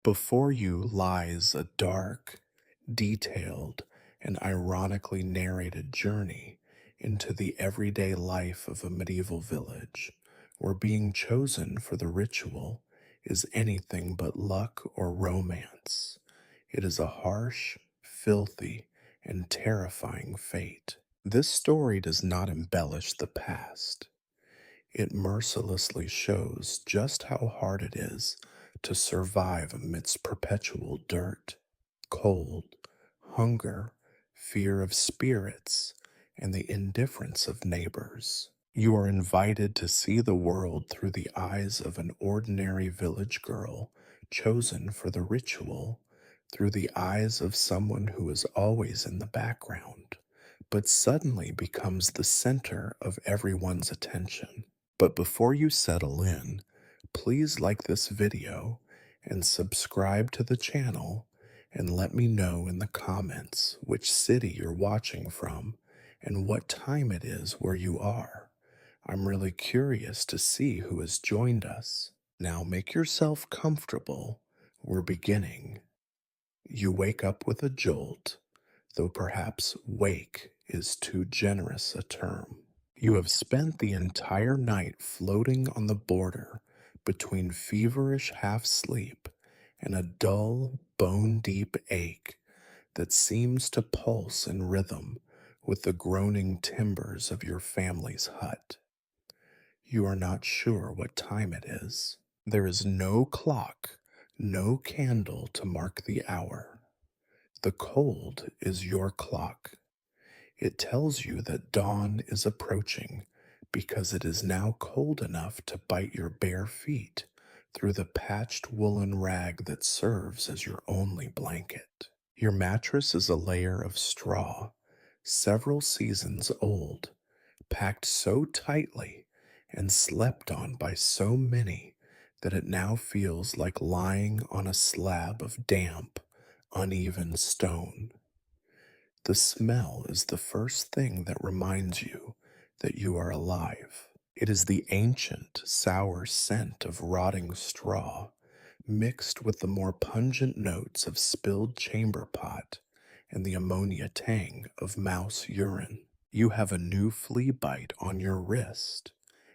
Before you lies a dark, detailed, and ironically narrated journey into the everyday life of a medieval village, where being chosen for the ritual is anything but luck or romance. It is a harsh, filthy, and terrifying fate. This story does not embellish the past. It mercilessly shows just how hard it is to survive amidst perpetual dirt, cold, hunger, fear of spirits, and the indifference of neighbors. You are invited to see the world through the eyes of an ordinary village girl chosen for the ritual, through the eyes of someone who is always in the background, but suddenly becomes the center of everyone's attention. But before you settle in, please like this video and subscribe to the channel and let me know in the comments which city you're watching from and what time it is where you are. I'm really curious to see who has joined us. Now make yourself comfortable. We're beginning. You wake up with a jolt, though perhaps wake is too generous a term. You have spent the entire night floating on the border between feverish half sleep and a dull, bone deep ache that seems to pulse in rhythm with the groaning timbers of your family's hut. You are not sure what time it is. There is no clock, no candle to mark the hour. The cold is your clock. It tells you that dawn is approaching because it is now cold enough to bite your bare feet through the patched woolen rag that serves as your only blanket. Your mattress is a layer of straw, several seasons old, packed so tightly and slept on by so many that it now feels like lying on a slab of damp, uneven stone. The smell is the first thing that reminds you that you are alive. It is the ancient, sour scent of rotting straw, mixed with the more pungent notes of spilled chamber pot and the ammonia tang of mouse urine. You have a new flea bite on your wrist,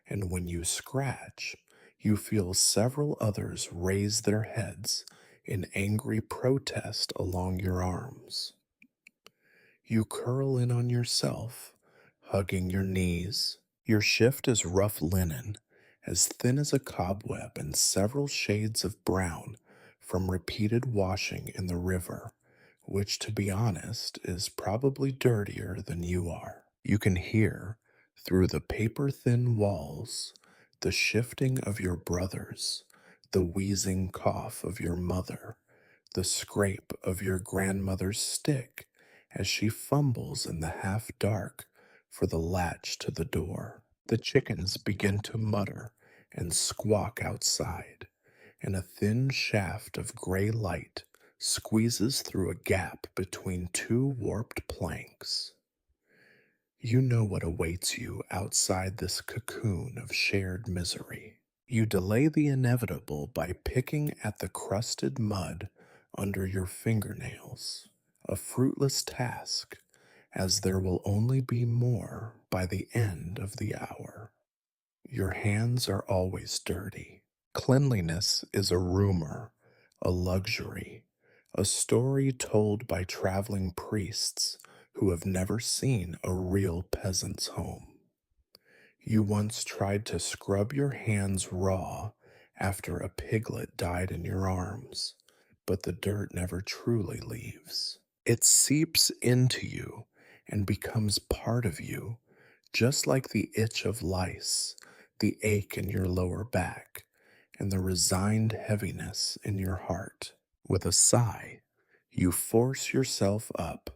and when you scratch, you feel several others raise their heads in angry protest along your arms. You curl in on yourself, hugging your knees. Your shift is rough linen, as thin as a cobweb and several shades of brown from repeated washing in the river, which, to be honest, is probably dirtier than you are. You can hear, through the paper-thin walls, the shifting of your brothers, the wheezing cough of your mother, the scrape of your grandmother's stick as she fumbles in the half dark for the latch to the door. The chickens begin to mutter and squawk outside, and a thin shaft of gray light squeezes through a gap between two warped planks. You know what awaits you outside this cocoon of shared misery. You delay the inevitable by picking at the crusted mud under your fingernails, a fruitless task, as there will only be more by the end of the hour. Your hands are always dirty. Cleanliness is a rumor, a luxury, a story told by traveling priests who have never seen a real peasant's home. You once tried to scrub your hands raw after a piglet died in your arms, but the dirt never truly leaves. It seeps into you and becomes part of you, just like the itch of lice, the ache in your lower back, and the resigned heaviness in your heart. With a sigh, you force yourself up,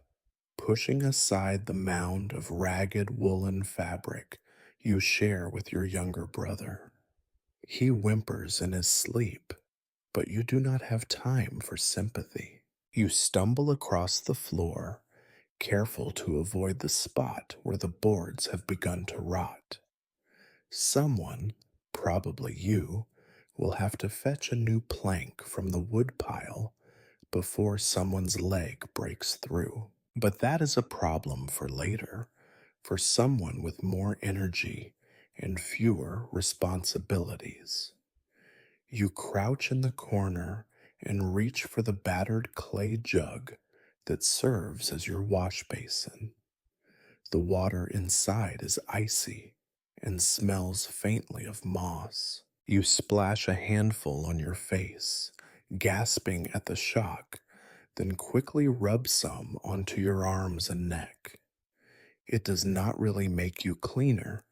pushing aside the mound of ragged woolen fabric you share with your younger brother. He whimpers in his sleep, but you do not have time for sympathy. You stumble across the floor, careful to avoid the spot where the boards have begun to rot. Someone, probably you, will have to fetch a new plank from the wood pile before someone's leg breaks through. But that is a problem for later, for someone with more energy and fewer responsibilities. You crouch in the corner and reach for the battered clay jug that serves as your wash basin. The water inside is icy and smells faintly of moss. You splash a handful on your face, gasping at the shock, then quickly rub some onto your arms and neck. It does not really make you cleaner,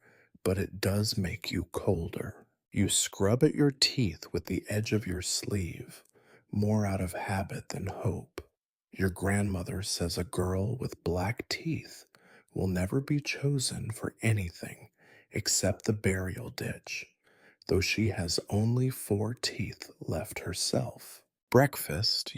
but it does make you colder. You scrub at your teeth with the edge of your sleeve, more out of habit than hope. Your grandmother says a girl with black teeth will never be chosen for anything except the burial ditch, though she has only 4 teeth left herself. Breakfast,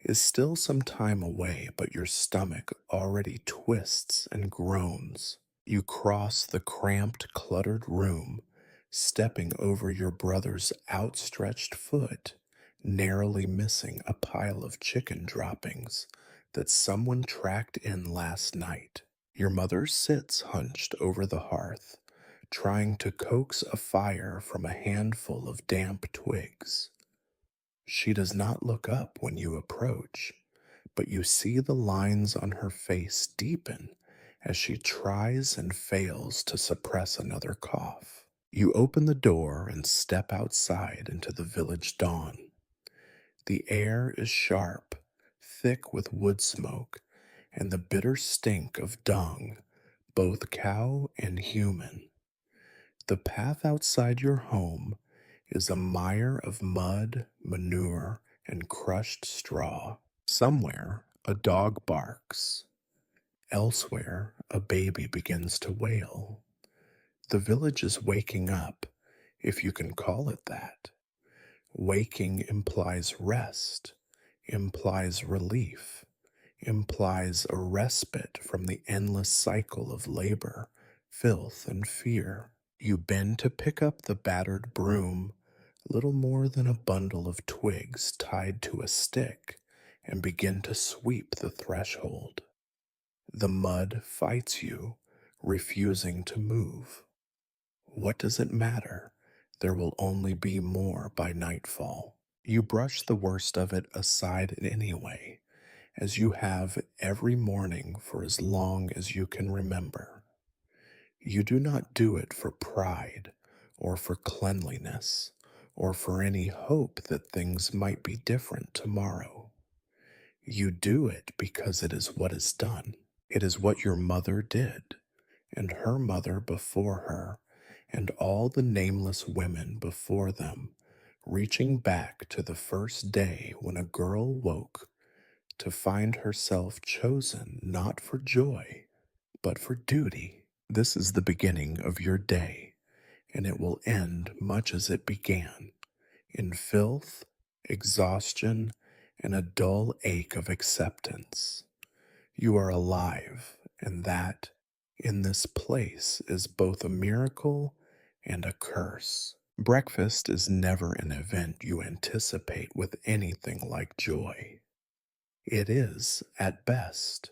is still some time away, but your stomach already twists and groans. You cross the cramped, cluttered room, stepping over your brother's outstretched foot, narrowly missing a pile of chicken droppings that someone tracked in last night. Your mother sits hunched over the hearth, trying to coax a fire from a handful of damp twigs. She does not look up when you approach, but you see the lines on her face deepen as she tries and fails to suppress another cough. You open the door and step outside into the village dawn. The air is sharp, thick with wood smoke, and the bitter stink of dung, both cow and human. The path outside your home is a mire of mud, manure, and crushed straw. Somewhere, a dog barks. Elsewhere, a baby begins to wail. The village is waking up, if you can call it that. Waking implies rest, implies relief, implies a respite from the endless cycle of labor, filth, and fear. You bend to pick up the battered broom, little more than a bundle of twigs tied to a stick, and begin to sweep the threshold. The mud fights you, refusing to move. What does it matter? There will only be more by nightfall. You brush the worst of it aside anyway, as you have every morning for as long as you can remember. You do not do it for pride, or for cleanliness, or for any hope that things might be different tomorrow. You do it because it is what is done. It is what your mother did, and her mother before her, and all the nameless women before them, reaching back to the first day when a girl woke to find herself chosen not for joy, but for duty. This is the beginning of your day, and it will end much as it began, in filth, exhaustion, and a dull ache of acceptance. You are alive, and that, in this place, is both a miracle and a curse. Breakfast is never an event you anticipate with anything like joy. It is, at best,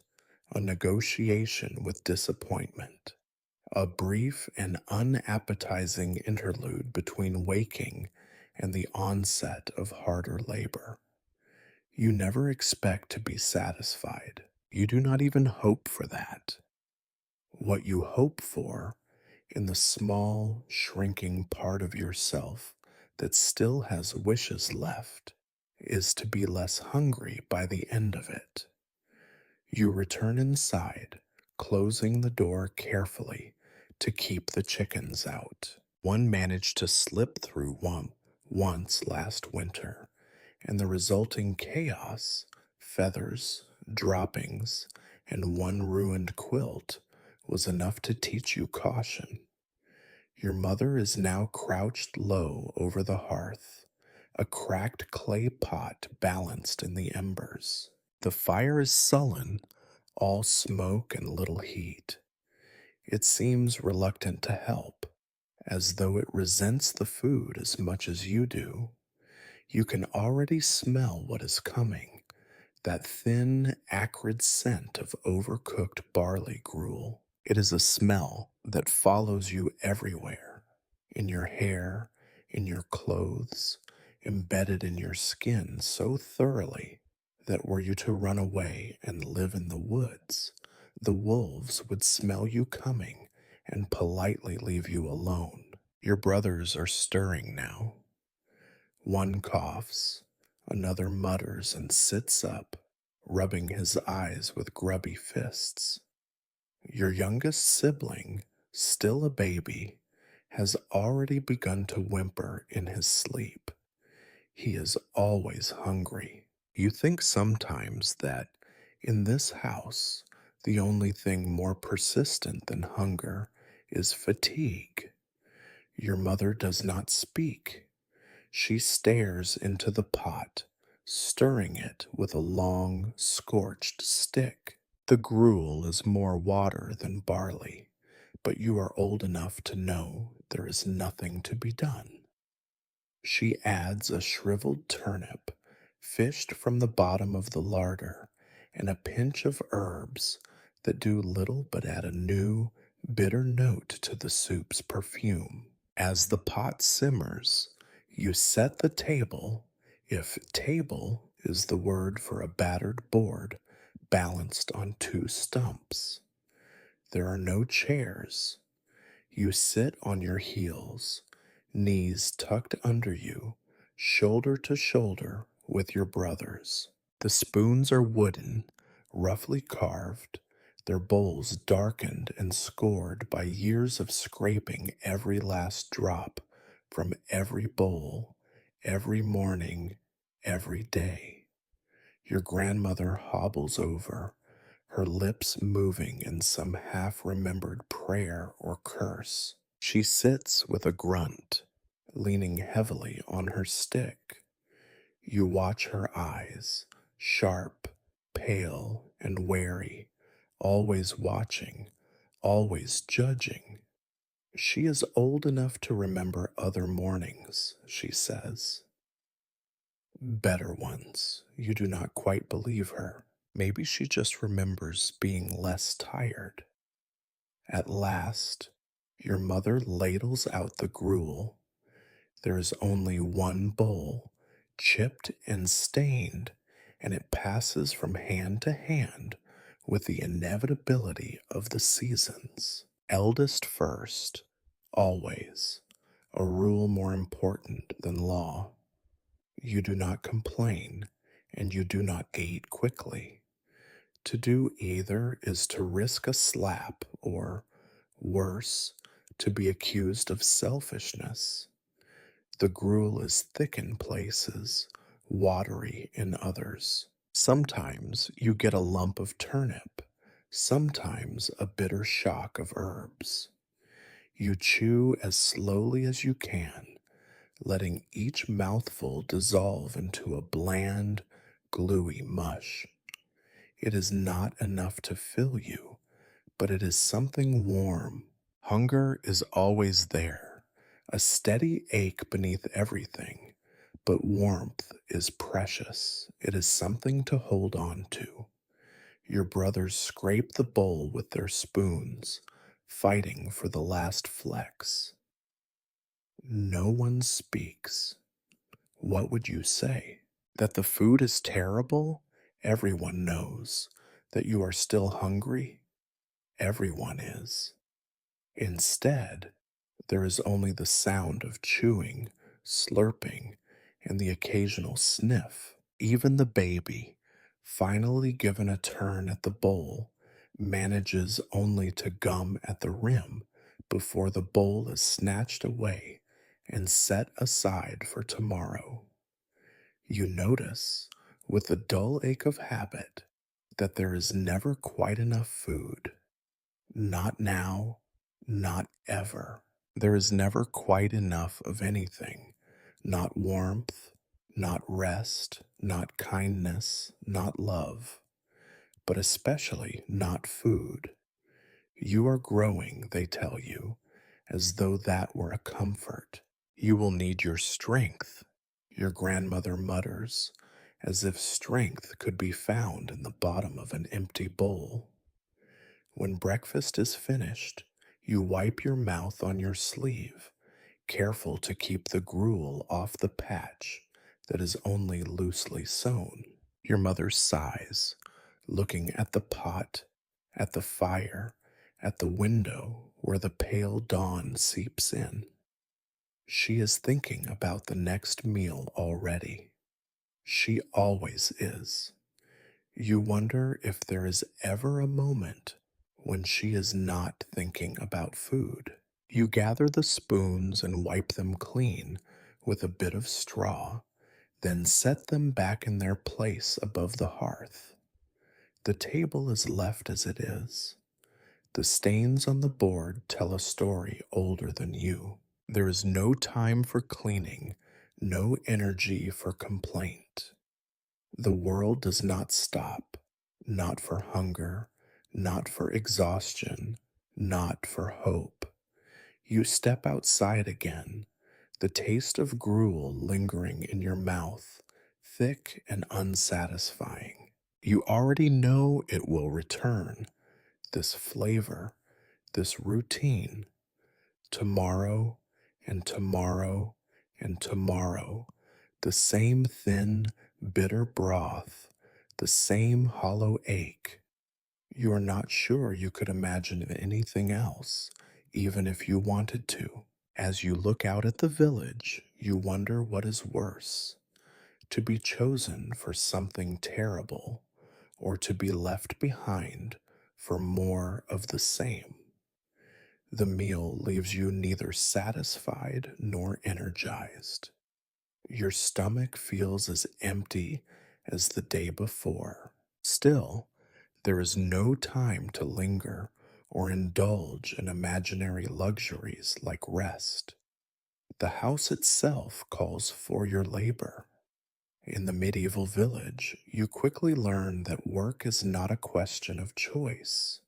a negotiation with disappointment, a brief and unappetizing interlude between waking and the onset of harder labor. You never expect to be satisfied. You do not even hope for that. What you hope for, in the small, shrinking part of yourself that still has wishes left, is to be less hungry by the end of it. You return inside, closing the door carefully to keep the chickens out. One managed to slip through once last winter, and the resulting chaos, feathers, droppings, and one ruined quilt was enough to teach you caution. Your mother is now crouched low over the hearth, a cracked clay pot balanced in the embers. The fire is sullen, all smoke and little heat. It seems reluctant to help, as though it resents the food as much as you do. You can already smell what is coming, that thin, acrid scent of overcooked barley gruel. It is a smell that follows you everywhere, in your hair, in your clothes, embedded in your skin so thoroughly that were you to run away and live in the woods, the wolves would smell you coming and politely leave you alone. Your brothers are stirring now. One coughs, another mutters and sits up, rubbing his eyes with grubby fists. Your youngest sibling, still a baby, has already begun to whimper in his sleep. He is always hungry. You think sometimes that in this house, the only thing more persistent than hunger is fatigue. Your mother does not speak. She stares into the pot, stirring it with a long, scorched stick. The gruel is more water than barley, but you are old enough to know there is nothing to be done. She adds a shriveled turnip, fished from the bottom of the larder, and a pinch of herbs that do little but add a new, bitter note to the soup's perfume. As the pot simmers, you set the table, if table is the word for a battered board balanced on two stumps. There are no chairs. You sit on your heels, knees tucked under you, shoulder to shoulder with your brothers. The spoons are wooden, roughly carved, their bowls darkened and scored by years of scraping every last drop from every bowl, every morning, every day. Your grandmother hobbles over, her lips moving in some half remembered prayer or curse. She sits with a grunt, leaning heavily on her stick. You watch her eyes, sharp, pale, and wary, always watching, always judging. She is old enough to remember other mornings, she says. Better ones. You do not quite believe her. Maybe she just remembers being less tired. At last, your mother ladles out the gruel. There is only one bowl, chipped and stained, and it passes from hand to hand with the inevitability of the seasons. Eldest first, always, a rule more important than law. You do not complain, and you do not eat quickly. To do either is to risk a slap, or, worse, to be accused of selfishness. The gruel is thick in places, watery in others. Sometimes you get a lump of turnip, sometimes a bitter shock of herbs. You chew as slowly as you can, letting each mouthful dissolve into a bland, gluey mush. It is not enough to fill you, but it is something warm. Hunger is always there, a steady ache beneath everything, but warmth is precious. It is something to hold on to. Your brothers scrape the bowl with their spoons, fighting for the last flecks. No one speaks. What would you say? That the food is terrible? Everyone knows. That you are still hungry? Everyone is. Instead, there is only the sound of chewing, slurping, and the occasional sniff. Even the baby, finally given a turn at the bowl, manages only to gum at the rim before the bowl is snatched away and set aside for tomorrow. You notice, with the dull ache of habit, that there is never quite enough food. Not now, not ever. There is never quite enough of anything. Not warmth, not rest, not kindness, not love, but especially not food. You are growing, they tell you, as though that were a comfort. You will need your strength, your grandmother mutters, as if strength could be found in the bottom of an empty bowl. When breakfast is finished, you wipe your mouth on your sleeve, careful to keep the gruel off the patch that is only loosely sewn. Your mother sighs, looking at the pot, at the fire, at the window where the pale dawn seeps in. She is thinking about the next meal already. She always is. You wonder if there is ever a moment when she is not thinking about food. You gather the spoons and wipe them clean with a bit of straw, then set them back in their place above the hearth. The table is left as it is. The stains on the board tell a story older than you. There is no time for cleaning, no energy for complaint. The world does not stop, not for hunger, not for exhaustion, not for hope. You step outside again, the taste of gruel lingering in your mouth, thick and unsatisfying. You already know it will return, this flavor, this routine, tomorrow and tomorrow and tomorrow, the same thin, bitter broth, the same hollow ache. You are not sure you could imagine anything else, even if you wanted to. As you look out at the village, you wonder what is worse, to be chosen for something terrible, or to be left behind for more of the same. The meal leaves you neither satisfied nor energized. Your stomach feels as empty as the day before. Still, there is no time to linger or indulge in imaginary luxuries like rest. The house itself calls for your labor. In the medieval village, you quickly learn that work is not a question of choice.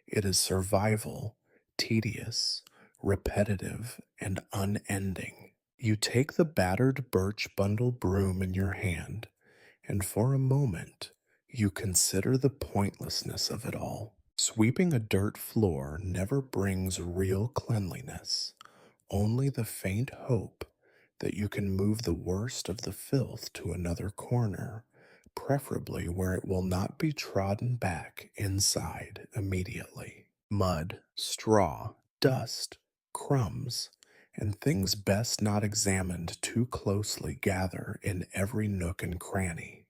It is survival, tedious, repetitive, and unending. You take the battered birch bundle broom in your hand, and for a moment you consider the pointlessness of it all. Sweeping a dirt floor never brings real cleanliness, only the faint hope that you can move the worst of the filth to another corner, preferably where it will not be trodden back inside immediately. Mud, straw, dust, crumbs, and things best not examined too closely gather in every nook and cranny.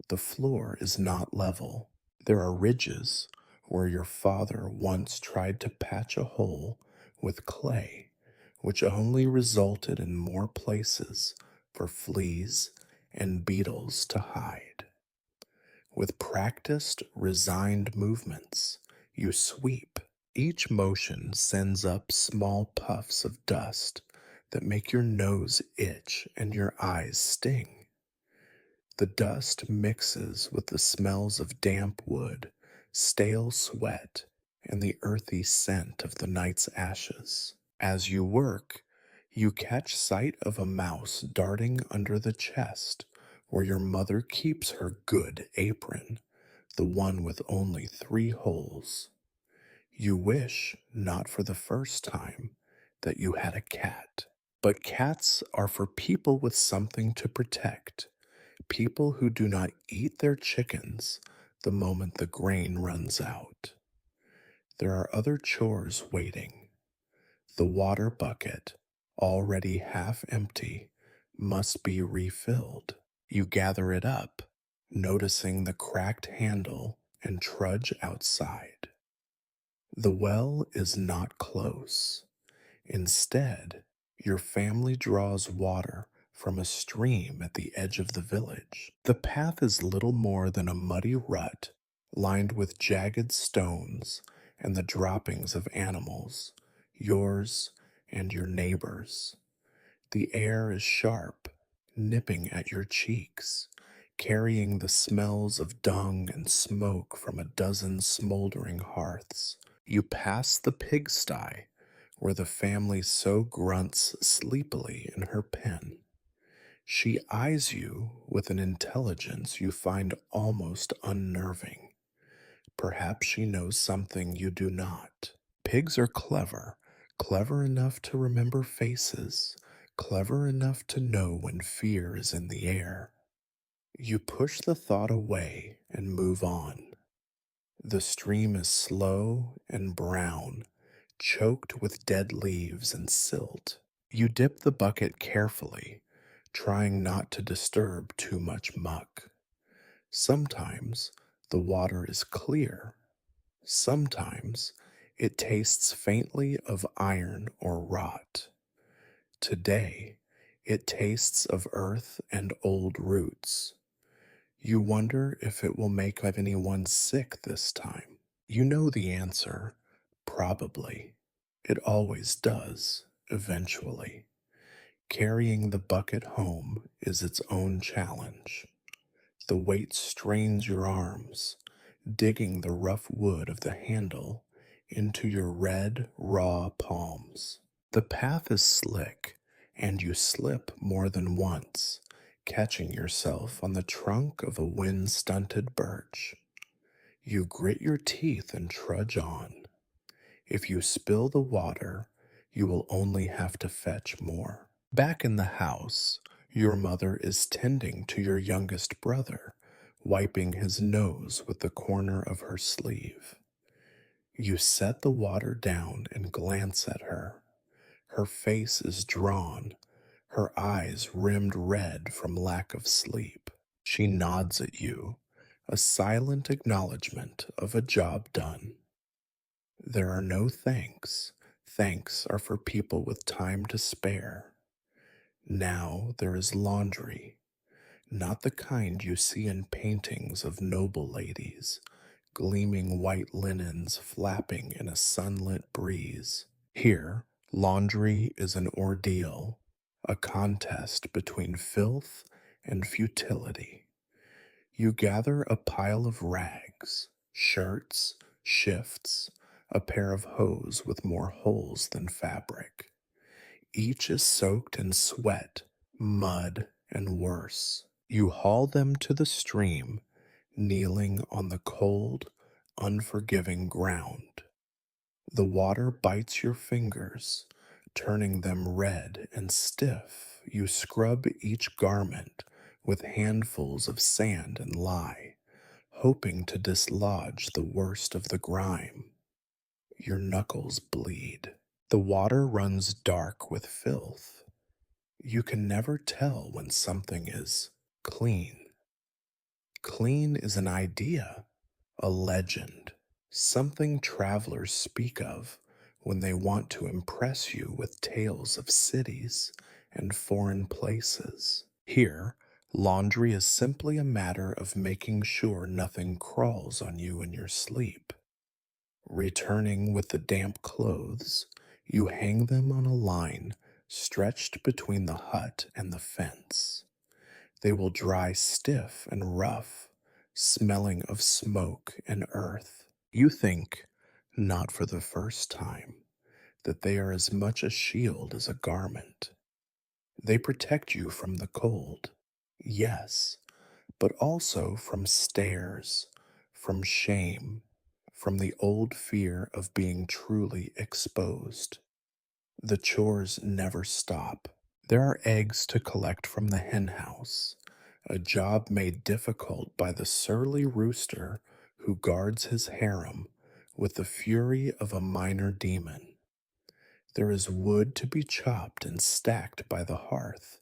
The floor is not level. There are ridges where your father once tried to patch a hole with clay, which only resulted in more places for fleas and beetles to hide. With practiced, resigned movements, you sweep. Each motion sends up small puffs of dust that make your nose itch and your eyes sting. The dust mixes with the smells of damp wood, stale sweat, and the earthy scent of the night's ashes. As you work, you catch sight of a mouse darting under the chest where your mother keeps her good apron, the one with only 3 holes. You wish, not for the first time, that you had a cat. But cats are for people with something to protect, people who do not eat their chickens the moment the grain runs out. There are other chores waiting. The water bucket, already half empty, must be refilled. You gather it up, noticing the cracked handle, and trudge outside. The well is not close. Instead, your family draws water from a stream at the edge of the village. The path is little more than a muddy rut lined with jagged stones and the droppings of animals, yours and your neighbors. The air is sharp, nipping at your cheeks, carrying the smells of dung and smoke from a dozen smoldering hearths. You pass the pigsty, where the family so grunts sleepily in her pen. She eyes you with an intelligence you find almost unnerving. Perhaps she knows something you do not. Pigs are clever, clever enough to remember faces, clever enough to know when fear is in the air. You push the thought away and move on. The stream is slow and brown, choked with dead leaves and silt. You dip the bucket carefully, trying not to disturb too much muck. Sometimes the water is clear. Sometimes it tastes faintly of iron or rot. Today it tastes of earth and old roots. You wonder if it will make anyone sick this time. You know the answer. Probably. It always does, eventually. Carrying the bucket home is its own challenge. The weight strains your arms, digging the rough wood of the handle into your red, raw palms. The path is slick, and you slip more than once, catching yourself on the trunk of a wind stunted birch. You grit your teeth and trudge on. If you spill the water, you will only have to fetch more. Back in the house, your mother is tending to your youngest brother, wiping his nose with the corner of her sleeve. You set the water down and glance at her. Her face is drawn, her eyes rimmed red from lack of sleep. She nods at you, a silent acknowledgement of a job done. There are no thanks. Thanks are for people with time to spare. Now there is laundry, not the kind you see in paintings of noble ladies, gleaming white linens flapping in a sunlit breeze. Here, laundry is an ordeal, a contest between filth and futility. You gather a pile of rags, shirts, shifts, a pair of hose with more holes than fabric. Each is soaked in sweat, mud, and worse. You haul them to the stream, kneeling on the cold, unforgiving ground. The water bites your fingers, turning them red and stiff. You scrub each garment with handfuls of sand and lye, hoping to dislodge the worst of the grime. Your knuckles bleed. The water runs dark with filth. You can never tell when something is clean. Clean is an idea, a legend, something travelers speak of when they want to impress you with tales of cities and foreign places. Here, laundry is simply a matter of making sure nothing crawls on you in your sleep. Returning with the damp clothes, you hang them on a line stretched between the hut and the fence. They will dry stiff and rough, smelling of smoke and earth. You think, not for the first time, that they are as much a shield as a garment. They protect you from the cold, yes, but also from stares, from shame, from the old fear of being truly exposed. The chores never stop. There are eggs to collect from the henhouse, a job made difficult by the surly rooster who guards his harem with the fury of a minor demon. There is wood to be chopped and stacked by the hearth,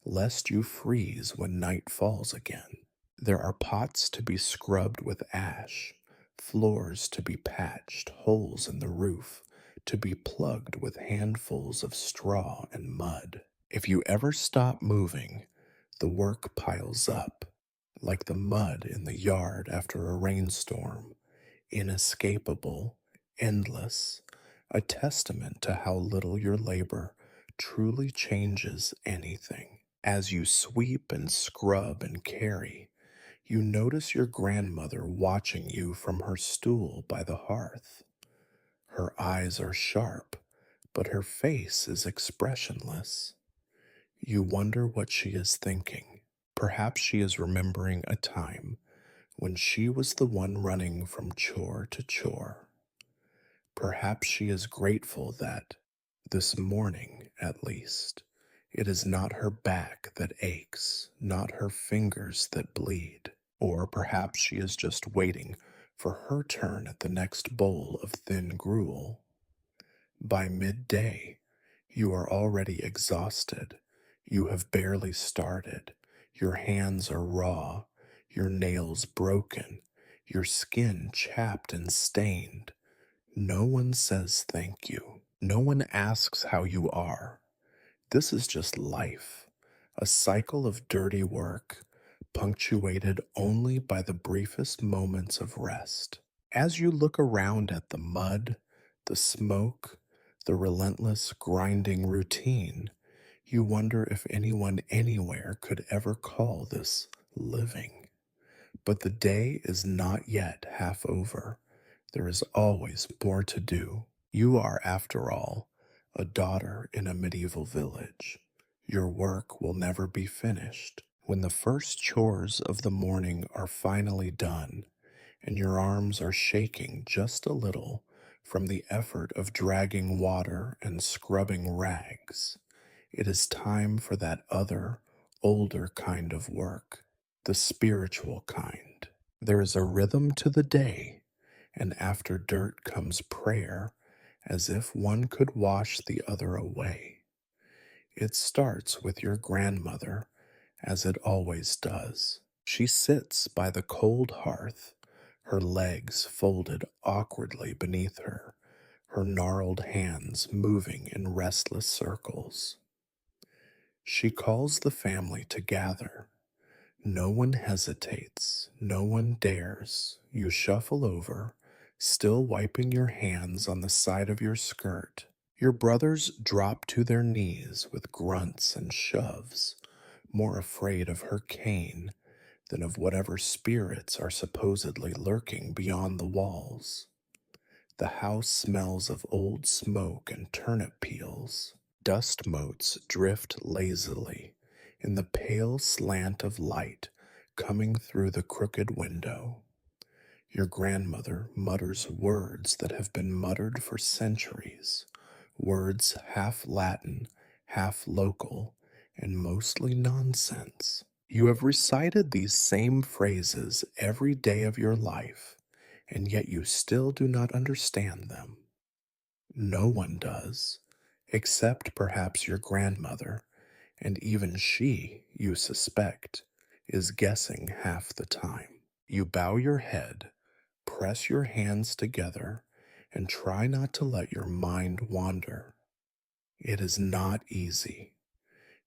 lest you freeze when night falls again. There are pots to be scrubbed with ash, floors to be patched, holes in the roof to be plugged with handfuls of straw and mud. If you ever stop moving, the work piles up, like the mud in the yard after a rainstorm, inescapable, endless, a testament to how little your labor truly changes anything. As you sweep and scrub and carry, you notice your grandmother watching you from her stool by the hearth. Her eyes are sharp, but her face is expressionless. You wonder what she is thinking. Perhaps she is remembering a time when she was the one running from chore to chore. Perhaps she is grateful that, this morning at least, it is not her back that aches, not her fingers that bleed. Or perhaps she is just waiting for her turn at the next bowl of thin gruel. By midday, you are already exhausted. You have barely started. Your hands are raw, your nails broken, your skin chapped and stained. No one says thank you. No one asks how you are. This is just life, a cycle of dirty work, punctuated only by the briefest moments of rest. As you look around at the mud, the smoke, the relentless grinding routine, you wonder if anyone anywhere could ever call this living. But the day is not yet half over. There is always more to do. You are, after all, a daughter in a medieval village. Your work will never be finished. When the first chores of the morning are finally done, and your arms are shaking just a little from the effort of dragging water and scrubbing rags, it is time for that other, older kind of work, the spiritual kind. There is a rhythm to the day, and after dirt comes prayer, as if one could wash the other away. It starts with your grandmother, as it always does. She sits by the cold hearth, her legs folded awkwardly beneath her, her gnarled hands moving in restless circles. She calls the family to gather. No one hesitates, no one dares. You shuffle over, still wiping your hands on the side of your skirt. Your brothers drop to their knees with grunts and shoves, more afraid of her cane than of whatever spirits are supposedly lurking beyond the walls. The house smells of old smoke and turnip peels. Dust motes drift lazily in the pale slant of light coming through the crooked window. Your grandmother mutters words that have been muttered for centuries, words half Latin, half local, and mostly nonsense. You have recited these same phrases every day of your life, and yet you still do not understand them. No one does, except perhaps your grandmother, and even she, you suspect, is guessing half the time. You bow your head, press your hands together, and try not to let your mind wander. It is not easy.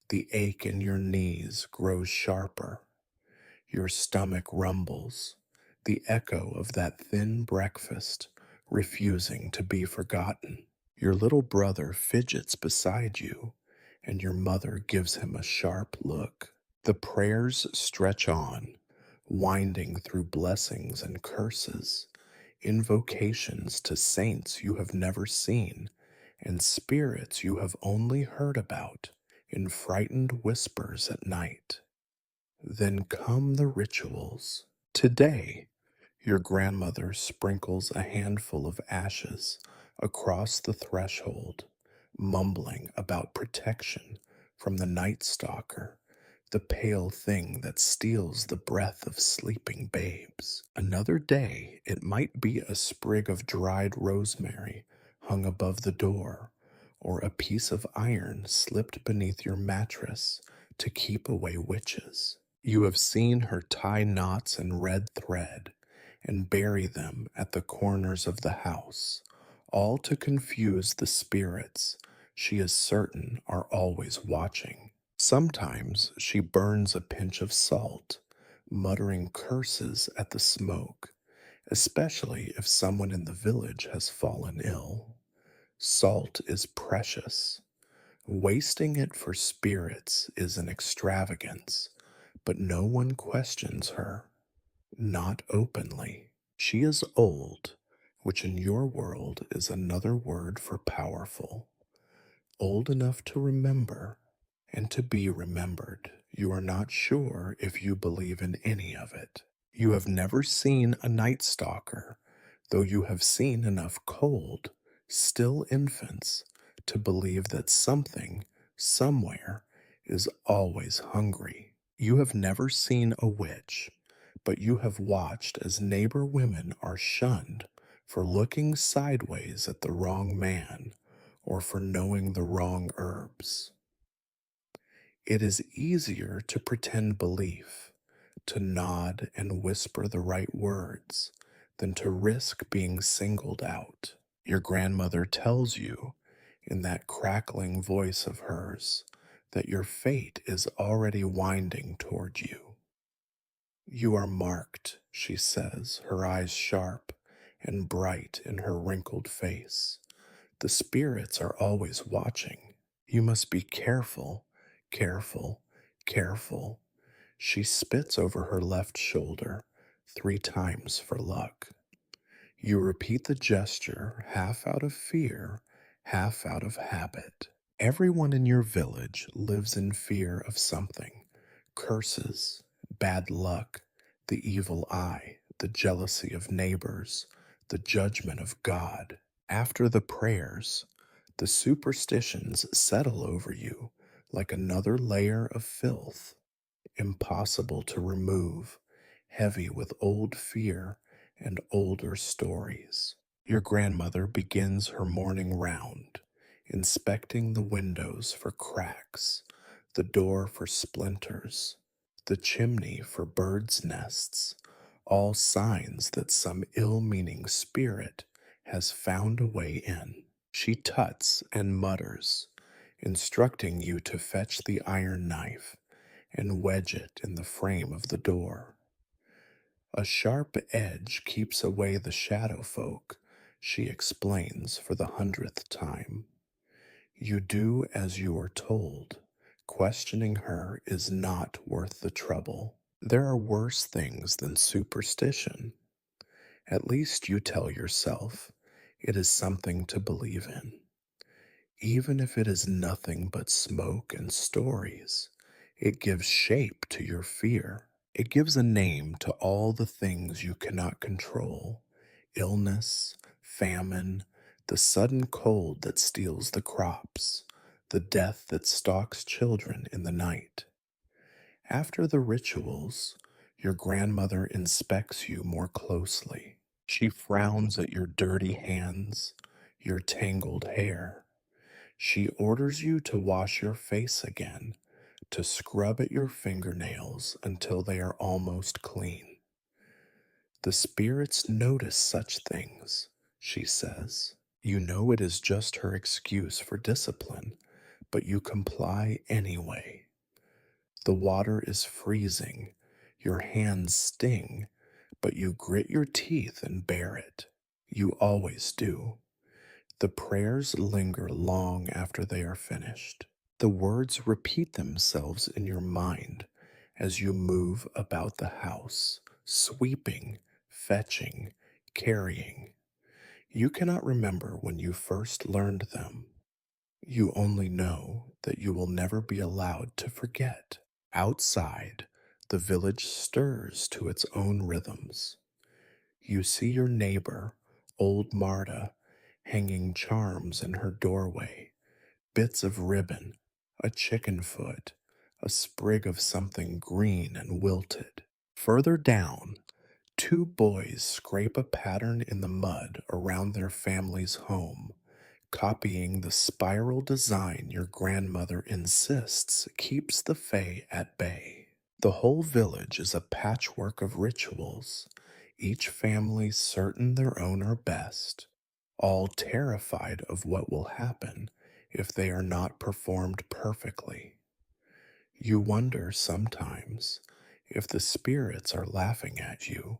The ache in your knees grows sharper. Your stomach rumbles, the echo of that thin breakfast refusing to be forgotten. Your little brother fidgets beside you, and your mother gives him a sharp look. The prayers stretch on, winding through blessings and curses, invocations to saints you have never seen, and spirits you have only heard about in frightened whispers at night. Then come the rituals. Today, your grandmother sprinkles a handful of ashes across the threshold, mumbling about protection from the night stalker, the pale thing that steals the breath of sleeping babes. Another day, it might be a sprig of dried rosemary hung above the door, or a piece of iron slipped beneath your mattress to keep away witches. You have seen her tie knots in red thread and bury them at the corners of the house, all to confuse the spirits she is certain are always watching. Sometimes she burns a pinch of salt, muttering curses at the smoke, especially if someone in the village has fallen ill. Salt is precious. Wasting it for spirits is an extravagance, but no one questions her. Not openly. She is old, which in your world is another word for powerful. old enough to remember and to be remembered. You are not sure if you believe in any of it. You have never seen a night stalker, though you have seen enough cold, still infants to believe that something, somewhere, is always hungry. You have never seen a witch, but you have watched as neighbor women are shunned for looking sideways at the wrong man or for knowing the wrong herbs. It is easier to pretend belief, to nod and whisper the right words, than to risk being singled out. Your grandmother tells you, in that crackling voice of hers, that your fate is already winding toward you. You are marked, she says, her eyes sharp and bright in her wrinkled face. The spirits are always watching. You must be careful, careful, careful. She spits over her left shoulder 3 times for luck. You repeat the gesture half out of fear, half out of habit. Everyone in your village lives in fear of something: curses, bad luck, the evil eye, the jealousy of neighbors, the judgment of God. After the prayers, the superstitions settle over you like another layer of filth, impossible to remove, heavy with old fear and older stories. Your grandmother begins her morning round, inspecting the windows for cracks, the door for splinters, the chimney for birds' nests, all signs that some ill meaning spirit has found a way in. She tuts and mutters, instructing you to fetch the iron knife and wedge it in the frame of the door. A sharp edge keeps away the shadow folk, she explains for the 100th time. You do as you are told. Questioning her is not worth the trouble. There are worse things than superstition. At least you tell yourself it is something to believe in, even if it is nothing but smoke and stories. It gives shape to your fear. It gives a name to all the things you cannot control: illness, famine, the sudden cold that steals the crops, the death that stalks children in the night. After the rituals, your grandmother inspects you more closely. She frowns at your dirty hands, your tangled hair. She orders you to wash your face again, to scrub at your fingernails until they are almost clean. The spirits notice such things, she says. You know it is just her excuse for discipline, but you comply anyway. The water is freezing, your hands sting, but you grit your teeth and bear it. You always do. The prayers linger long after they are finished. The words repeat themselves in your mind as you move about the house, sweeping, fetching, carrying. You cannot remember when you first learned them. You only know that you will never be allowed to forget. Outside, the village stirs to its own rhythms. You see your neighbor, old Marta, hanging charms in her doorway, bits of ribbon, a chicken foot, a sprig of something green and wilted. Further down, 2 boys scrape a pattern in the mud around their family's home, copying the spiral design your grandmother insists keeps the Fae at bay. The whole village is a patchwork of rituals, each family certain their own are best, all terrified of what will happen if they are not performed perfectly. You wonder sometimes if the spirits are laughing at you,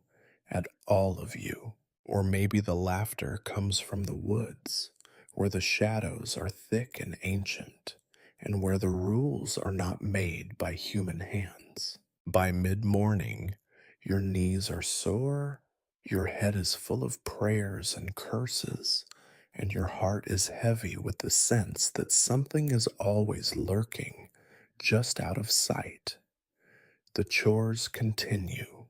at all of you, or maybe the laughter comes from the woods, where the shadows are thick and ancient, and where the rules are not made by human hands. By mid-morning, your knees are sore, your head is full of prayers and curses, and your heart is heavy with the sense that something is always lurking just out of sight. The chores continue.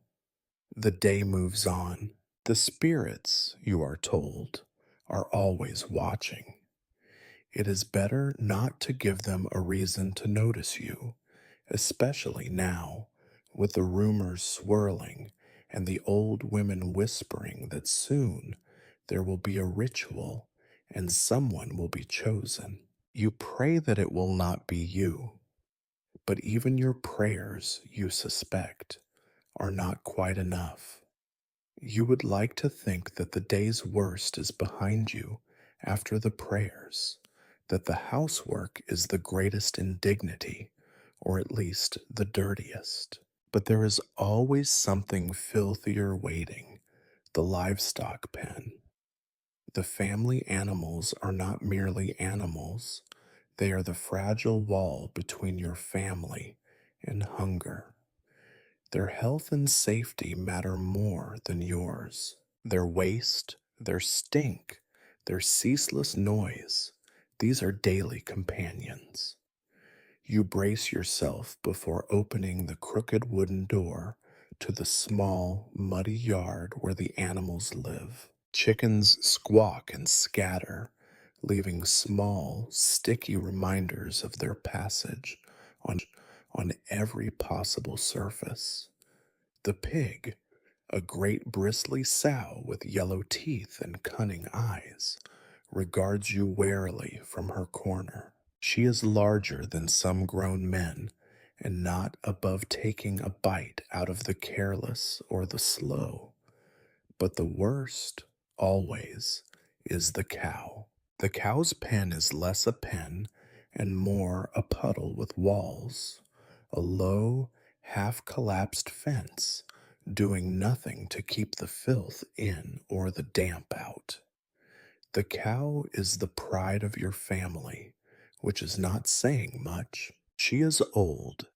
The day moves on. The spirits, you are told, are always watching. It is better not to give them a reason to notice you, especially now, with the rumors swirling and the old women whispering that soon there will be a ritual and someone will be chosen. You pray that it will not be you, but even your prayers, you suspect, are not quite enough. You would like to think that the day's worst is behind you after the prayers, that the housework is the greatest indignity, or at least the dirtiest. But there is always something filthier waiting: the livestock pen. The family animals are not merely animals, they are the fragile wall between your family and hunger. Their health and safety matter more than yours. Their waste, their stink, their ceaseless noise, these are daily companions. You brace yourself before opening the crooked wooden door to the small, muddy yard where the animals live. Chickens squawk and scatter, leaving small, sticky reminders of their passage on, on every possible surface. The pig, a great bristly sow with yellow teeth and cunning eyes, regards you warily from her corner. She is larger than some grown men, and not above taking a bite out of the careless or the slow. But the worst, always, is the cow. The cow's pen is less a pen and more a puddle with walls, a low, half collapsed fence, doing nothing to keep the filth in or the damp out. The cow is the pride of your family, which is not saying much. She is old,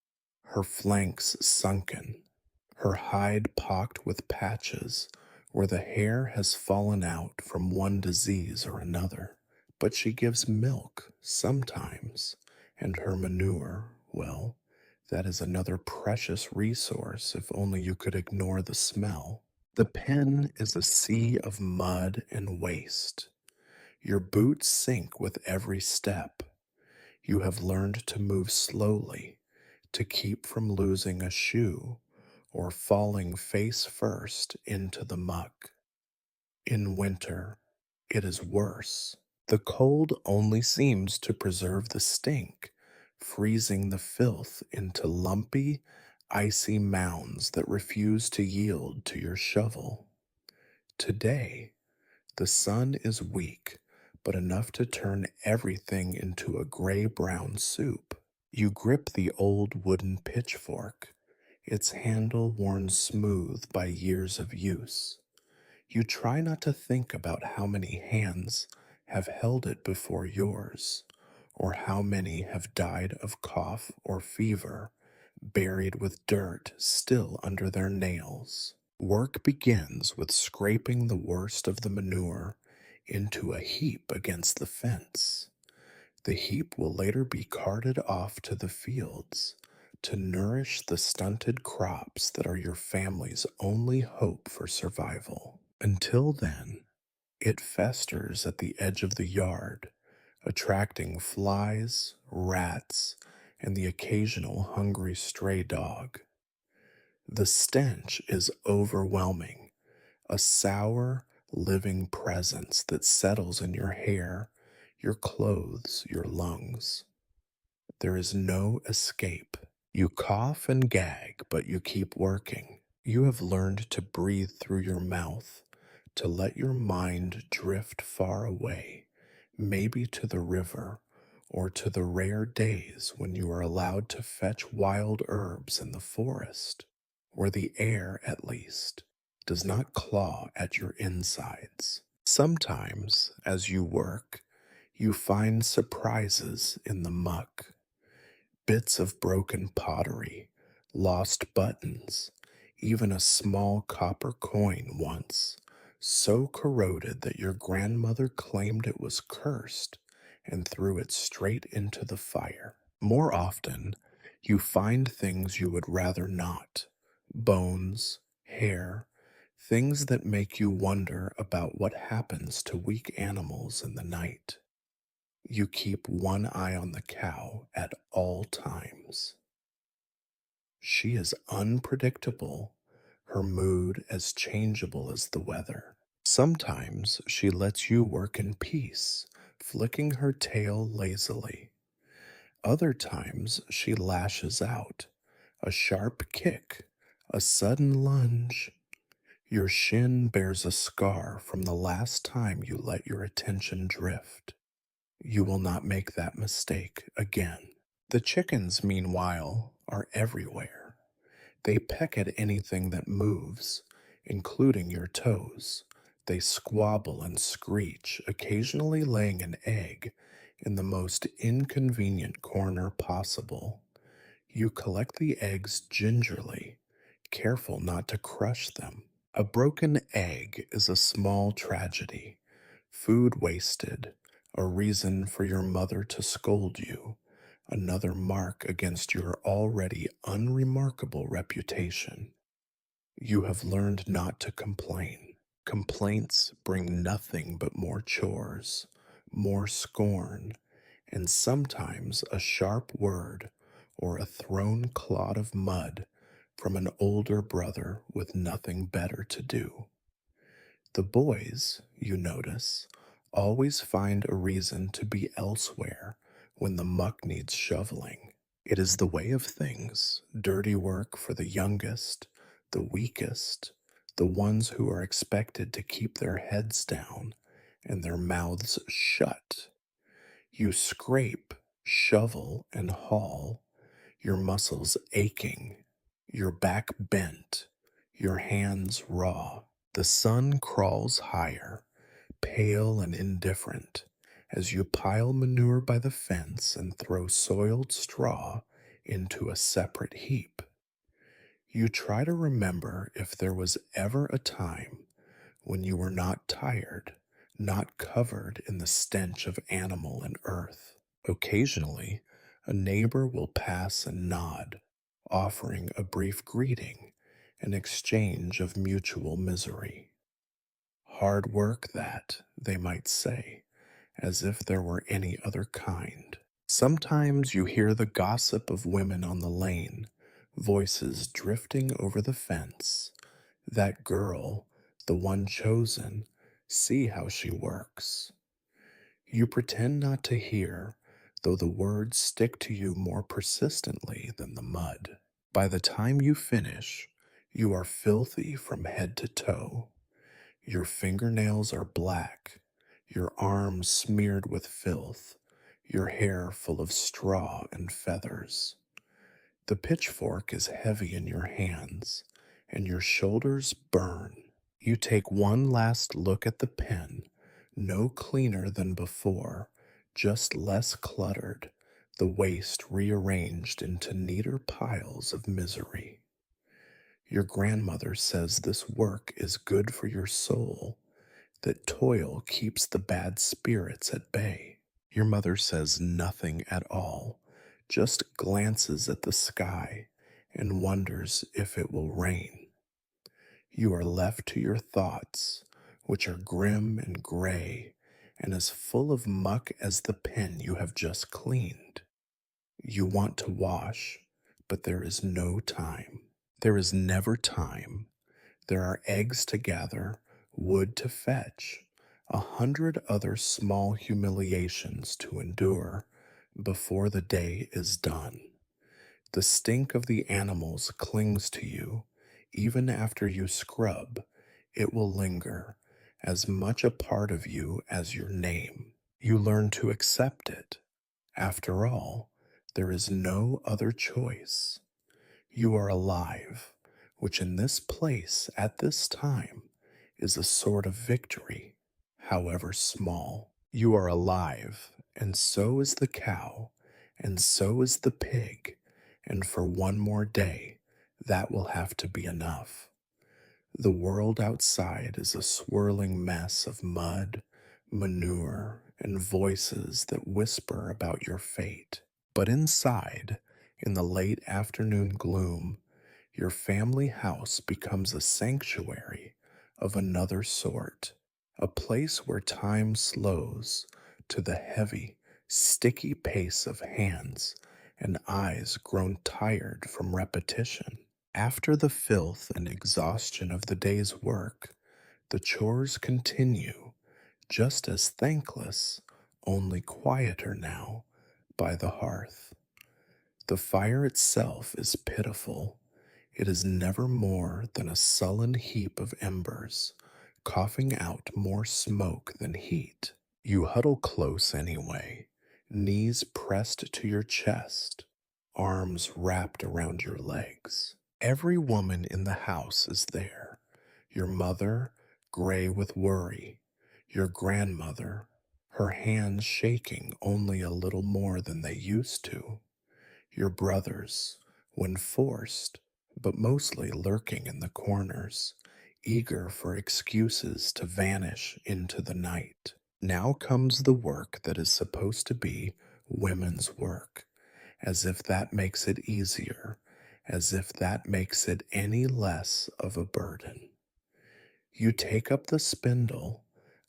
her flanks sunken, her hide pocked with patches where the hair has fallen out from one disease or another. But she gives milk sometimes, and her manure, well, that is another precious resource if only you could ignore the smell. The pen is a sea of mud and waste. Your boots sink with every step. You have learned to move slowly to keep from losing a shoe or falling face first into the muck. In winter, it is worse. The cold only seems to preserve the stink, freezing the filth into lumpy, icy mounds that refuse to yield to your shovel. Today, the sun is weak, but enough to turn everything into a gray-brown soup. You grip the old wooden pitchfork, its handle worn smooth by years of use. You try not to think about how many hands have held it before yours, or how many have died of cough or fever, buried with dirt still under their nails. Work begins with scraping the worst of the manure into a heap against the fence. The heap will later be carted off to the fields to nourish the stunted crops that are your family's only hope for survival. Until then, it festers at the edge of the yard, attracting flies, rats, and the occasional hungry stray dog. The stench is overwhelming, a sour, living presence that settles in your hair, your clothes, your lungs. There is no escape. You cough and gag, but you keep working. You have learned to breathe through your mouth, to let your mind drift far away, maybe to the river, or to the rare days when you are allowed to fetch wild herbs in the forest, where the air, at least, does not claw at your insides. Sometimes, as you work, you find surprises in the muck: bits of broken pottery, lost buttons, even a small copper coin once, so corroded that your grandmother claimed it was cursed and threw it straight into the fire. More often, you find things you would rather not: bones, hair, things that make you wonder about what happens to weak animals in the night. You keep one eye on the cow at all times. She is unpredictable, her mood as changeable as the weather. Sometimes she lets you work in peace, flicking her tail lazily. Other times she lashes out, a sharp kick, a sudden lunge. Your shin bears a scar from the last time you let your attention drift. You will not make that mistake again. The chickens, meanwhile, are everywhere. They peck at anything that moves, including your toes. They squabble and screech, occasionally laying an egg in the most inconvenient corner possible. You collect the eggs gingerly, careful not to crush them. A broken egg is a small tragedy, food wasted, a reason for your mother to scold you, another mark against your already unremarkable reputation. You have learned not to complain. Complaints bring nothing but more chores, more scorn, and sometimes a sharp word or a thrown clod of mud from an older brother with nothing better to do. The boys, you notice, always find a reason to be elsewhere when the muck needs shoveling. It is the way of things: dirty work for the youngest, the weakest, the ones who are expected to keep their heads down and their mouths shut. You scrape, shovel, and haul, your muscles aching, your back bent, your hands raw. The sun crawls higher, pale and indifferent, as you pile manure by the fence and throw soiled straw into a separate heap. You try to remember if there was ever a time when you were not tired, not covered in the stench of animal and earth. Occasionally, a neighbor will pass and nod, offering a brief greeting, an exchange of mutual misery. Hard work that, they might say, as if there were any other kind. Sometimes you hear the gossip of women on the lane, voices drifting over the fence. That girl, the one chosen, see how she works. You pretend not to hear, though the words stick to you more persistently than the mud. By the time you finish, you are filthy from head to toe. Your fingernails are black, your arms smeared with filth, your hair full of straw and feathers. The pitchfork is heavy in your hands, and your shoulders burn. You take one last look at the pen, no cleaner than before, just less cluttered, the waste rearranged into neater piles of misery. Your grandmother says this work is good for your soul, that toil keeps the bad spirits at bay. Your mother says nothing at all, just glances at the sky and wonders if it will rain. You are left to your thoughts, which are grim and gray and as full of muck as the pen you have just cleaned. You want to wash, but there is no time. There is never time. There are eggs to gather, wood to fetch, 100 other small humiliations to endure before the day is done. The stink of the animals clings to you. Even after you scrub, it will linger, as much a part of you as your name. You learn to accept it. After all, there is no other choice. You are alive, which in this place at this time is a sort of victory, however small. You are alive, and so is the cow, and so is the pig, and for one more day, that will have to be enough. The world outside is a swirling mess of mud, manure, and voices that whisper about your fate. But inside, in the late afternoon gloom, your family house becomes a sanctuary of another sort, a place where time slows to the heavy, sticky pace of hands and eyes grown tired from repetition. After the filth and exhaustion of the day's work, the chores continue, just as thankless, only quieter now, by the hearth. The fire itself is pitiful. It is never more than a sullen heap of embers, coughing out more smoke than heat. You huddle close anyway, knees pressed to your chest, arms wrapped around your legs. Every woman in the house is there. Your mother, gray with worry. Your grandmother, her hands shaking only a little more than they used to. Your brothers, when forced, but mostly lurking in the corners, eager for excuses to vanish into the night. Now comes the work that is supposed to be women's work, as if that makes it easier, as if that makes it any less of a burden. You take up the spindle,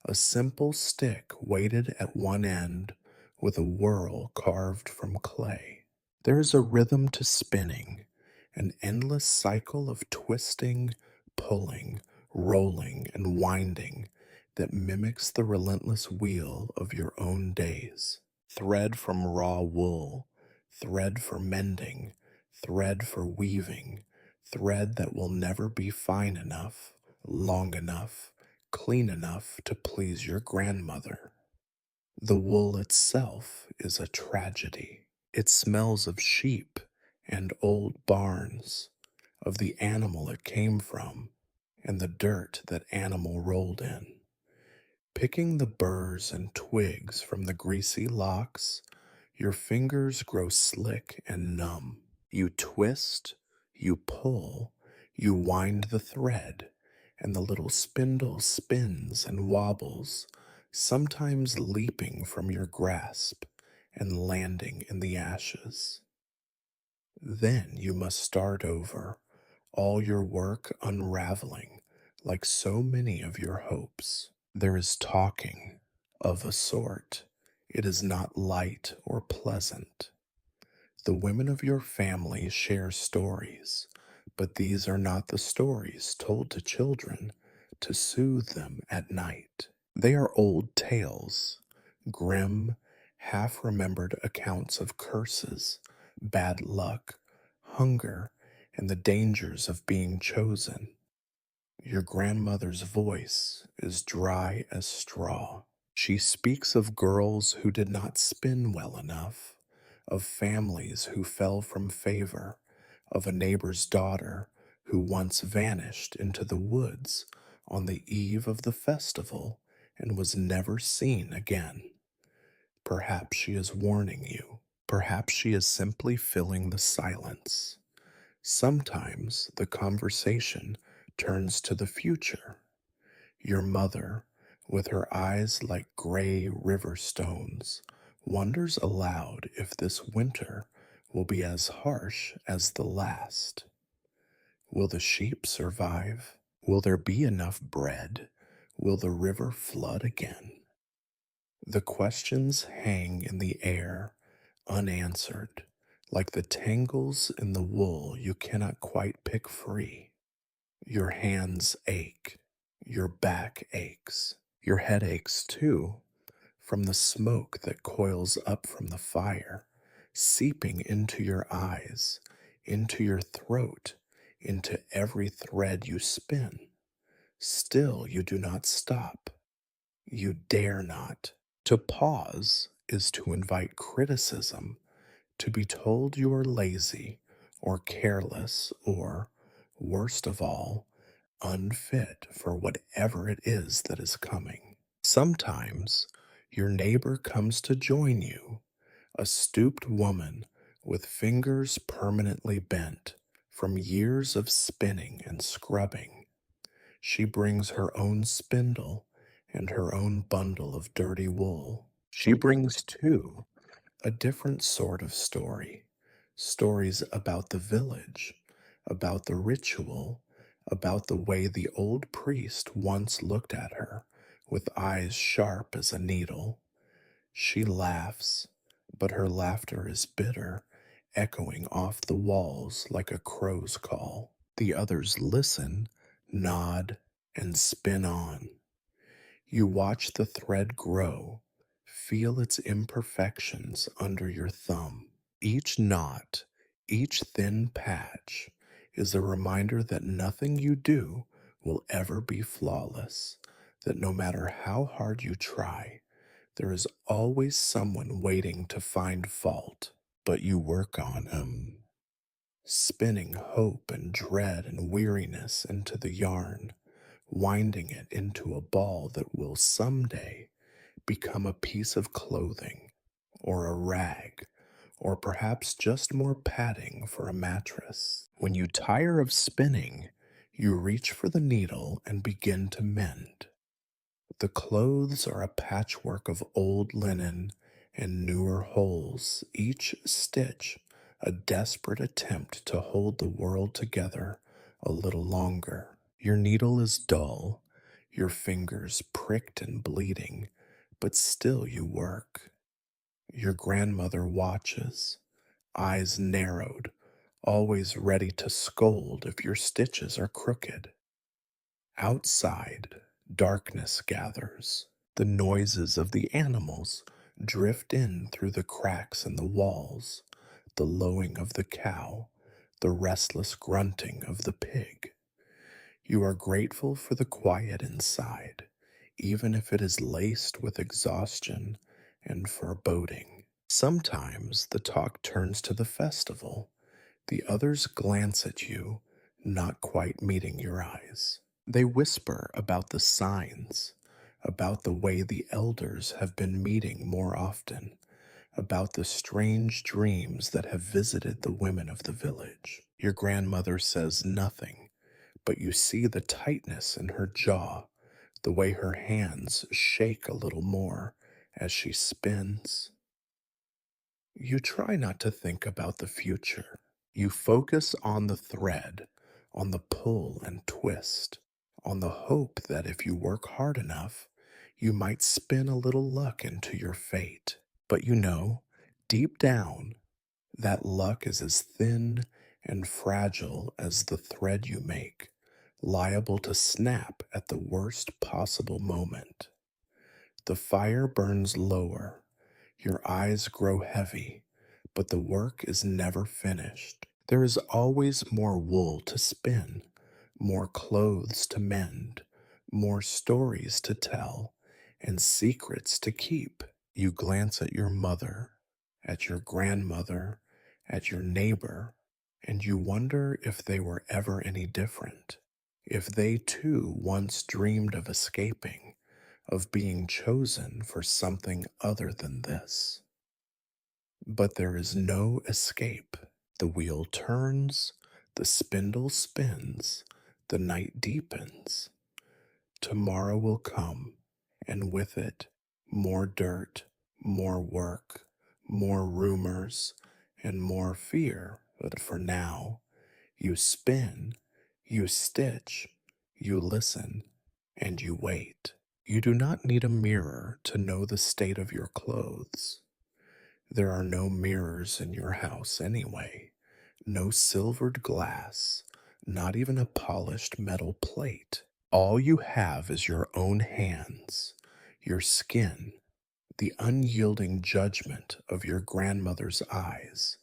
a simple stick weighted at one end with a whorl carved from clay. There is a rhythm to spinning, an endless cycle of twisting, pulling, rolling, and winding that mimics the relentless wheel of your own days. Thread from raw wool, thread for mending, thread for weaving, thread that will never be fine enough, long enough, clean enough to please your grandmother. The wool itself is a tragedy. It smells of sheep and old barns, of the animal it came from, and the dirt that animal rolled in. Picking the burrs and twigs from the greasy locks, your fingers grow slick and numb. You twist, you pull, you wind the thread, and the little spindle spins and wobbles, sometimes leaping from your grasp and landing in the ashes. Then you must start over, all your work unraveling like so many of your hopes. There is talking, of a sort. It is not light or pleasant. The women of your family share stories, but these are not the stories told to children to soothe them at night. They are old tales, grim, half remembered accounts of curses, bad luck, hunger, and the dangers of being chosen. Your grandmother's voice is dry as straw. She speaks of girls who did not spin well enough, of families who fell from favor, of a neighbor's daughter who once vanished into the woods on the eve of the festival and was never seen again. Perhaps she is warning you. Perhaps she is simply filling the silence. Sometimes the conversation turns to the future. Your mother, with her eyes like gray river stones, wonders aloud if this winter will be as harsh as the last. Will the sheep survive? Will there be enough bread? Will the river flood again? The questions hang in the air, unanswered, like the tangles in the wool you cannot quite pick free. Your hands ache, your back aches, your head aches too, from the smoke that coils up from the fire, seeping into your eyes, into your throat, into every thread you spin. Still, you do not stop. You dare not. To pause is to invite criticism, to be told you are lazy or careless or, worst of all, unfit for whatever it is that is coming. Sometimes your neighbor comes to join you, a stooped woman with fingers permanently bent from years of spinning and scrubbing. She brings her own spindle and her own bundle of dirty wool. She brings, too, a different sort of story. Stories about the village, about the ritual, about the way the old priest once looked at her with eyes sharp as a needle. She laughs, but her laughter is bitter, echoing off the walls like a crow's call. The others listen, nod, and spin on. You watch the thread grow, feel its imperfections under your thumb. Each knot, each thin patch, is a reminder that nothing you do will ever be flawless, that no matter how hard you try, there is always someone waiting to find fault, but you work on him, spinning hope and dread and weariness into the yarn, winding it into a ball that will someday become a piece of clothing, or a rag, or perhaps just more padding for a mattress. When you tire of spinning, you reach for the needle and begin to mend. The clothes are a patchwork of old linen and newer holes, each stitch a desperate attempt to hold the world together a little longer. Your needle is dull, your fingers pricked and bleeding, but still you work. Your grandmother watches, eyes narrowed, always ready to scold if your stitches are crooked. Outside, darkness gathers. The noises of the animals drift in through the cracks in the walls, the lowing of the cow, the restless grunting of the pig. You are grateful for the quiet inside, even if it is laced with exhaustion and foreboding. Sometimes the talk turns to the festival. The others glance at you, not quite meeting your eyes. They whisper about the signs, about the way the elders have been meeting more often, about the strange dreams that have visited the women of the village. Your grandmother says nothing, but you see the tightness in her jaw, the way her hands shake a little more as she spins. You try not to think about the future. You focus on the thread, on the pull and twist, on the hope that if you work hard enough, you might spin a little luck into your fate. But you know, deep down, that luck is as thin and fragile as the thread you make, liable to snap at the worst possible moment. The fire burns lower, your eyes grow heavy, but the work is never finished. There is always more wool to spin, more clothes to mend, more stories to tell, and secrets to keep. You glance at your mother, at your grandmother, at your neighbor, and you wonder if they were ever any different. If they too once dreamed of escaping, of being chosen for something other than this. But there is no escape. The wheel turns, the spindle spins, the night deepens. Tomorrow will come, and with it, more dirt, more work, more rumors, and more fear. But for now, you spin, you stitch, you listen, and you wait. You do not need a mirror to know the state of your clothes. There are no mirrors in your house anyway, no silvered glass, not even a polished metal plate. All you have is your own hands, your skin, the unyielding judgment of your grandmother's eyes,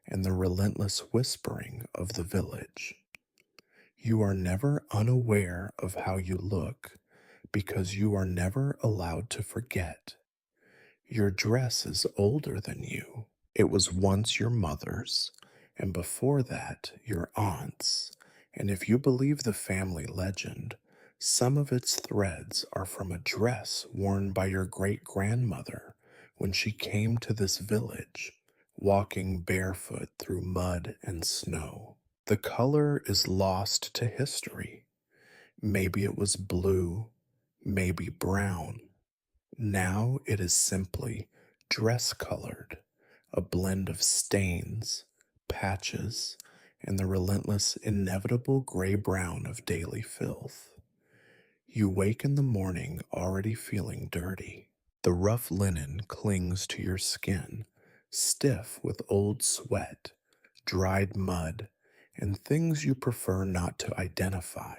and the relentless whispering of the village. You are never unaware of how you look because you are never allowed to forget. Your dress is older than you. It was once your mother's, and before that, your aunt's. And if you believe the family legend, some of its threads are from a dress worn by your great grandmother when she came to this village, walking barefoot through mud and snow. The color is lost to history. Maybe it was blue, maybe brown. Now it is simply dress colored, a blend of stains, patches, and the relentless, inevitable gray brown of daily filth. You wake in the morning already feeling dirty. The rough linen clings to your skin, stiff with old sweat, dried mud, and things you prefer not to identify.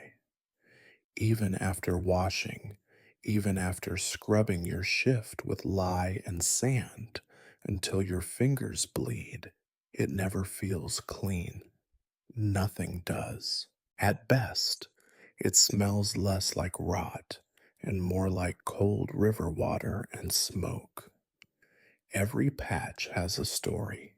Even after washing, even after scrubbing your shift with lye and sand until your fingers bleed, it never feels clean. Nothing does. At best, it smells less like rot and more like cold river water and smoke. Every patch has a story.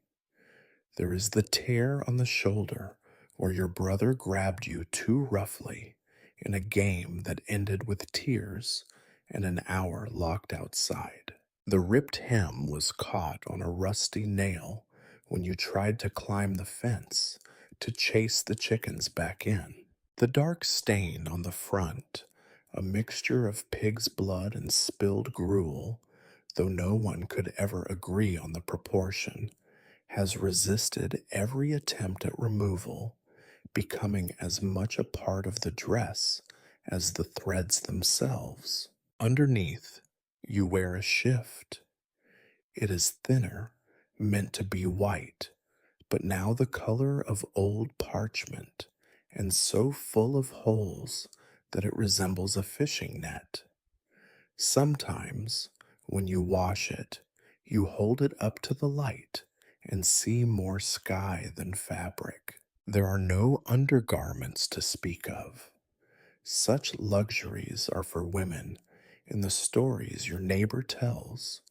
There is the tear on the shoulder where your brother grabbed you too roughly in a game that ended with tears and an hour locked outside. The ripped hem was caught on a rusty nail when you tried to climb the fence to chase the chickens back in. The dark stain on the front, a mixture of pig's blood and spilled gruel, though no one could ever agree on the proportion, has resisted every attempt at removal, becoming as much a part of the dress as the threads themselves. Underneath, you wear a shift. It is thinner, meant to be white, but now the color of old parchment, and so full of holes that it resembles a fishing net. Sometimes, when you wash it, you hold it up to the light and see more sky than fabric. There are no undergarments to speak of. Such luxuries are for women in the stories your neighbor tells,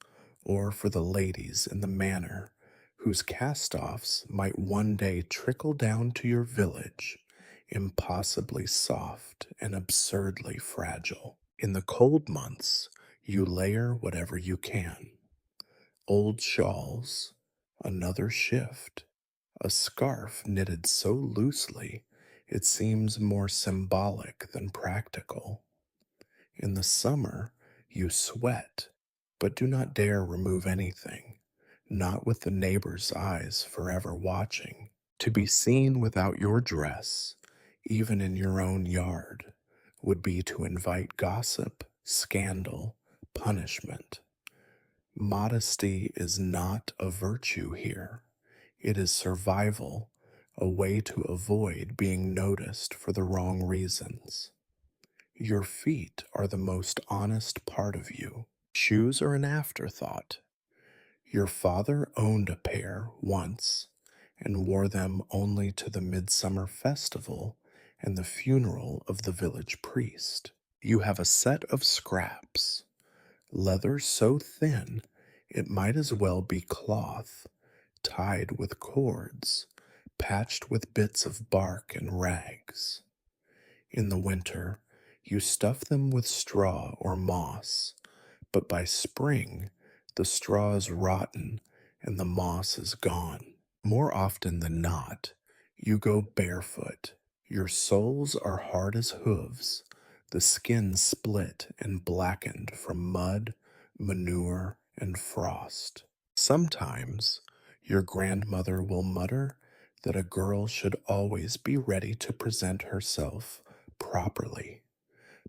or for the ladies in the manor whose cast-offs might one day trickle down to your village, impossibly soft and absurdly fragile. In the cold months, you layer whatever you can. Old shawls, another shift, a scarf knitted so loosely it seems more symbolic than practical. In the summer, you sweat, but do not dare remove anything, not with the neighbor's eyes forever watching. To be seen without your dress, even in your own yard, would be to invite gossip, scandal, punishment. Modesty is not a virtue here. It is survival, a way to avoid being noticed for the wrong reasons. Your feet are the most honest part of you. Shoes are an afterthought. Your father owned a pair once and wore them only to the midsummer festival and the funeral of the village priest. You have a set of scraps, leather so thin it might as well be cloth, tied with cords, patched with bits of bark and rags. In the winter, you stuff them with straw or moss, but by spring, the straw is rotten and the moss is gone. More often than not, you go barefoot. Your soles are hard as hooves, the skin split and blackened from mud, manure, and frost. Sometimes your grandmother will mutter that a girl should always be ready to present herself properly.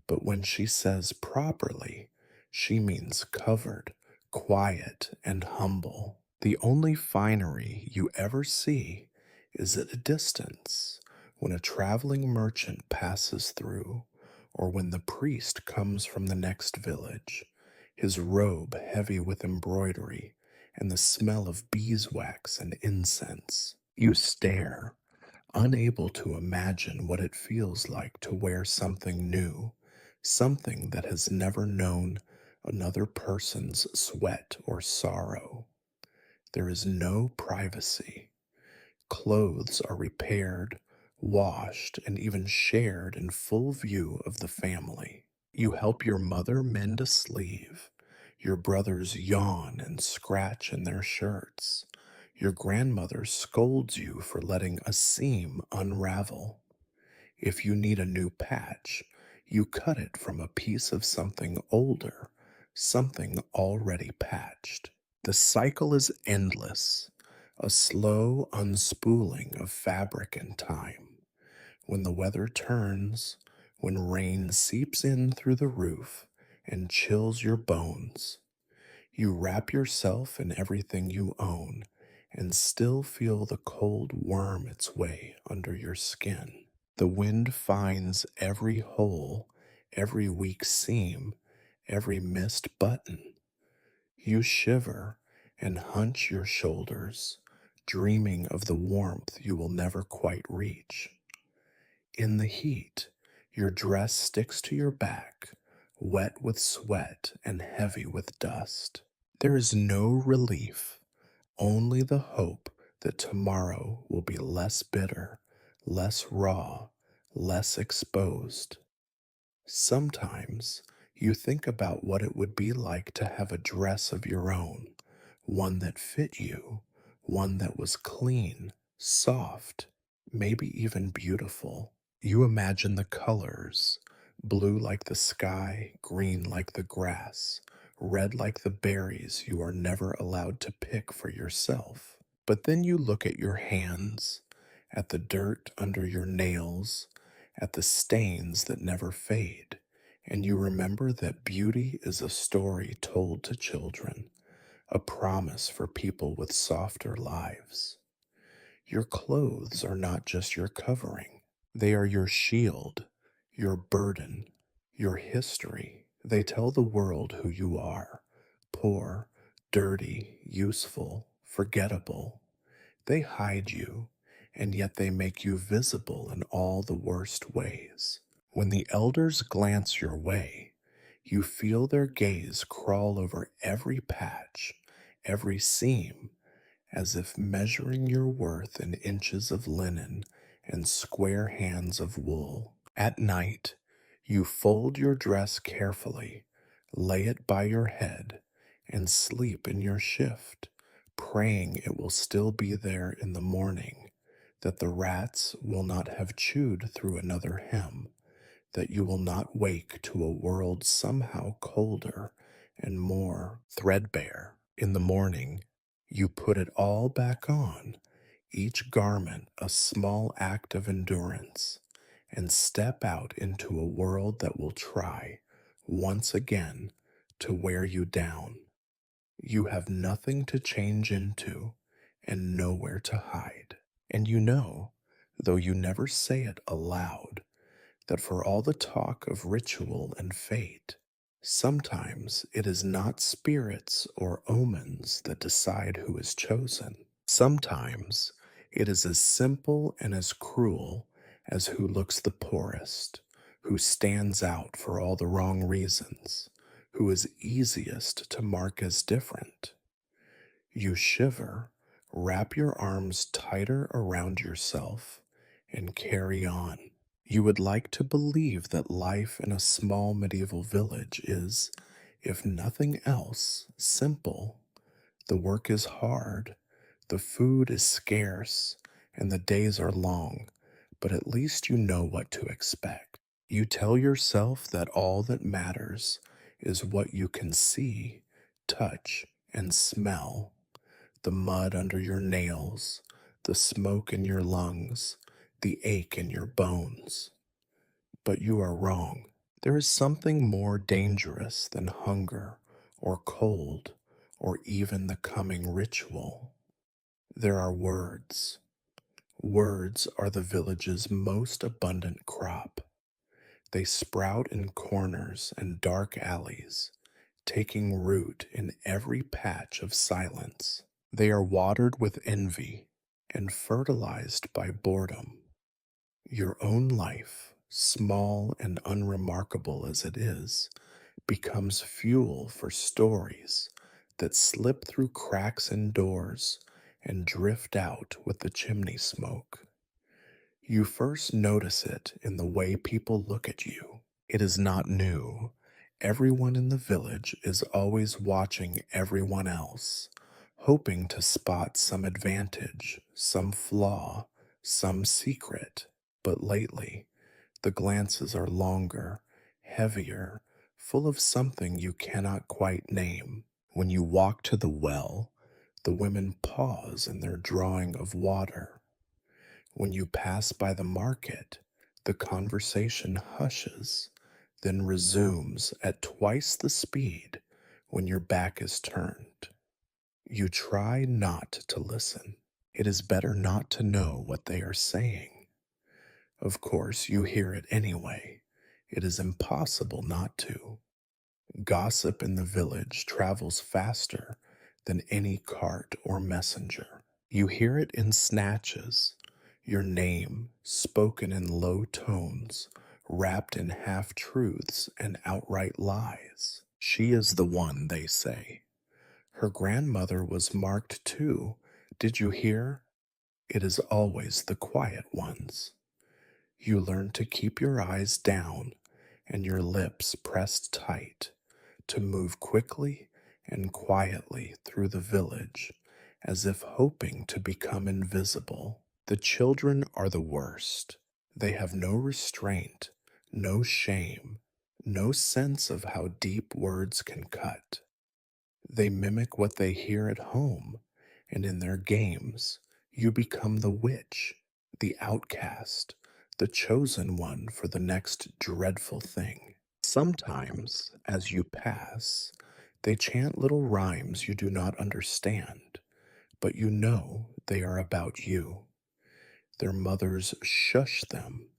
But when she says properly, she means covered, quiet, and humble. The only finery you ever see is at a distance, when a traveling merchant passes through, or when the priest comes from the next village, his robe heavy with embroidery and the smell of beeswax and incense. You stare, unable to imagine what it feels like to wear something new, something that has never known another person's sweat or sorrow. There is no privacy. Clothes are repaired, washed, and even shared in full view of the family. You help your mother mend a sleeve. Your brothers yawn and scratch in their shirts. Your grandmother scolds you for letting a seam unravel. If you need a new patch, You cut it from a piece of something older, something already patched. The cycle is endless, a slow unspooling of fabric and time. When the weather turns, when rain seeps in through the roof and chills your bones, you wrap yourself in everything you own and still feel the cold worm its way under your skin. The wind finds every hole, every weak seam, every missed button. You shiver and hunch your shoulders, dreaming of the warmth you will never quite reach. In the heat, your dress sticks to your back, wet with sweat and heavy with dust. There is no relief, only the hope that tomorrow will be less bitter, less raw, less exposed. Sometimes you think about what it would be like to have a dress of your own, one that fit you, one that was clean, soft, maybe even beautiful. You imagine the colors: blue like the sky, green like the grass, red like the berries you are never allowed to pick for yourself. But then you look at your hands, at the dirt under your nails, at the stains that never fade, and you remember that beauty is a story told to children, a promise for people with softer lives. Your clothes are not just your covering, they are your shield, your burden, your history. They tell the world who you are: poor, dirty, useful, forgettable. They hide you, and yet they make you visible in all the worst ways. When the elders glance your way, you feel their gaze crawl over every patch, every seam, as if measuring your worth in inches of linen and square hands of wool. At night, you fold your dress carefully, lay it by your head, and sleep in your shift, praying it will still be there in the morning, that the rats will not have chewed through another hem, that you will not wake to a world somehow colder and more threadbare. In the morning, you put it all back on, each garment a small act of endurance, and step out into a world that will try, once again, to wear you down. You have nothing to change into and nowhere to hide. And you know, though you never say it aloud, that for all the talk of ritual and fate, sometimes it is not spirits or omens that decide who is chosen. Sometimes it is as simple and as cruel as who looks the poorest, who stands out for all the wrong reasons, who is easiest to mark as different. You shiver, wrap your arms tighter around yourself, and carry on. You would like to believe that life in a small medieval village is, if nothing else, simple. The work is hard, the food is scarce, and the days are long, but at least you know what to expect. You tell yourself that all that matters is what you can see, touch, and smell: the mud under your nails, the smoke in your lungs, the ache in your bones. But you are wrong. There is something more dangerous than hunger or cold or even the coming ritual. There are words. Words are the village's most abundant crop. They sprout in corners and dark alleys, taking root in every patch of silence. They are watered with envy and fertilized by boredom. Your own life, small and unremarkable as it is, becomes fuel for stories that slip through cracks in doors and drift out with the chimney smoke. You first notice it in the way people look at you. It is not new. Everyone in the village is always watching everyone else, hoping to spot some advantage, some flaw, some secret. But lately, the glances are longer heavier, full of something you cannot quite name. When you walk to the well, the women pause in their drawing of water. When you pass by the market, the conversation hushes, then resumes at twice the speed when your back is turned. You try not to listen. It is better not to know what they are saying. Of course, you hear it anyway. It is impossible not to. Gossip in the village travels faster than any cart or messenger. You hear it in snatches, your name spoken in low tones, wrapped in half truths and outright lies. She is the one, they say. Her grandmother was marked too. Did you hear? It is always the quiet ones. You learn to keep your eyes down and your lips pressed tight, to move quickly and quietly through the village, as if hoping to become invisible. The children are the worst. They have no restraint, no shame, no sense of how deep words can cut. They mimic what they hear at home, and in their games, you become the witch, the outcast, the chosen one for the next dreadful thing. Sometimes, as you pass, they chant little rhymes you do not understand, but you know they are about you. Their mothers shush them,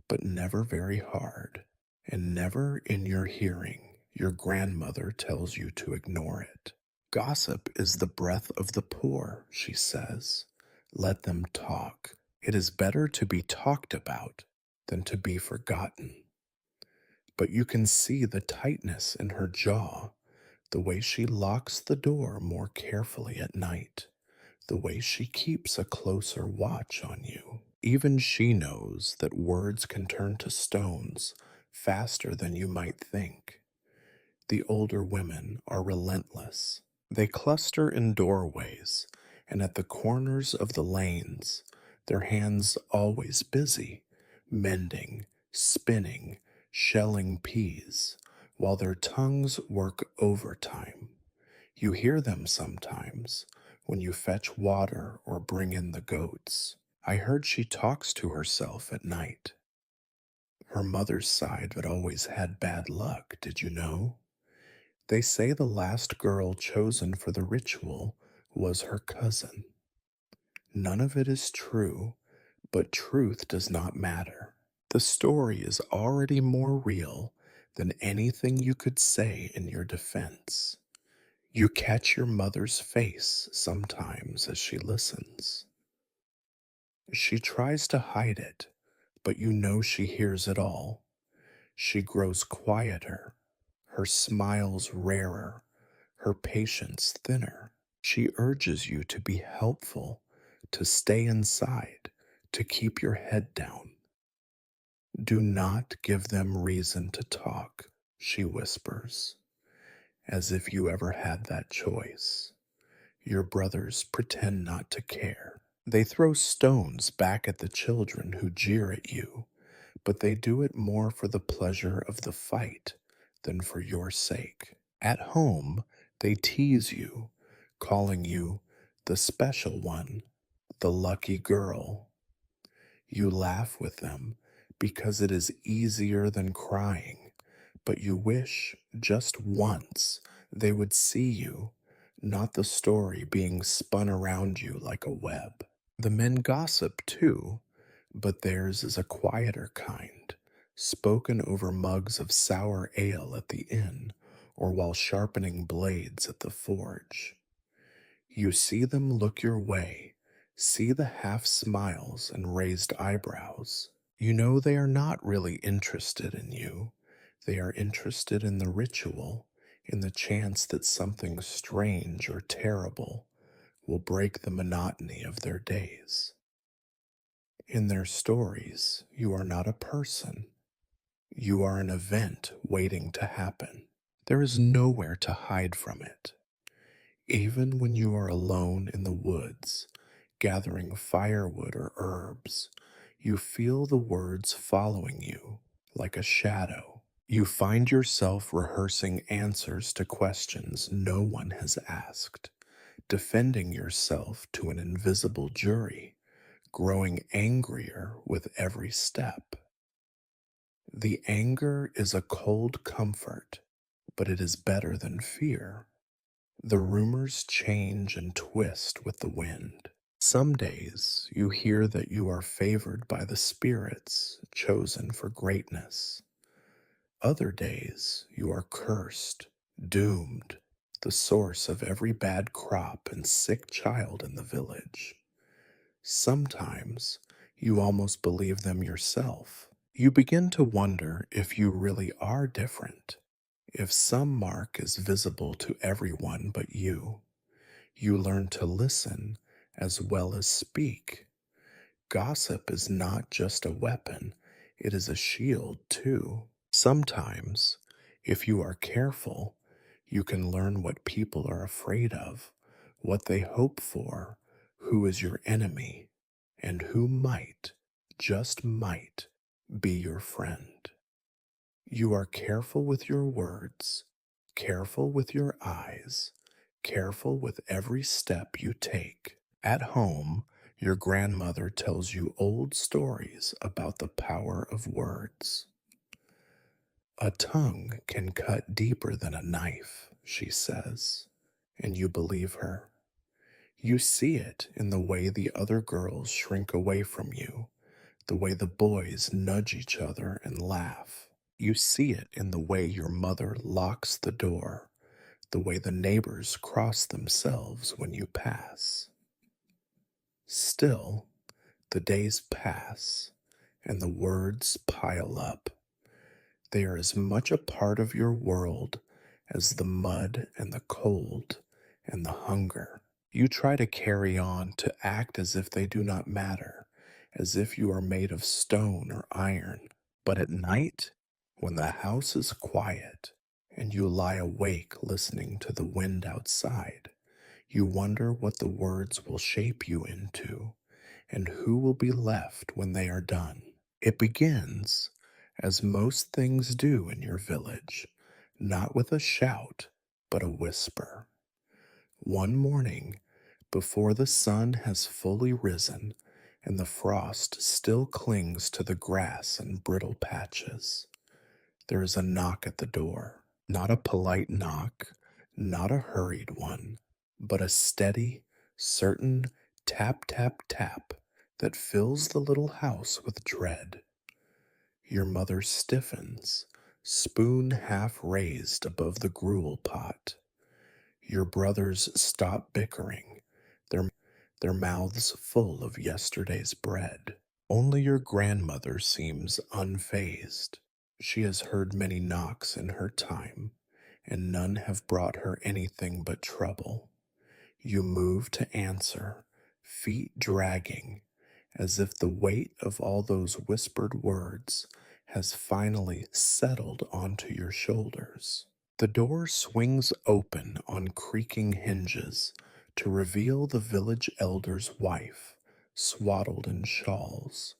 but never very hard, and never in your hearing. Your grandmother tells you to ignore it. Gossip is the breath of the poor, she says. Let them talk. It is better to be talked about than to be forgotten. But you can see the tightness in her jaw, the way she locks the door more carefully at night, the way she keeps a closer watch on you. Even she knows that words can turn to stones faster than you might think. The older women are relentless. They cluster in doorways and at the corners of the lanes, their hands always busy, mending, spinning, shelling peas, while their tongues work overtime. You hear them sometimes when you fetch water or bring in the goats. I heard she talks to herself at night. Her mother's side had always had bad luck, did you know? They say the last girl chosen for the ritual was her cousin. None of it is true, but truth does not matter. The story is already more real than anything you could say in your defense. You catch your mother's face sometimes as she listens. She tries to hide it, but you know she hears it all. She grows quieter, her smiles rarer, her patience thinner. She urges you to be helpful, to stay inside, to keep your head down. Do not give them reason to talk, she whispers, as if you ever had that choice. Your brothers pretend not to care. They throw stones back at the children who jeer at you, but they do it more for the pleasure of the fight than for your sake. At home, they tease you, calling you the special one, the lucky girl. You laugh with them because it is easier than crying, but you wish just once they would see you, not the story being spun around you like a web. The men gossip too, but theirs is a quieter kind, spoken over mugs of sour ale at the inn or while sharpening blades at the forge. You see them look your way, see the half smiles and raised eyebrows. You know they are not really interested in you. They are interested in the ritual, in the chance that something strange or terrible will break the monotony of their days. In their stories, you are not a person. You are an event waiting to happen. There is nowhere to hide from it. Even when you are alone in the woods, gathering firewood or herbs, you feel the words following you like a shadow. You find yourself rehearsing answers to questions no one has asked, defending yourself to an invisible jury, growing angrier with every step. The anger is a cold comfort, but it is better than fear. The rumors change and twist with the wind. Some days you hear that you are favored by the spirits, chosen for greatness. Other days you are cursed, doomed, the source of every bad crop and sick child in the village. Sometimes you almost believe them yourself. You begin to wonder if you really are different, if some mark is visible to everyone but you. You learn to listen as well as speak. Gossip is not just a weapon, it is a shield too. Sometimes, if you are careful, you can learn what people are afraid of, what they hope for, who is your enemy, and who might, just might, be your friend. You are careful with your words, careful with your eyes, careful with every step you take. At home, your grandmother tells you old stories about the power of words. A tongue can cut deeper than a knife, she says, and you believe her. You see it in the way the other girls shrink away from you, the way the boys nudge each other and laugh. You see it in the way your mother locks the door, the way the neighbors cross themselves when you pass. Still, the days pass, and the words pile up. They are as much a part of your world as the mud and the cold and the hunger. You try to carry on, to act as if they do not matter, as if you are made of stone or iron. But at night, when the house is quiet and you lie awake listening to the wind outside, you wonder what the words will shape you into and who will be left when they are done. It begins, as most things do in your village, not with a shout, but a whisper. One morning, before the sun has fully risen and the frost still clings to the grass and brittle patches, there is a knock at the door. Not a polite knock, not a hurried one, but a steady, certain tap, tap, tap that fills the little house with dread. Your mother stiffens, spoon half raised above the gruel pot. Your brothers stop bickering, their, their mouths full of yesterday's bread. Only your grandmother seems unfazed. She has heard many knocks in her time, and none have brought her anything but trouble. You move to answer, feet dragging, as if the weight of all those whispered words has finally settled onto your shoulders. The door swings open on creaking hinges to reveal the village elder's wife, swaddled in shawls,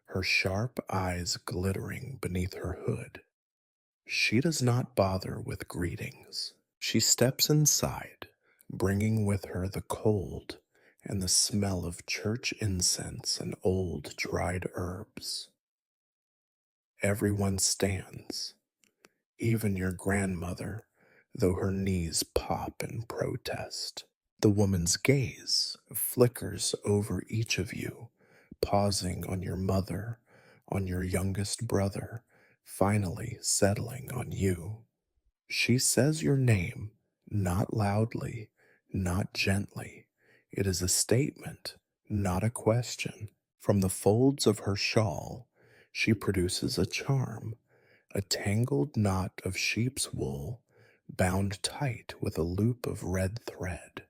her sharp eyes glittering beneath her hood. She does not bother with greetings. She steps inside, bringing with her the cold and the smell of church incense and old dried herbs. Everyone stands, even your grandmother, though her knees pop in protest. The woman's gaze flickers over each of you, pausing on your mother, on your youngest brother, finally settling on you. She says your name, not loudly, not gently. It is a statement, not a question. From the folds of her shawl, she produces a charm, a tangled knot of sheep's wool, bound tight with a loop of red thread.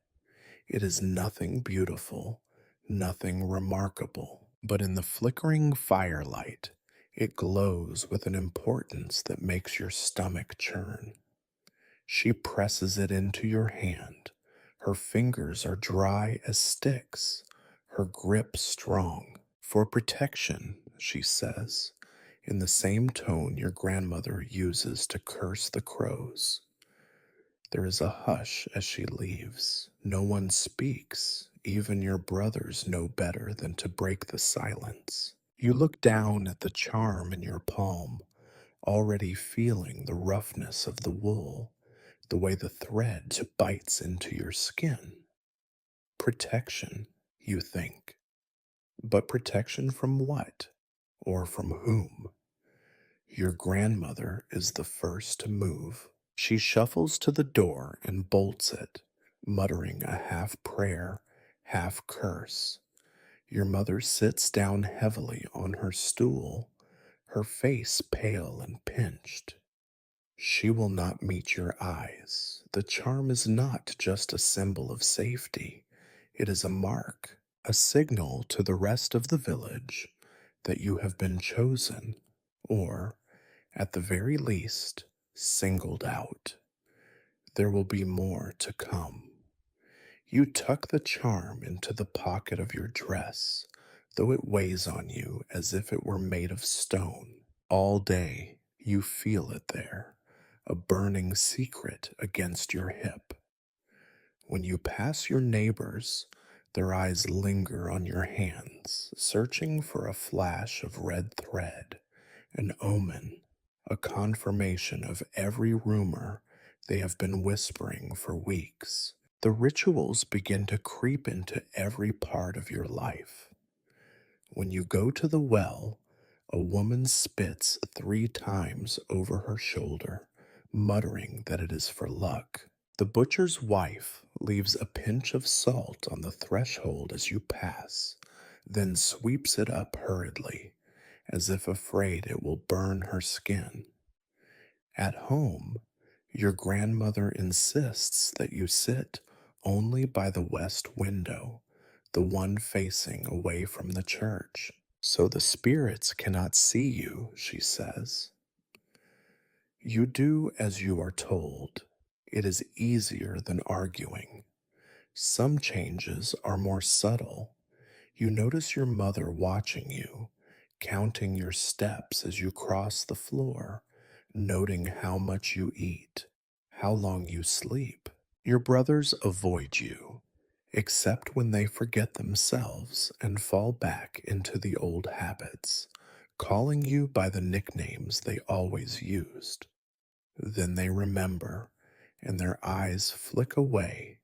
It is nothing beautiful, nothing remarkable, but in the flickering firelight, it glows with an importance that makes your stomach churn. She presses it into your hand. Her fingers are dry as sticks, her grip strong. For protection, she says, in the same tone your grandmother uses to curse the crows. There is a hush as she leaves. No one speaks. Even your brothers know better than to break the silence. You look down at the charm in your palm, already feeling the roughness of the wool, the way the thread bites into your skin. Protection, you think. But protection from what? Or from whom? Your grandmother is the first to move. She shuffles to the door and bolts it, muttering a half prayer, half curse. Your mother sits down heavily on her stool, her face pale and pinched. She will not meet your eyes. The charm is not just a symbol of safety, it is a mark, a signal to the rest of the village that you have been chosen, or, at the very least, singled out. There will be more to come. You tuck the charm into the pocket of your dress, though it weighs on you as if it were made of stone. All day you feel it there, a burning secret against your hip. When you pass your neighbors, their eyes linger on your hands, searching for a flash of red thread, an omen, a confirmation of every rumor they have been whispering for weeks. The rituals begin to creep into every part of your life. When you go to the well, a woman spits 3 times over her shoulder, muttering that it is for luck. The butcher's wife leaves a pinch of salt on the threshold as you pass, then sweeps it up hurriedly, as if afraid it will burn her skin. At home, your grandmother insists that you sit only by the west window, the one facing away from the church, so the spirits cannot see you, she says. You do as you are told. It is easier than arguing. Some changes are more subtle. You notice your mother watching you, counting your steps as you cross the floor, noting how much you eat, how long you sleep. Your brothers avoid you, except when they forget themselves and fall back into the old habits, calling you by the nicknames they always used. Then they remember, and their eyes flick away,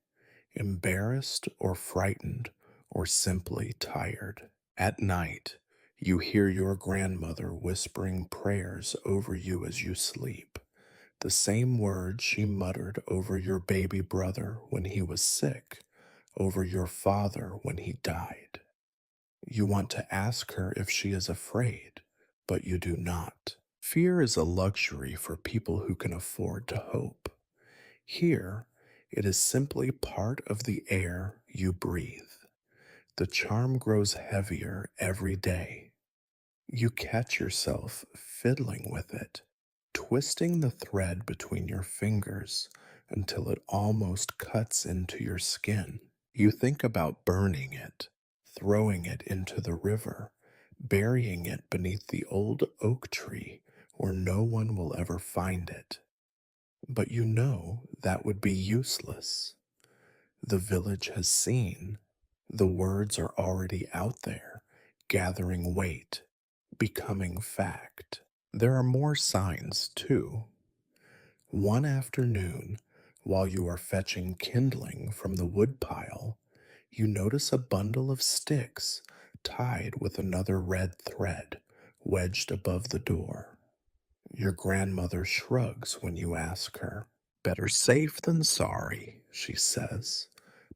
embarrassed or frightened or simply tired. At night, you hear your grandmother whispering prayers over you as you sleep, the same words she muttered over your baby brother when he was sick, over your father when he died. You want to ask her if she is afraid, but you do not. Fear is a luxury for people who can afford to hope. Here, it is simply part of the air you breathe. The charm grows heavier every day. You catch yourself fiddling with it, twisting the thread between your fingers until it almost cuts into your skin. You think about burning it, throwing it into the river, burying it beneath the old oak tree where no one will ever find it. But you know that would be useless. The village has seen. The words are already out there, gathering weight, becoming fact. There are more signs, too. One afternoon, while you are fetching kindling from the woodpile, you notice a bundle of sticks tied with another red thread wedged above the door. Your grandmother shrugs when you ask her. Better safe than sorry, she says,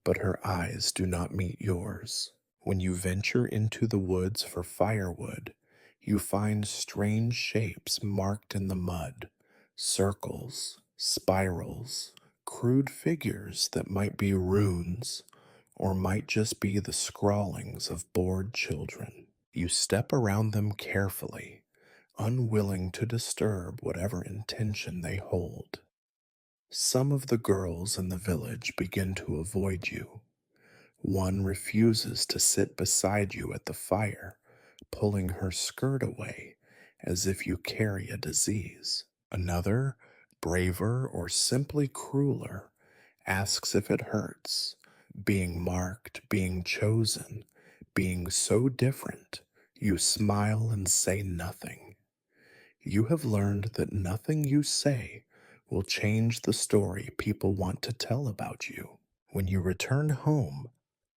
but her eyes do not meet yours. When you venture into the woods for firewood, you find strange shapes marked in the mud, circles, spirals, crude figures that might be runes or might just be the scrawlings of bored children. You step around them carefully, unwilling to disturb whatever intention they hold. Some of the girls in the village begin to avoid you. One refuses to sit beside you at the fire, pulling her skirt away as if you carry a disease. Another, braver or simply crueler, asks if it hurts, being marked, being chosen, being so different. You smile and say nothing. You have learned that nothing you say will change the story people want to tell about you. When you return home,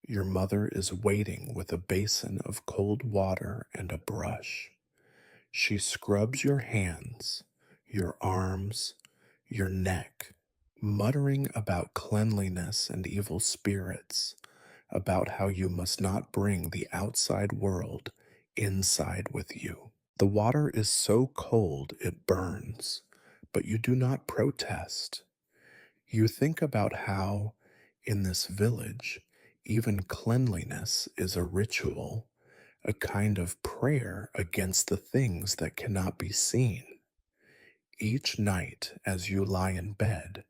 your mother is waiting with a basin of cold water and a brush. She scrubs your hands, your arms, your neck, muttering about cleanliness and evil spirits, about how you must not bring the outside world inside with you. The water is so cold it burns, but you do not protest. You think about how, in this village, even cleanliness is a ritual, a kind of prayer against the things that cannot be seen. Each night, as you lie in bed,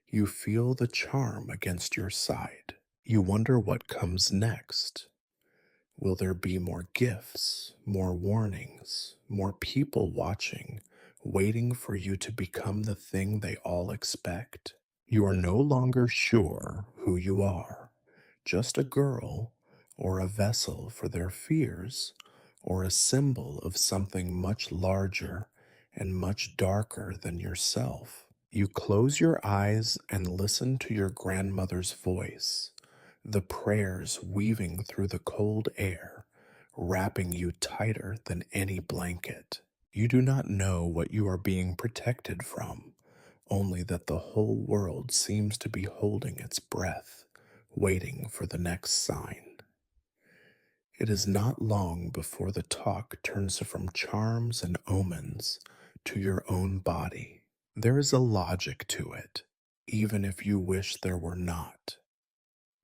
you feel the charm against your side. You wonder what comes next. Will there be more gifts, more warnings, more people watching, waiting for you to become the thing they all expect? You are no longer sure who you are, just a girl, or a vessel for their fears, or a symbol of something much larger and much darker than yourself. You close your eyes and listen to your grandmother's voice, the prayers weaving through the cold air, wrapping you tighter than any blanket. You do not know what you are being protected from, only that the whole world seems to be holding its breath, waiting for the next sign. It is not long before the talk turns from charms and omens to your own body. There is a logic to it, even if you wish there were not.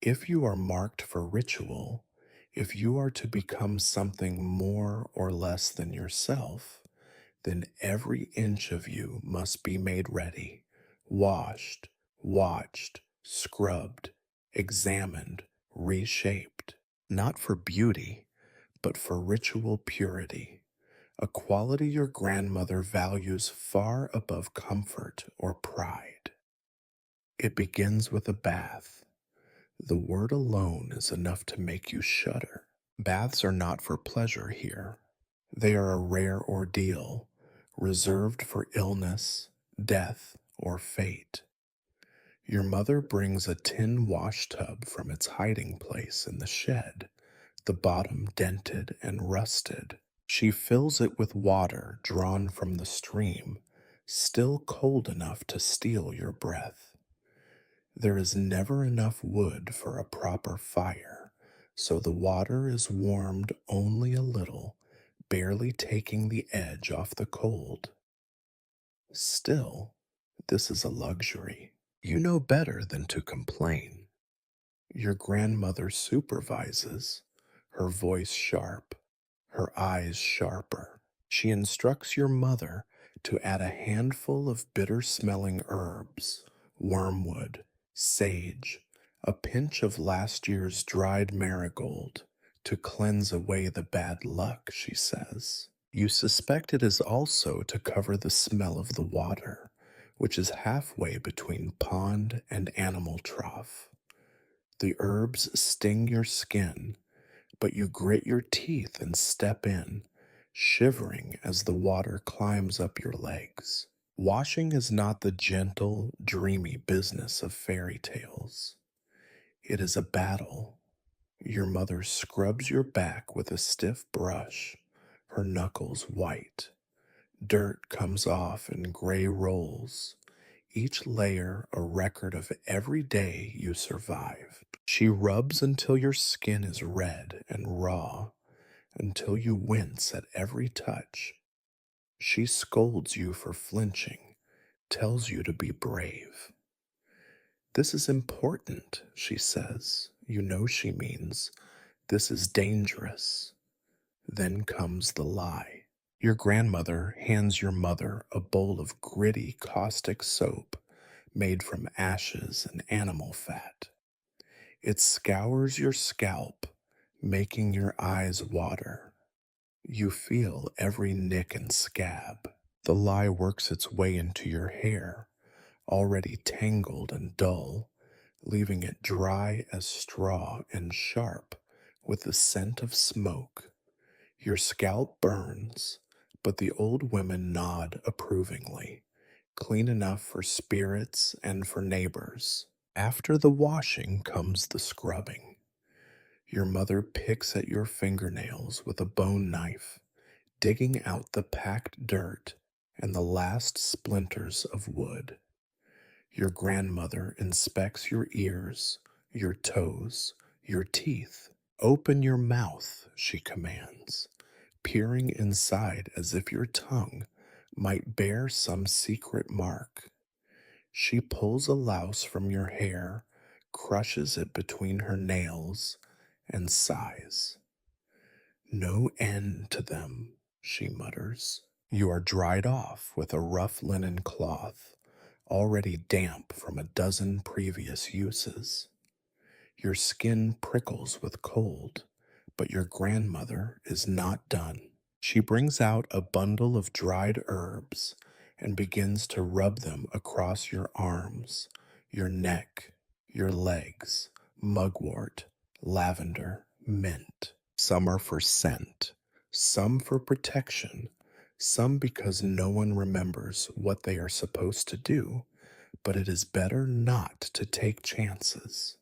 If you are marked for ritual, if you are to become something more or less than yourself, then every inch of you must be made ready, washed, watched, scrubbed, examined, reshaped, not for beauty, but for ritual purity, a quality your grandmother values far above comfort or pride. It begins with a bath. The word alone is enough to make you shudder. Baths are not for pleasure here. They are a rare ordeal, reserved for illness, death, or fate. Your mother brings a tin wash tub from its hiding place in the shed, the bottom dented and rusted. She fills it with water drawn from the stream, still cold enough to steal your breath. There is never enough wood for a proper fire, so the water is warmed only a little, barely taking the edge off the cold. Still, this is a luxury. You know better than to complain. Your grandmother supervises, her voice sharp, her eyes sharper. She instructs your mother to add a handful of bitter smelling herbs, wormwood, sage, a pinch of last year's dried marigold to cleanse away the bad luck, she says. You suspect it is also to cover the smell of the water, which is halfway between pond and animal trough. The herbs sting your skin, but you grit your teeth and step in, shivering as the water climbs up your legs. Washing is not the gentle, dreamy business of fairy tales. It is a battle. Your mother scrubs your back with a stiff brush, her knuckles white. Dirt comes off in gray rolls, each layer a record of every day you survive. She rubs until your skin is red and raw, until you wince at every touch. She scolds you for flinching, tells you to be brave. This is important, she says. You know she means, this is dangerous. Then comes the lie. Your grandmother hands your mother a bowl of gritty, caustic soap made from ashes and animal fat. It scours your scalp, making your eyes water. You feel every nick and scab. The lye works its way into your hair, already tangled and dull, leaving it dry as straw and sharp with the scent of smoke. Your scalp burns, but the old women nod approvingly, clean enough for spirits and for neighbors. After the washing comes the scrubbing. Your mother picks at your fingernails with a bone knife, digging out the packed dirt and the last splinters of wood. Your grandmother inspects your ears, your toes, your teeth. Open your mouth, she commands, peering inside as if your tongue might bear some secret mark. She pulls a louse from your hair, crushes it between her nails, and sighs. No end to them, she mutters. You are dried off with a rough linen cloth, already damp from a dozen previous uses. Your skin prickles with cold, but your grandmother is not done. She brings out a bundle of dried herbs and begins to rub them across your arms, your neck, your legs, mugwort, lavender, mint. Some are for scent, some for protection, some because no one remembers what they are supposed to do, but it is better not to take chances.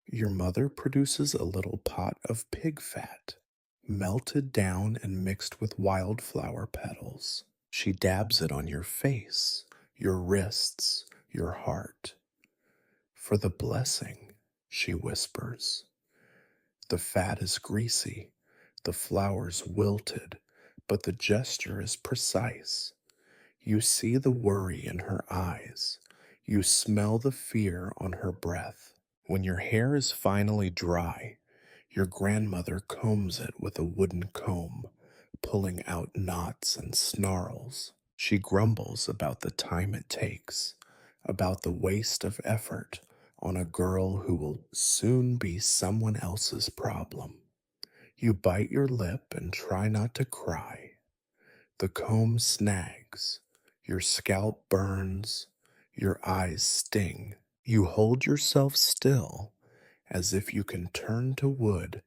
Your mother produces a little pot of pig fat, melted down and mixed with wildflower petals. She dabs it on your face, your wrists, your heart. For the blessing, she whispers. The fat is greasy, the flowers wilted, but the gesture is precise. You see the worry in her eyes. You smell the fear on her breath. When your hair is finally dry, your grandmother combs it with a wooden comb, pulling out knots and snarls. She grumbles about the time it takes, about the waste of effort on a girl who will soon be someone else's problem. You bite your lip and try not to cry. The comb snags, your scalp burns, your eyes sting. You hold yourself still as if you can turn to wood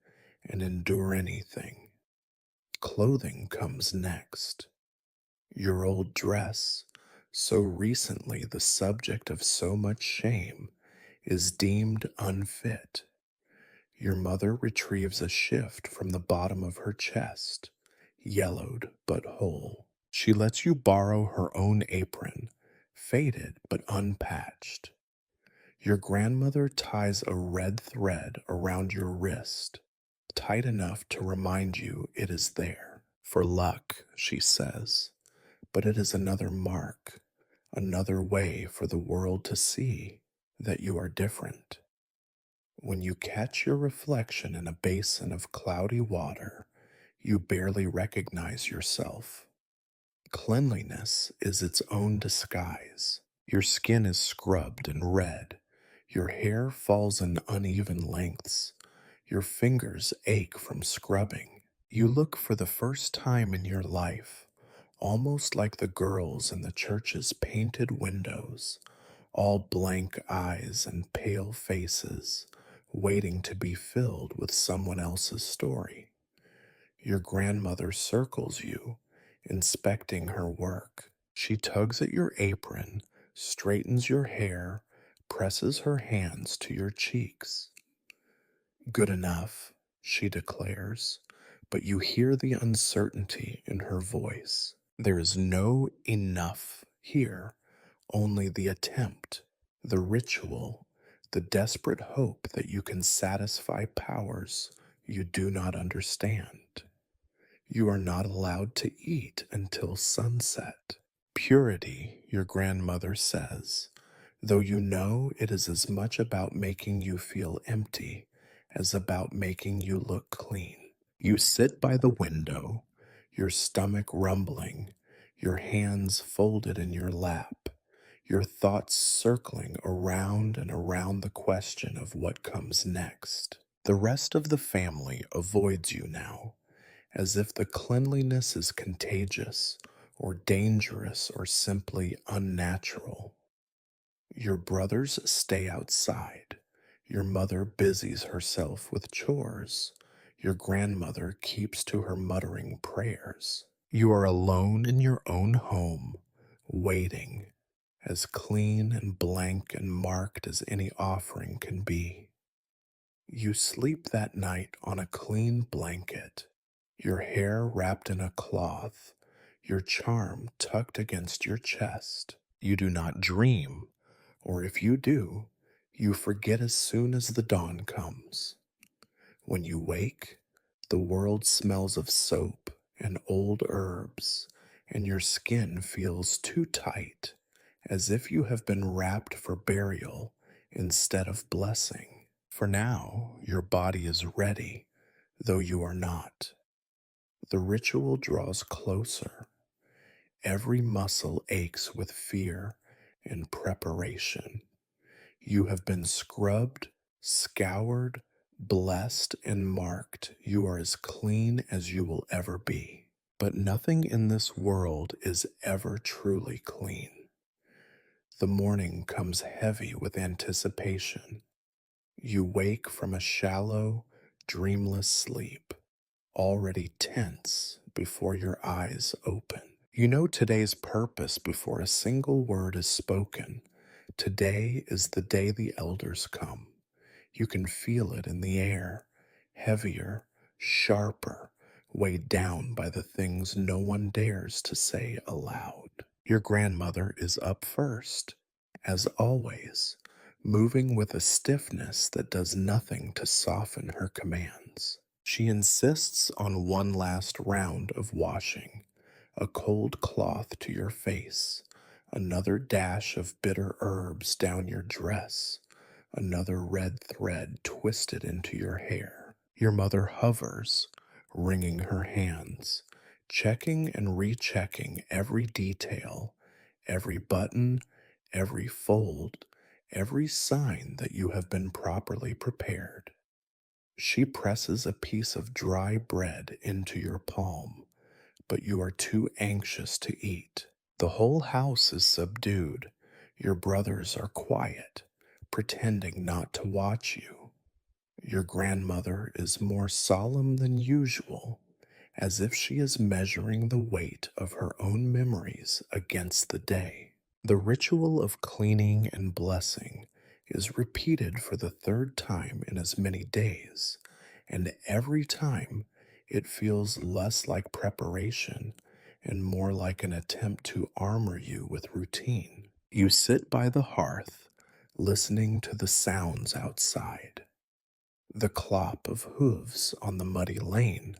and endure anything. Clothing comes next. Your old dress, so recently the subject of so much shame, is deemed unfit. Your mother retrieves a shift from the bottom of her chest, yellowed but whole. She lets you borrow her own apron, faded but unpatched. Your grandmother ties a red thread around your wrist, tight enough to remind you it is there. For luck, she says, but it is another mark, another way for the world to see that you are different. When you catch your reflection in a basin of cloudy water, you barely recognize yourself. Cleanliness is its own disguise. Your skin is scrubbed and red. Your hair falls in uneven lengths. Your fingers ache from scrubbing. You look for the first time in your life, almost like the girls in the church's painted windows, all blank eyes and pale faces, waiting to be filled with someone else's story. Your grandmother circles you, inspecting her work. She tugs at your apron, straightens your hair, presses her hands to your cheeks. Good enough, she declares, but you hear the uncertainty in her voice. There is no enough here, only the attempt, the ritual, the desperate hope that you can satisfy powers you do not understand. You are not allowed to eat until sunset. Purity, your grandmother says, though you know it is as much about making you feel empty as about making you look clean. You sit by the window, your stomach rumbling, your hands folded in your lap, your thoughts circling around and around the question of what comes next. The rest of the family avoids you now, as if the cleanliness is contagious or dangerous or simply unnatural. Your brothers stay outside. Your mother busies herself with chores. Your grandmother keeps to her muttering prayers. You are alone in your own home, waiting, as clean and blank and marked as any offering can be. You sleep that night on a clean blanket, your hair wrapped in a cloth, your charm tucked against your chest. You do not dream, or if you do, you forget as soon as the dawn comes. When you wake, the world smells of soap and old herbs, and your skin feels too tight, as if you have been wrapped for burial instead of blessing. For now, your body is ready, though you are not. The ritual draws closer. Every muscle aches with fear and preparation. You have been scrubbed, scoured, blessed, and marked. You are as clean as you will ever be. But nothing in this world is ever truly clean. The morning comes heavy with anticipation. You wake from a shallow, dreamless sleep, already tense before your eyes open. You know today's purpose before a single word is spoken. Today is the day the elders come. You can feel it in the air, heavier, sharper, weighed down by the things no one dares to say aloud. Your grandmother is up first, as always, moving with a stiffness that does nothing to soften her commands. She insists on one last round of washing, a cold cloth to your face, another dash of bitter herbs down your dress, another red thread twisted into your hair. Your mother hovers, wringing her hands, checking and rechecking every detail, every button, every fold, every sign that you have been properly prepared. She presses a piece of dry bread into your palm, but you are too anxious to eat. The whole house is subdued. Your brothers are quiet, pretending not to watch you. Your grandmother is more solemn than usual, as if she is measuring the weight of her own memories against the day. The ritual of cleaning and blessing is repeated for the third time in as many days, and every time it feels less like preparation and more like an attempt to armor you with routine. You sit by the hearth, listening to the sounds outside, the clop of hooves on the muddy lane,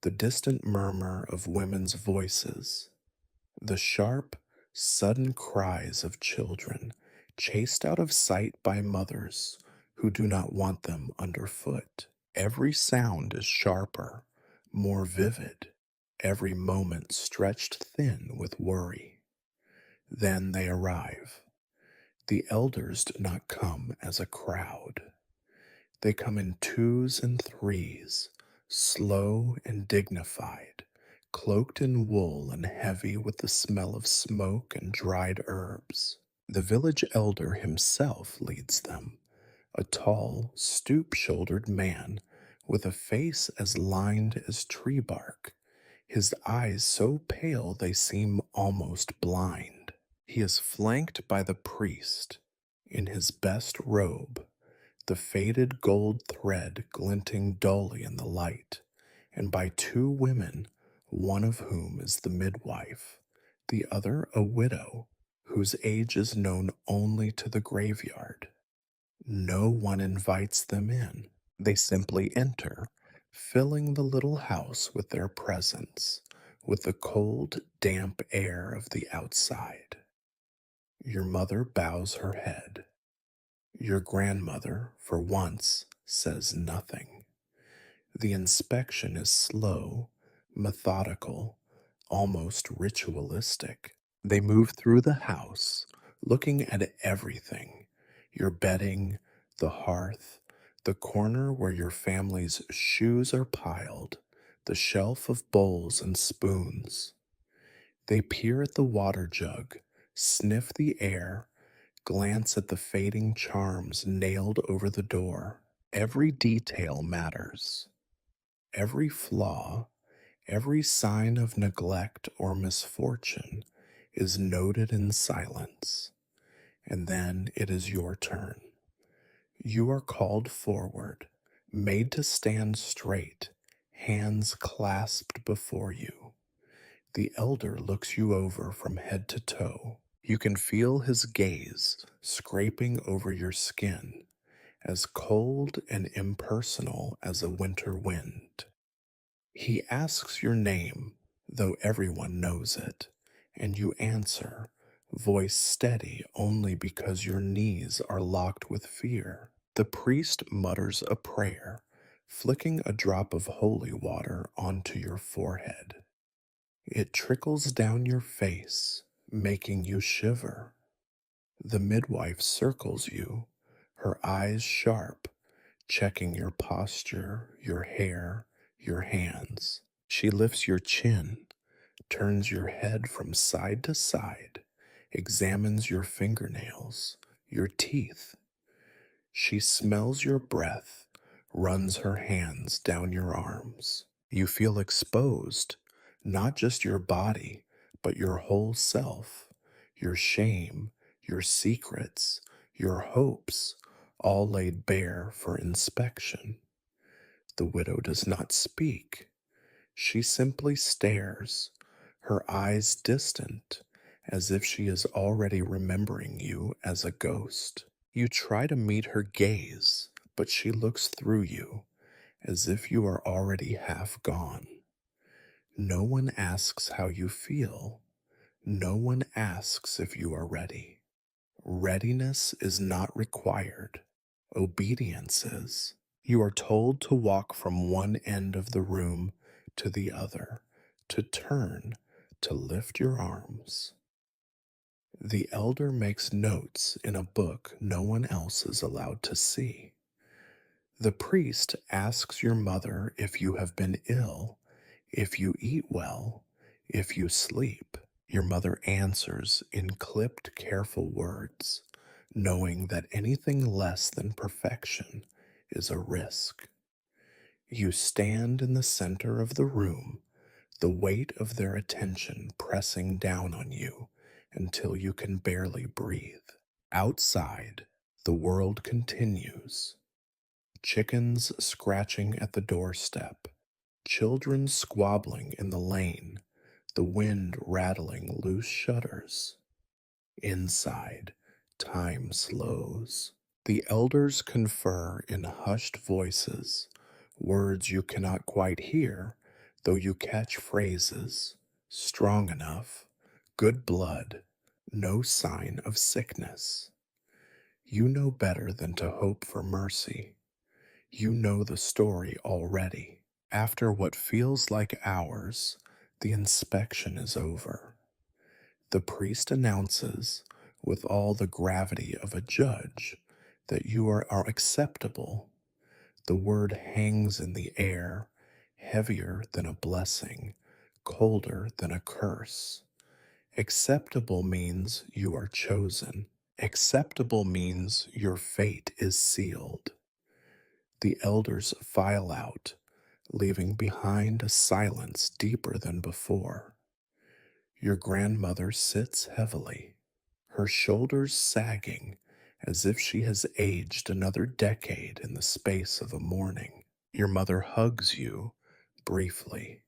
the distant murmur of women's voices, the sharp, sudden cries of children chased out of sight by mothers who do not want them underfoot. Every sound is sharper, more vivid, every moment stretched thin with worry. Then they arrive. The elders do not come as a crowd. They come in twos and threes, slow and dignified, cloaked in wool and heavy with the smell of smoke and dried herbs. The village elder himself leads them, a tall, stoop-shouldered man with a face as lined as tree bark, his eyes so pale they seem almost blind. He is flanked by the priest in his best robe, the faded gold thread glinting dully in the light, and by two women, one of whom is the midwife, the other a widow, whose age is known only to the graveyard. No one invites them in. They simply enter, filling the little house with their presence, with the cold, damp air of the outside. Your mother bows her head. Your grandmother, for once, says nothing. The inspection is slow, methodical, almost ritualistic. They move through the house, looking at everything: your bedding, the hearth, the corner where your family's shoes are piled, the shelf of bowls and spoons. They peer at the water jug, sniff the air, glance at the fading charms nailed over the door. Every detail matters. Every flaw, every sign of neglect or misfortune is noted in silence. And then it is your turn. You are called forward, made to stand straight, hands clasped before you. The elder looks you over from head to toe. You can feel his gaze scraping over your skin, as cold and impersonal as a winter wind. He asks your name, though everyone knows it, and you answer, voice steady only because your knees are locked with fear. The priest mutters a prayer, flicking a drop of holy water onto your forehead. It trickles down your face, making you shiver. The midwife circles you, her eyes sharp, checking your posture, your hair, your hands. She lifts your chin, turns your head from side to side, examines your fingernails, your teeth. She smells your breath, runs her hands down your arms. You feel exposed, not just your body, but your whole self, your shame, your secrets, your hopes, all laid bare for inspection. The widow does not speak. She simply stares, her eyes distant, as if she is already remembering you as a ghost. You try to meet her gaze, but she looks through you, as if you are already half gone. No one asks how you feel. No one asks if you are ready. Readiness is not required. Obedience is. You are told to walk from one end of the room to the other, to turn, to lift your arms. The elder makes notes in a book no one else is allowed to see. The priest asks your mother if you have been ill, if you eat well, if you sleep. Your mother answers in clipped, careful words, knowing that anything less than perfection is a risk. You stand in the center of the room, the weight of their attention pressing down on you until you can barely breathe. Outside, the world continues. Chickens scratching at the doorstep, children squabbling in the lane, the wind rattling loose shutters. Inside, time slows. The elders confer in hushed voices, words you cannot quite hear, though you catch phrases. Strong enough, good blood, no sign of sickness. You know better than to hope for mercy. You know the story already. After what feels like hours, the inspection is over. The priest announces, with all the gravity of a judge, that you are acceptable. The word hangs in the air, heavier than a blessing, colder than a curse. Acceptable means you are chosen. Acceptable means your fate is sealed. The elders file out, leaving behind a silence deeper than before. Your grandmother sits heavily, her shoulders sagging as if she has aged another decade in the space of a morning. Your mother hugs you briefly,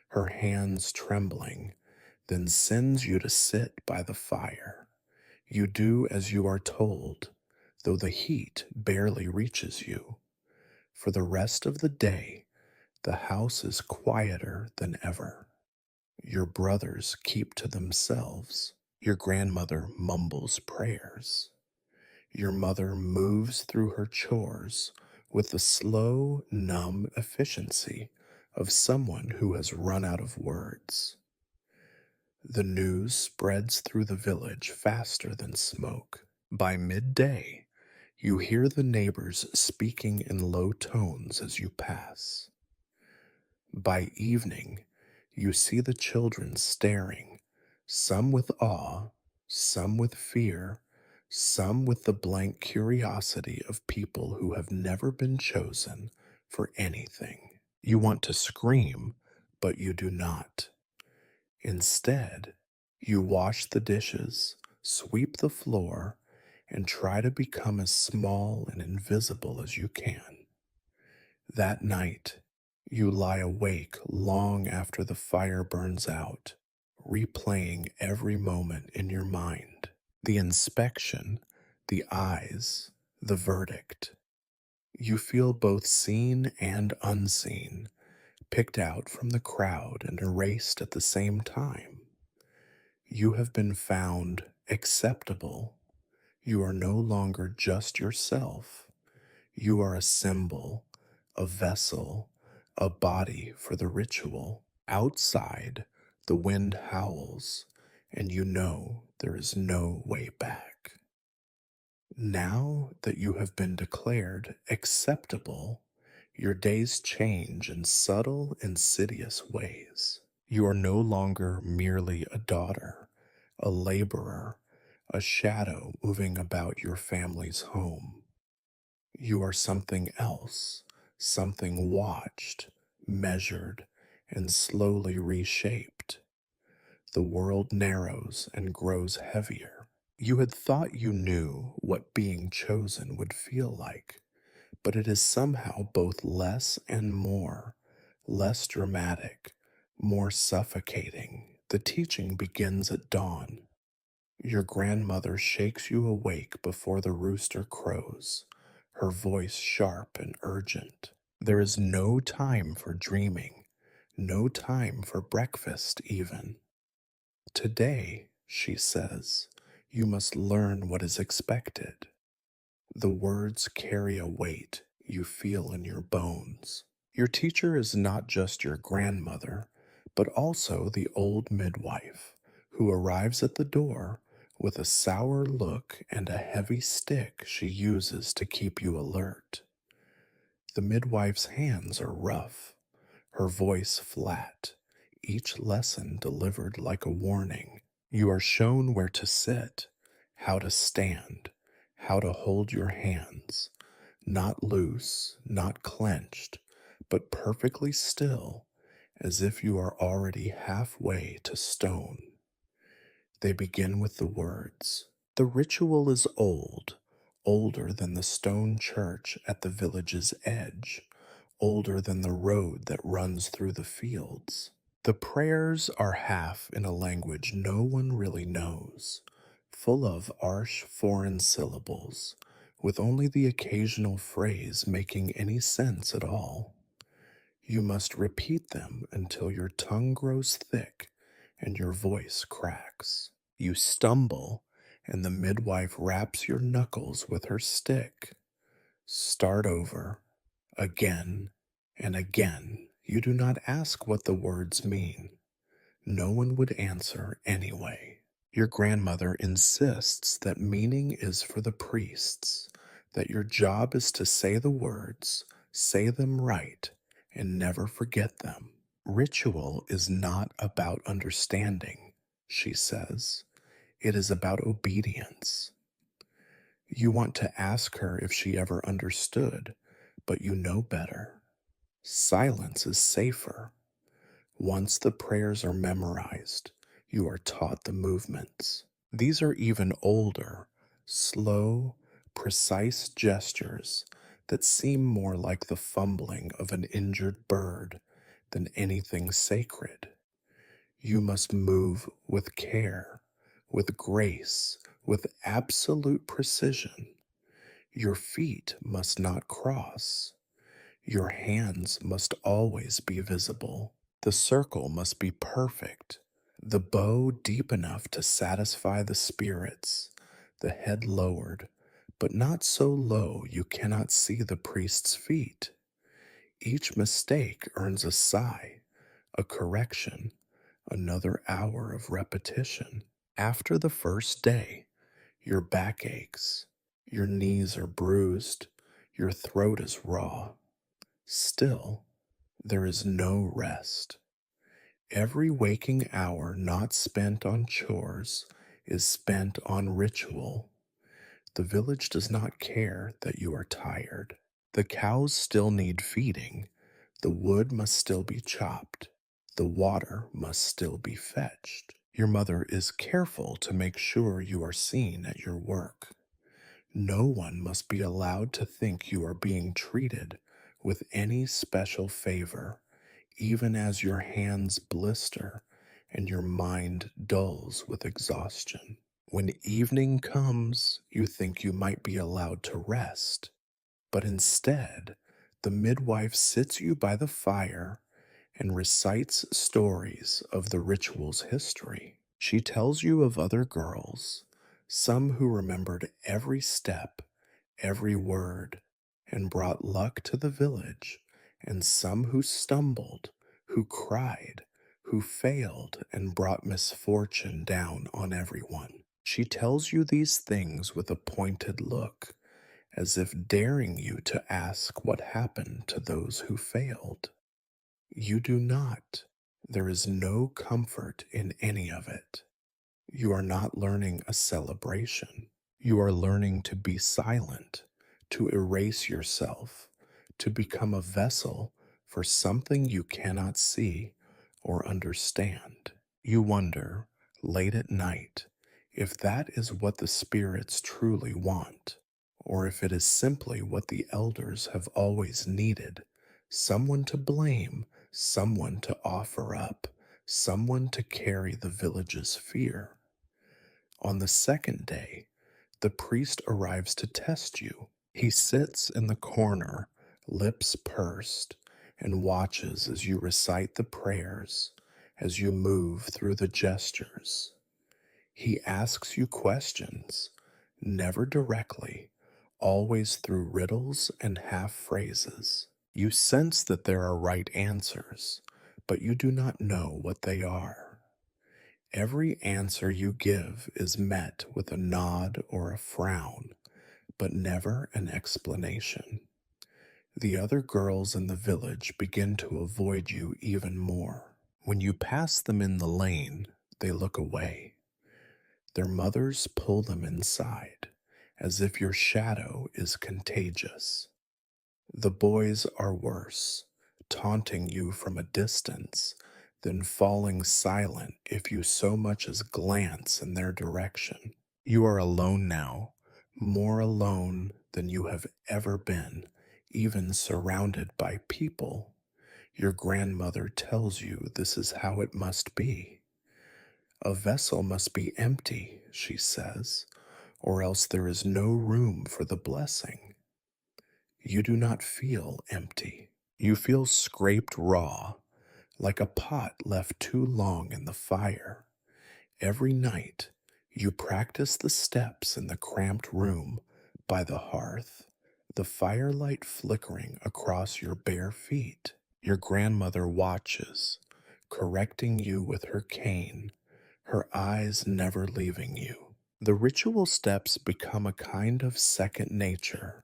her hands trembling, then sends you to sit by the fire. You do as you are told, though the heat barely reaches you. For the rest of the day, the house is quieter than ever. Your brothers keep to themselves. Your grandmother mumbles prayers. Your mother moves through her chores with the slow, numb efficiency of someone who has run out of words. The news spreads through the village faster than smoke. By midday, you hear the neighbors speaking in low tones as you pass. By evening, you see the children staring, some with awe, some with fear, some with the blank curiosity of people who have never been chosen for anything. You want to scream, but you do not. Instead, you wash the dishes, sweep the floor, and try to become as small and invisible as you can. That night, you lie awake long after the fire burns out, replaying every moment in your mind. The inspection, the eyes, the verdict. You feel both seen and unseen, picked out from the crowd and erased at the same time. You have been found acceptable. You are no longer just yourself. You are a symbol, a vessel, a body for the ritual. Outside, the wind howls, and you know there is no way back. Now that you have been declared acceptable, your days change in subtle, insidious ways. You are no longer merely a daughter, a laborer, a shadow moving about your family's home. You are something else, something watched, measured, and slowly reshaped. The world narrows and grows heavier. You had thought you knew what being chosen would feel like, but it is somehow both less and more, less dramatic, more suffocating. The teaching begins at dawn. Your grandmother shakes you awake before the rooster crows, her voice sharp and urgent. There is no time for dreaming, no time for breakfast, even. Today, she says, you must learn what is expected. The words carry a weight you feel in your bones. Your teacher is not just your grandmother, but also the old midwife who arrives at the door with a sour look and a heavy stick she uses to keep you alert. The midwife's hands are rough, her voice flat, each lesson delivered like a warning. You are shown where to sit, how to stand, how to hold your hands, not loose, not clenched, but perfectly still, as if you are already halfway to stone. They begin with the words. The ritual is old, older than the stone church at the village's edge, older than the road that runs through the fields. The prayers are half in a language no one really knows, full of harsh foreign syllables, with only the occasional phrase making any sense at all. You must repeat them until your tongue grows thick and your voice cracks. You stumble, and the midwife raps your knuckles with her stick. Start over, again and again. You do not ask what the words mean. No one would answer anyway. Your grandmother insists that meaning is for the priests, that your job is to say the words, say them right, and never forget them. Ritual is not about understanding, she says. It is about obedience. You want to ask her if she ever understood, but you know better. Silence is safer. Once the prayers are memorized, you are taught the movements. These are even older, slow, precise gestures that seem more like the fumbling of an injured bird than anything sacred. You must move with care, with grace, with absolute precision. Your feet must not cross. Your hands must always be visible. The circle must be perfect, the bow deep enough to satisfy the spirits, the head lowered, but not so low you cannot see the priest's feet. Each mistake earns a sigh, a correction, another hour of repetition. After the first day, your back aches, your knees are bruised, your throat is raw. Still, There is no rest. Every waking hour not spent on chores is spent on ritual. The village does not care that you are tired. The cows still need feeding. The wood must still be chopped. The water must still be fetched. Your mother is careful to make sure you are seen at your work. No one must be allowed to think you are being treated with any special favor, even as your hands blister and your mind dulls with exhaustion. When evening comes, you think you might be allowed to rest, but instead, the midwife sits you by the fire and recites stories of the ritual's history. She tells you of other girls, some who remembered every step, every word, and brought luck to the village, and some who stumbled, who cried, who failed, and brought misfortune down on everyone. She tells you these things with a pointed look, as if daring you to ask what happened to those who failed. You do not. There is no comfort in any of it. You are not learning a celebration. You are learning to be silent, to erase yourself, to become a vessel for something you cannot see or understand. You wonder, late at night, if that is what the spirits truly want, or if it is simply what the elders have always needed: someone to blame, someone to offer up, someone to carry the village's fear. On the second day, the priest arrives to test you. He sits in the corner, lips pursed, and watches as you recite the prayers, as you move through the gestures. He asks you questions, never directly, always through riddles and half phrases. You sense that there are right answers, but you do not know what they are. Every answer you give is met with a nod or a frown, but never an explanation. The other girls in the village begin to avoid you even more. When you pass them in the lane, they look away. Their mothers pull them inside, as if your shadow is contagious. The boys are worse, taunting you from a distance, then falling silent if you so much as glance in their direction. You are alone now, more alone than you have ever been, even surrounded by people. Your grandmother tells you this is how it must be. A vessel must be empty, she says, or else there is no room for the blessing. You do not feel empty. You feel scraped raw, like a pot left too long in the fire. Every night, you practice the steps in the cramped room by the hearth, the firelight flickering across your bare feet. Your grandmother watches, correcting you with her cane, her eyes never leaving you. The ritual steps become a kind of second nature,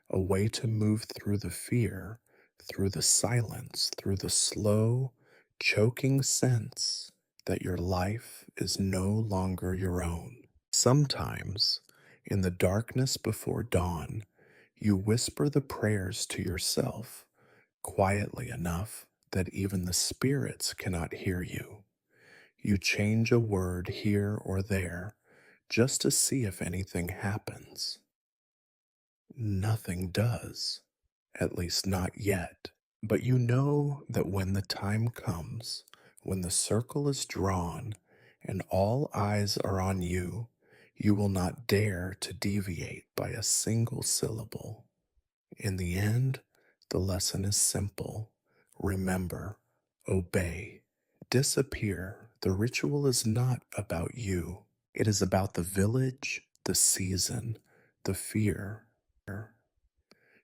a way to move through the fear, through the silence, through the slow, choking sense that your life is no longer your own. Sometimes, in the darkness before dawn, you whisper the prayers to yourself, quietly enough that even the spirits cannot hear you. You change a word here or there just to see if anything happens. Nothing does, at least not yet. But you know that when the time comes, when the circle is drawn and all eyes are on you, you will not dare to deviate by a single syllable. In the end, the lesson is simple. Remember, obey, disappear. The ritual is not about you. It is about the village, the season, the fear.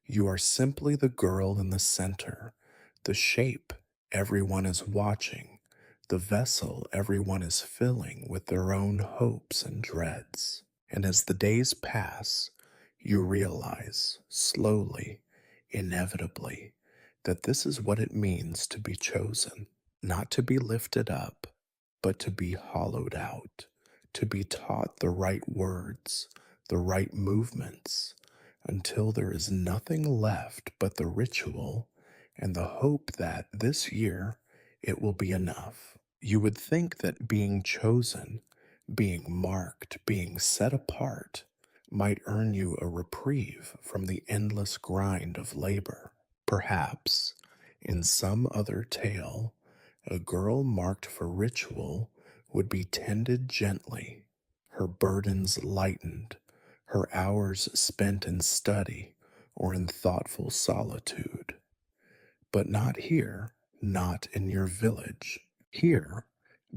You are simply the girl in the center, the shape everyone is watching, the vessel everyone is filling with their own hopes and dreads. And as the days pass, you realize, slowly, inevitably, that this is what it means to be chosen, not to be lifted up, but to be hollowed out, to be taught the right words, the right movements, until there is nothing left but the ritual and the hope that this year it will be enough. You would think that being chosen, being marked, being set apart, might earn you a reprieve from the endless grind of labor. Perhaps, in some other tale, a girl marked for ritual would be tended gently, her burdens lightened, her hours spent in study or in thoughtful solitude. But not here, not in your village. Here,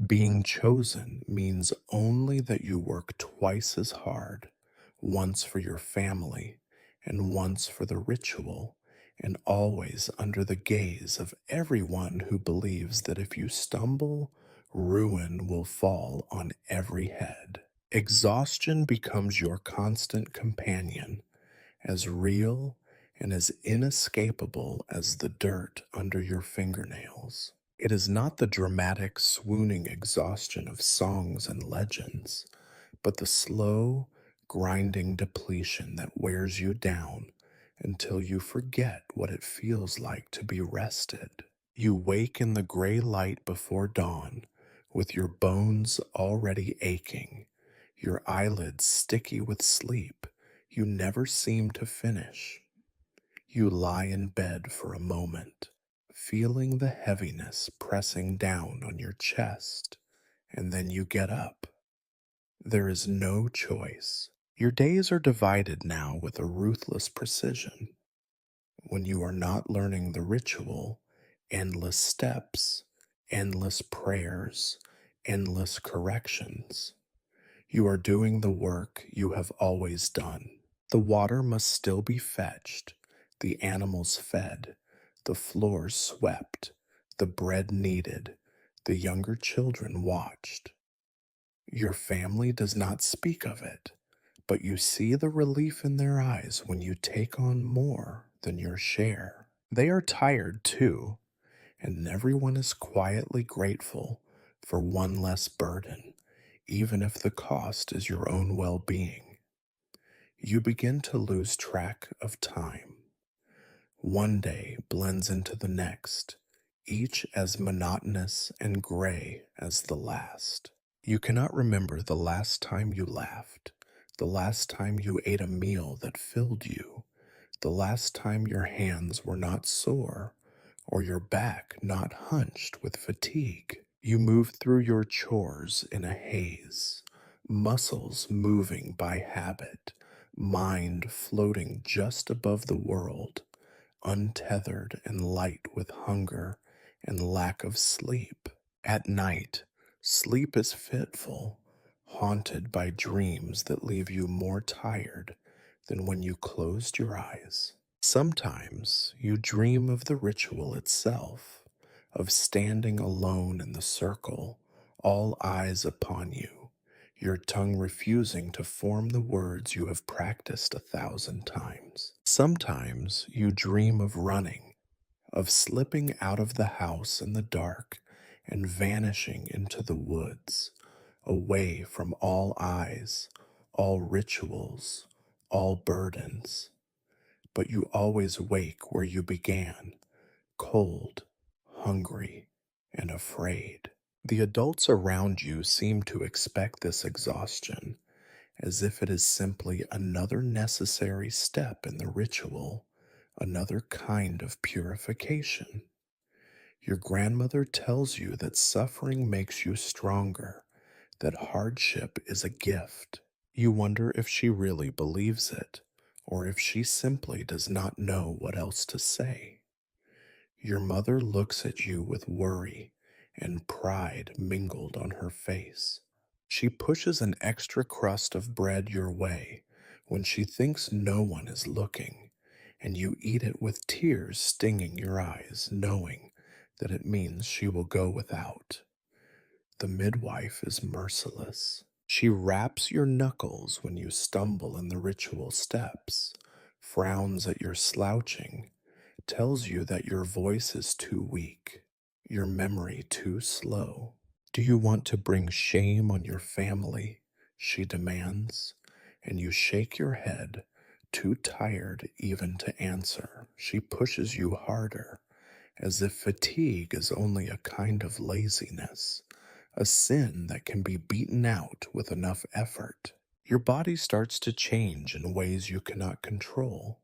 being chosen means only that you work twice as hard, once for your family and once for the ritual, and always under the gaze of everyone who believes that if you stumble, ruin will fall on every head. Exhaustion becomes your constant companion, as real and as inescapable as the dirt under your fingernails. It is not the dramatic, swooning exhaustion of songs and legends, but the slow, grinding depletion that wears you down until you forget what it feels like to be rested. You wake in the gray light before dawn, with your bones already aching, your eyelids sticky with sleep you never seem to finish. You lie in bed for a moment, feeling the heaviness pressing down on your chest, and then you get up. There is no choice. Your days are divided now with a ruthless precision. When you are not learning the ritual, endless steps, endless prayers, endless corrections. You are doing the work you have always done. The water must still be fetched, the animals fed, the floors swept, the bread kneaded, the younger children watched. Your family does not speak of it, but you see the relief in their eyes when you take on more than your share. They are tired too, and everyone is quietly grateful for one less burden, even if the cost is your own well being. You begin to lose track of time. One day blends into the next, each as monotonous and gray as the last. You cannot remember the last time you laughed, the last time you ate a meal that filled you, the last time your hands were not sore or your back not hunched with fatigue. You move through your chores in a haze, muscles moving by habit, mind floating just above the world, untethered and light with hunger and lack of sleep. At night, sleep is fitful, haunted by dreams that leave you more tired than when you closed your eyes. Sometimes you dream of the ritual itself, of standing alone in the circle, all eyes upon you, your tongue refusing to form the words you have practiced 1,000 times. Sometimes you dream of running, of slipping out of the house in the dark and vanishing into the woods, away from all eyes, all rituals, all burdens. But you always wake where you began, cold, hungry, and afraid. The adults around you seem to expect this exhaustion, as if it is simply another necessary step in the ritual, another kind of purification. Your grandmother tells you that suffering makes you stronger, that hardship is a gift. You wonder if she really believes it, or if she simply does not know what else to say. Your mother looks at you with worry and pride mingled on her face. She pushes an extra crust of bread your way when she thinks no one is looking, and you eat it with tears stinging your eyes, knowing that it means she will go without. The midwife is merciless. She raps your knuckles when you stumble in the ritual steps, frowns at your slouching, tells you that your voice is too weak, your memory too slow. Do you want to bring shame on your family? She demands, and you shake your head, too tired even to answer. She pushes you harder, as if fatigue is only a kind of laziness, a sin that can be beaten out with enough effort. Your body starts to change in ways you cannot control.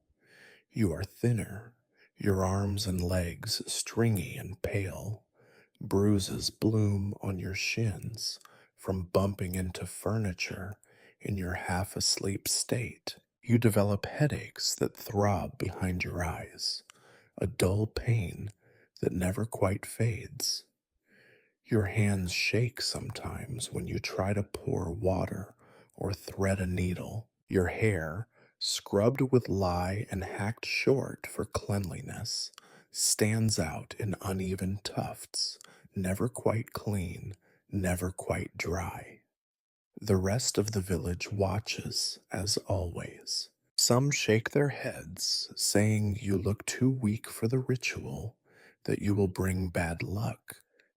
You are thinner, your arms and legs stringy and pale. Bruises bloom on your shins from bumping into furniture in your half asleep state. You develop headaches that throb behind your eyes, a dull pain that never quite fades. Your hands shake sometimes when you try to pour water or thread a needle. Your hair, scrubbed with lye and hacked short for cleanliness, stands out in uneven tufts, never quite clean, never quite dry. The rest of the village watches, as always. Some shake their heads, saying you look too weak for the ritual, that you will bring bad luck,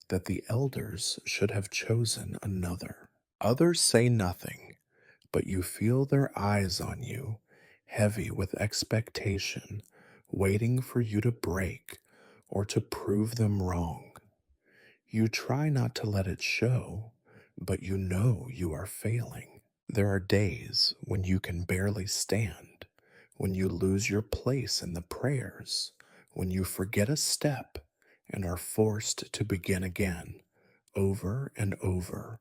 that the elders should have chosen another. Others say nothing, but you feel their eyes on you, heavy with expectation, waiting for you to break or to prove them wrong. You try not to let it show, but you know you are failing. There are days when you can barely stand, when you lose your place in the prayers, when you forget a step and are forced to begin again, over and over,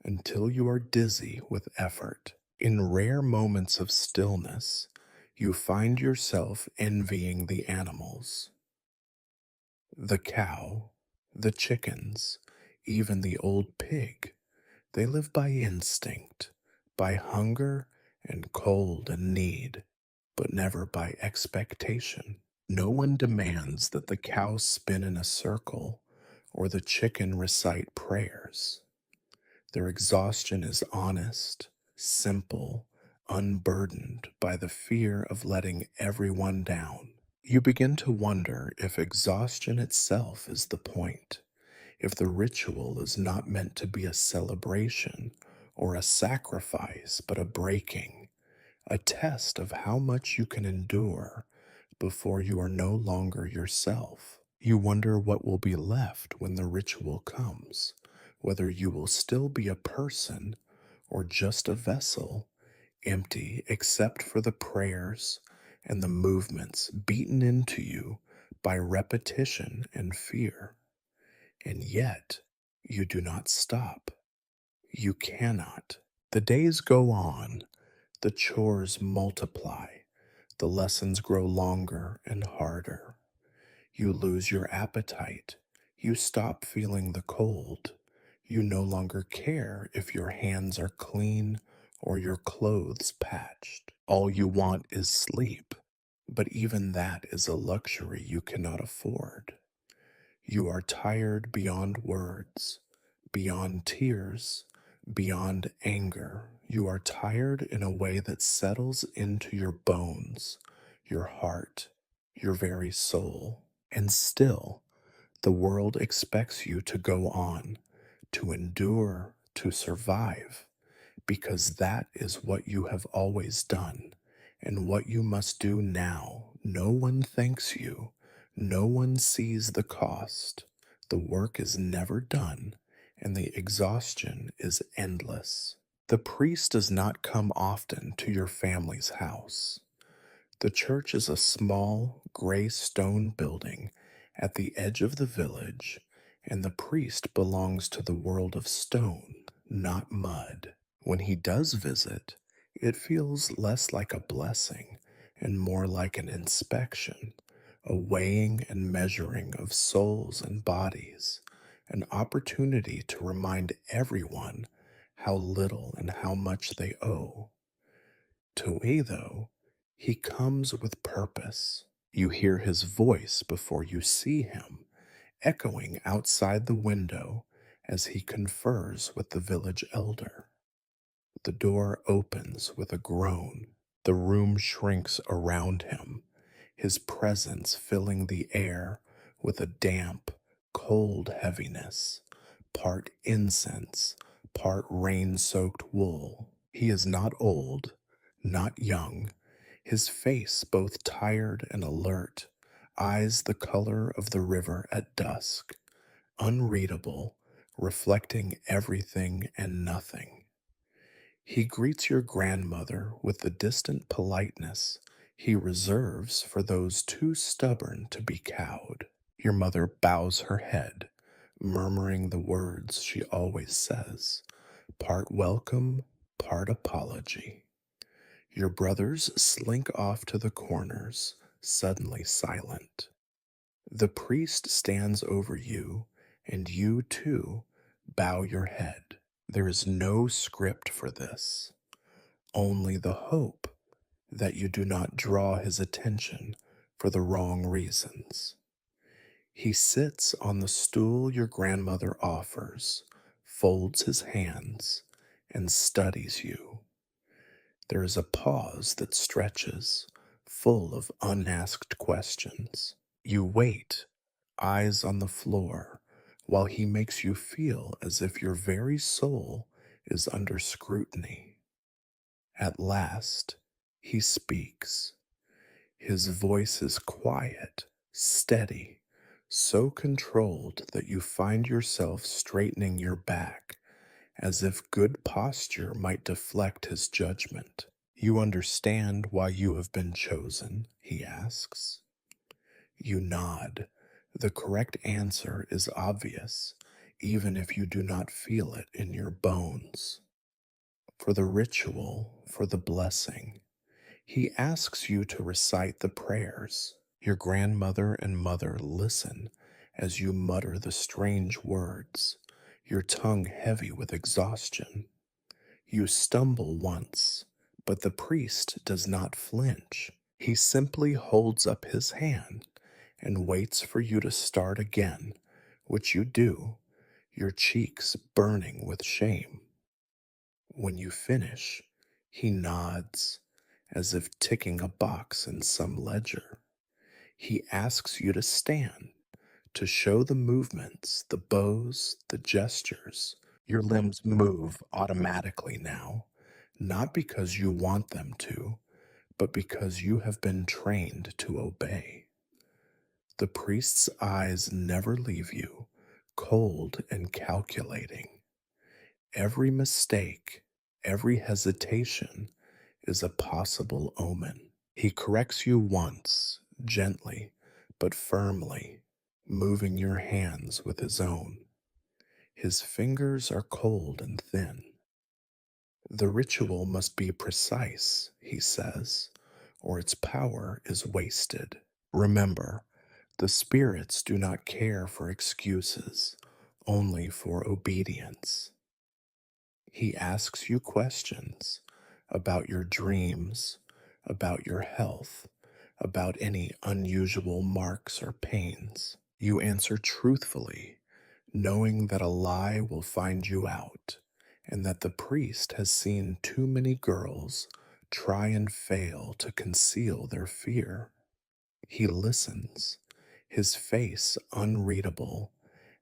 until you are dizzy with effort. In rare moments of stillness, you find yourself envying the animals, the cow, the chickens, even the old pig. They live by instinct, by hunger and cold and need, but never by expectation. No one demands that the cow spin in a circle or the chicken recite prayers. Their exhaustion is honest, simple, unburdened by the fear of letting everyone down. You begin to wonder if exhaustion itself is the point, if the ritual is not meant to be a celebration or a sacrifice, but a breaking, a test of how much you can endure before you are no longer yourself. You wonder what will be left when the ritual comes, whether you will still be a person or just a vessel, empty except for the prayers and the movements beaten into you by repetition and fear. And yet, you do not stop. You cannot. The days go on, the chores multiply, the lessons grow longer and harder. You lose your appetite. You stop feeling the cold. You no longer care if your hands are clean or your clothes patched. All you want is sleep, but even that is a luxury you cannot afford. You are tired beyond words, beyond tears, beyond anger. You are tired in a way that settles into your bones, your heart, your very soul. And still, the world expects you to go on, to endure, to survive, because that is what you have always done and what you must do now. No one thanks you. No one sees the cost. The work is never done, and the exhaustion is endless. The priest does not come often to your family's house. The church is a small, gray stone building at the edge of the village, and the priest belongs to the world of stone, not mud. When he does visit, it feels less like a blessing and more like an inspection, a weighing and measuring of souls and bodies, an opportunity to remind everyone how little and how much they owe. To me, though, he comes with purpose. You hear his voice before you see him, echoing outside the window as he confers with the village elder. The door opens with a groan. The room shrinks around him. his presence filling the air with a damp, cold heaviness, part incense, part rain soaked wool. He is not old, not young, his face both tired and alert, eyes the color of the river at dusk, unreadable, reflecting everything and nothing. He greets your grandmother with the distant politeness he reserves for those too stubborn to be cowed. Your mother bows her head, murmuring the words she always says, part welcome, part apology. Your brothers slink off to the corners, suddenly silent. The priest stands over you, and you too bow your head. There is no script for this, only the hope that you do not draw his attention for the wrong reasons. He sits on the stool your grandmother offers, folds his hands, and studies you. There is a pause that stretches, full of unasked questions. You wait, eyes on the floor, while he makes you feel as if your very soul is under scrutiny. At last, he speaks. His voice is quiet, steady, so controlled that you find yourself straightening your back, as if good posture might deflect his judgment. You understand why you have been chosen, he asks. You nod. The correct answer is obvious, even if you do not feel it in your bones. For the ritual, for the blessing, he asks you to recite the prayers. Your grandmother and mother listen as you mutter the strange words, your tongue heavy with exhaustion. You stumble once, but the priest does not flinch. He simply holds up his hand and waits for you to start again, which you do, your cheeks burning with shame. When you finish, he nods, as if ticking a box in some ledger. He asks you to stand, to show the movements, the bows, the gestures. Your limbs move automatically now, not because you want them to, but because you have been trained to obey. The priest's eyes never leave you, cold and calculating. Every mistake, every hesitation is a possible omen. He corrects you once, gently, but firmly, moving your hands with his own. His fingers are cold and thin. The ritual must be precise, he says, or its power is wasted. Remember, the spirits do not care for excuses, only for obedience. He asks you questions about your dreams, about your health, about any unusual marks or pains. You answer truthfully, knowing that a lie will find you out, and that the priest has seen too many girls try and fail to conceal their fear. He listens, his face unreadable,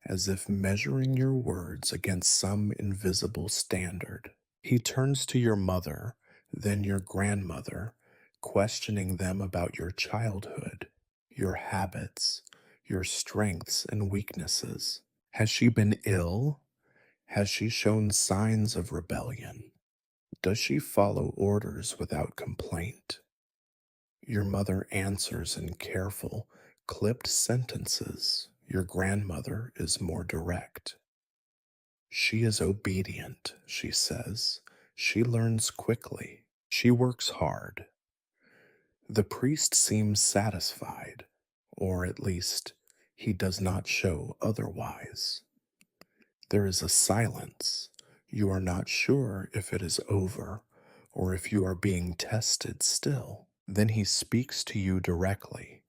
as if measuring your words against some invisible standard. He turns to your mother, then your grandmother, questioning them about your childhood, your habits, your strengths and weaknesses. Has she been ill? Has she shown signs of rebellion? Does she follow orders without complaint? Your mother answers in careful, clipped sentences. Your grandmother is more direct. She is obedient, she says. She learns quickly. She works hard. The priest seems satisfied, or at least he does not show otherwise. There is a silence. You are not sure if it is over or if you are being tested still. Then he speaks to you directly,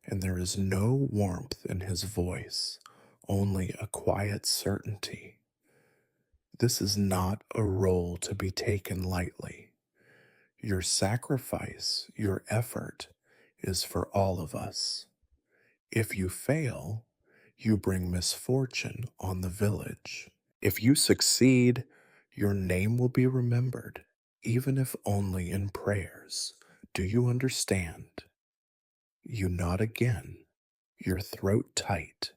and there is no warmth in his voice, only a quiet certainty. This is not a role to be taken lightly. Your sacrifice, your effort, is for all of us. If you fail, you bring misfortune on the village. If you succeed, your name will be remembered, even if only in prayers. Do you understand? You nod again, your throat tight.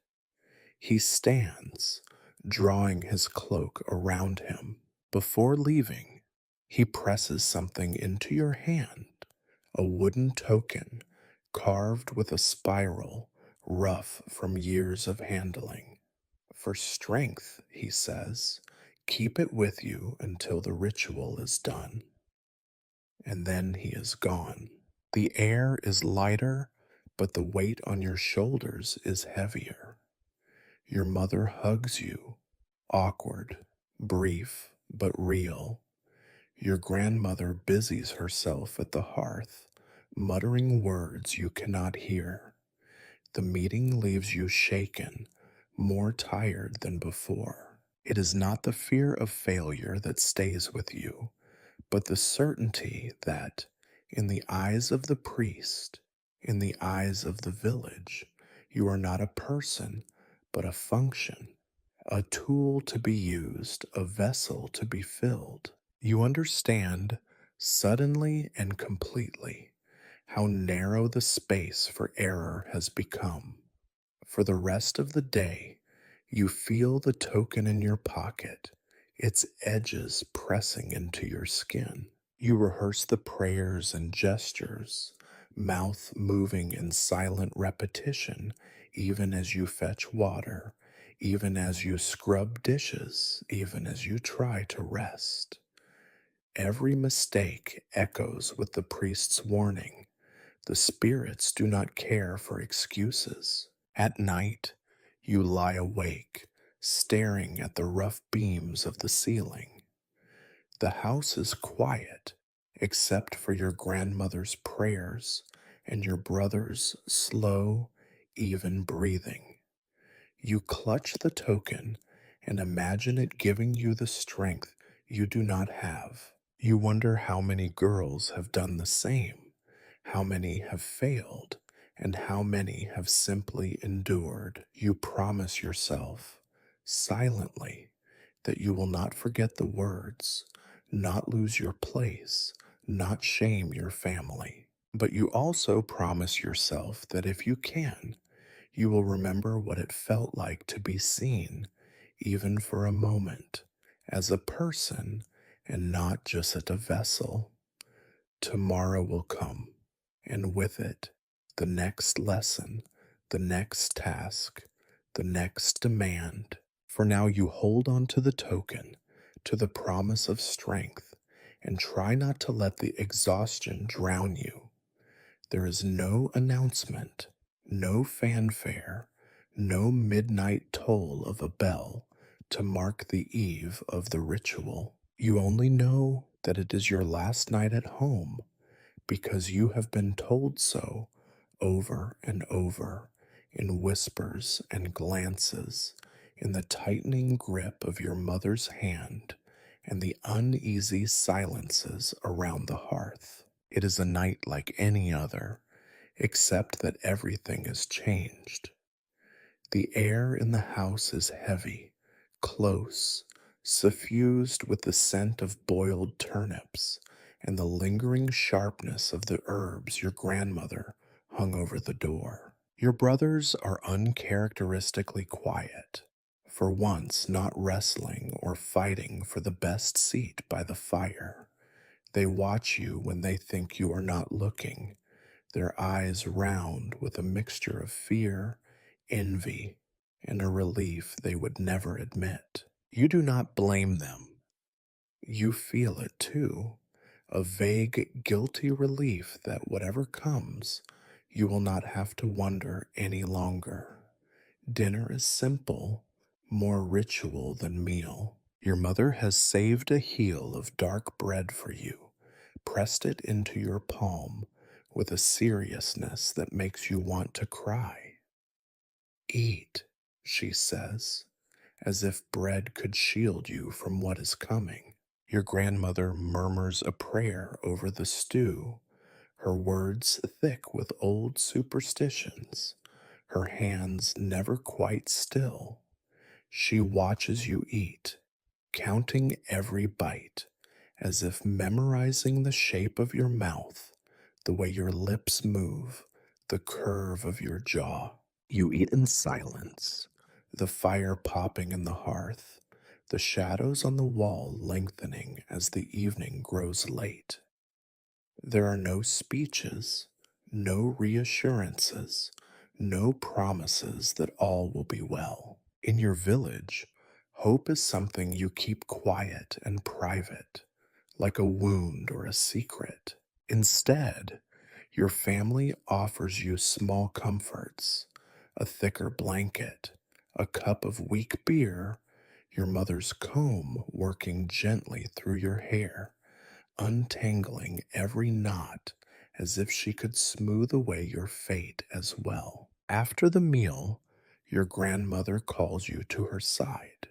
He stands, drawing his cloak around him. Before leaving, he presses something into your hand, a wooden token carved with a spiral rough from years of handling. For strength, he says, keep it with you until the ritual is done. And then he is gone. The air is lighter, but the weight on your shoulders is heavier. Your mother hugs you, awkward, brief, but real. Your grandmother busies herself at the hearth, muttering words you cannot hear. The meeting leaves you shaken, more tired than before. It is not the fear of failure that stays with you, but the certainty that, in the eyes of the priest, in the eyes of the village, you are not a person, but a function, a tool to be used, a vessel to be filled. You understand, suddenly and completely, how narrow the space for error has become. For the rest of the day, you feel the token in your pocket, its edges pressing into your skin. You rehearse the prayers and gestures, mouth moving in silent repetition, even as you fetch water, even as you scrub dishes, even as you try to rest. Every mistake echoes with the priest's warning. The spirits do not care for excuses. At night, you lie awake, staring at the rough beams of the ceiling. The house is quiet, except for your grandmother's prayers and your brother's slow, even breathing. You clutch the token and imagine it giving you the strength you do not have. You wonder how many girls have done the same, how many have failed, and how many have simply endured. You promise yourself, silently, that you will not forget the words, not lose your place, not shame your family. But you also promise yourself that if you can, you will remember what it felt like to be seen, even for a moment, as a person and not just as a vessel. Tomorrow will come, and with it, the next lesson, the next task, the next demand. For now, you hold on to the token, to the promise of strength, and try not to let the exhaustion drown you. There is no announcement, no fanfare, no midnight toll of a bell to mark the eve of the ritual. You only know that it is your last night at home because you have been told so over and over in whispers and glances, in the tightening grip of your mother's hand and the uneasy silences around the hearth. It is a night like any other, except that everything is changed. The air in the house is heavy, close, suffused with the scent of boiled turnips and the lingering sharpness of the herbs your grandmother hung over the door. Your brothers are uncharacteristically quiet, for once not wrestling or fighting for the best seat by the fire. They watch you when they think you are not looking, their eyes round with a mixture of fear, envy, and a relief they would never admit. You do not blame them. You feel it too, a vague, guilty relief that whatever comes, you will not have to wonder any longer. Dinner is simple, more ritual than meal. Your mother has saved a heel of dark bread for you, pressed it into your palm with a seriousness that makes you want to cry. Eat, she says, as if bread could shield you from what is coming. Your grandmother murmurs a prayer over the stew, her words thick with old superstitions, her hands never quite still. She watches you eat, counting every bite, as if memorizing the shape of your mouth, the way your lips move, the curve of your jaw. You eat in silence, the fire popping in the hearth, the shadows on the wall lengthening as the evening grows late. There are no speeches, no reassurances, no promises that all will be well. In your village, hope is something you keep quiet and private, like a wound or a secret. Instead, your family offers you small comforts, a thicker blanket, a cup of weak beer, your mother's comb working gently through your hair, untangling every knot as if she could smooth away your fate as well. After the meal, your grandmother calls you to her side.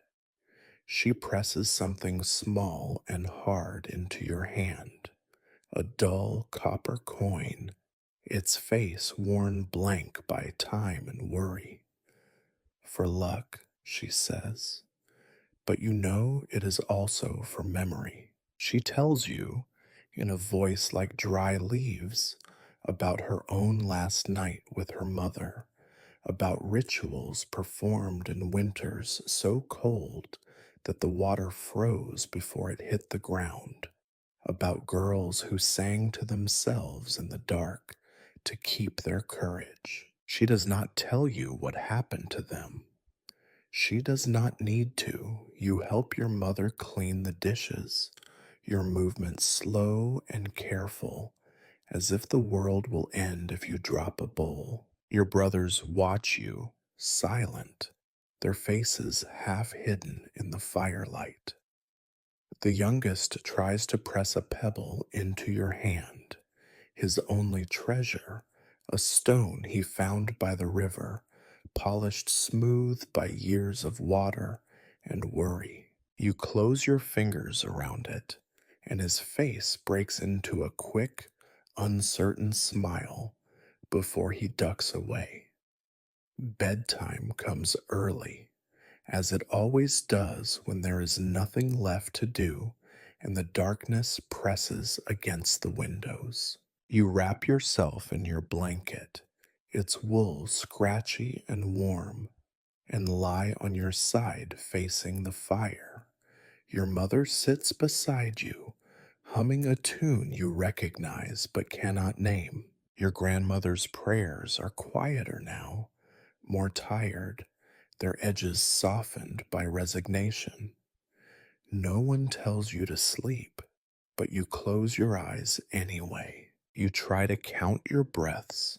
She presses something small and hard into your hand, a dull copper coin, its face worn blank by time and worry. For luck, she says, but you know it is also for memory. She tells you, in a voice like dry leaves, about her own last night with her mother, about rituals performed in winters so cold that the water froze before it hit the ground, about girls who sang to themselves in the dark to keep their courage. She does not tell you what happened to them. She does not need to. You help your mother clean the dishes, your movements slow and careful, as if the world will end if you drop a bowl. Your brothers watch you, silent, their faces half hidden in the firelight. The youngest tries to press a pebble into your hand, his only treasure, a stone he found by the river, polished smooth by years of water and worry. You close your fingers around it, and his face breaks into a quick, uncertain smile before he ducks away. Bedtime comes early, as it always does when there is nothing left to do and the darkness presses against the windows. You wrap yourself in your blanket, its wool scratchy and warm, and lie on your side facing the fire. Your mother sits beside you, humming a tune you recognize but cannot name. Your grandmother's prayers are quieter now, more tired, their edges softened by resignation. No one tells you to sleep, but you close your eyes anyway. You try to count your breaths,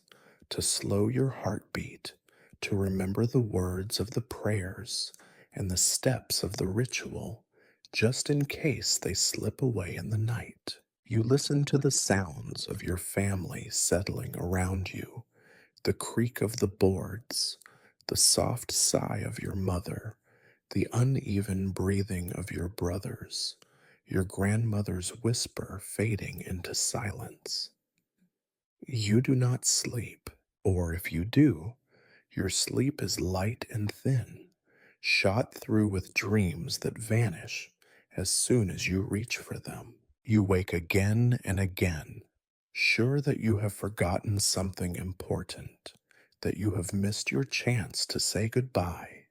to slow your heartbeat, to remember the words of the prayers and the steps of the ritual, just in case they slip away in the night. You listen to the sounds of your family settling around you, the creak of the boards, the soft sigh of your mother, the uneven breathing of your brothers, your grandmother's whisper fading into silence. You do not sleep, or if you do, your sleep is light and thin, shot through with dreams that vanish as soon as you reach for them. You wake again and again, sure that you have forgotten something important, that you have missed your chance to say goodbye,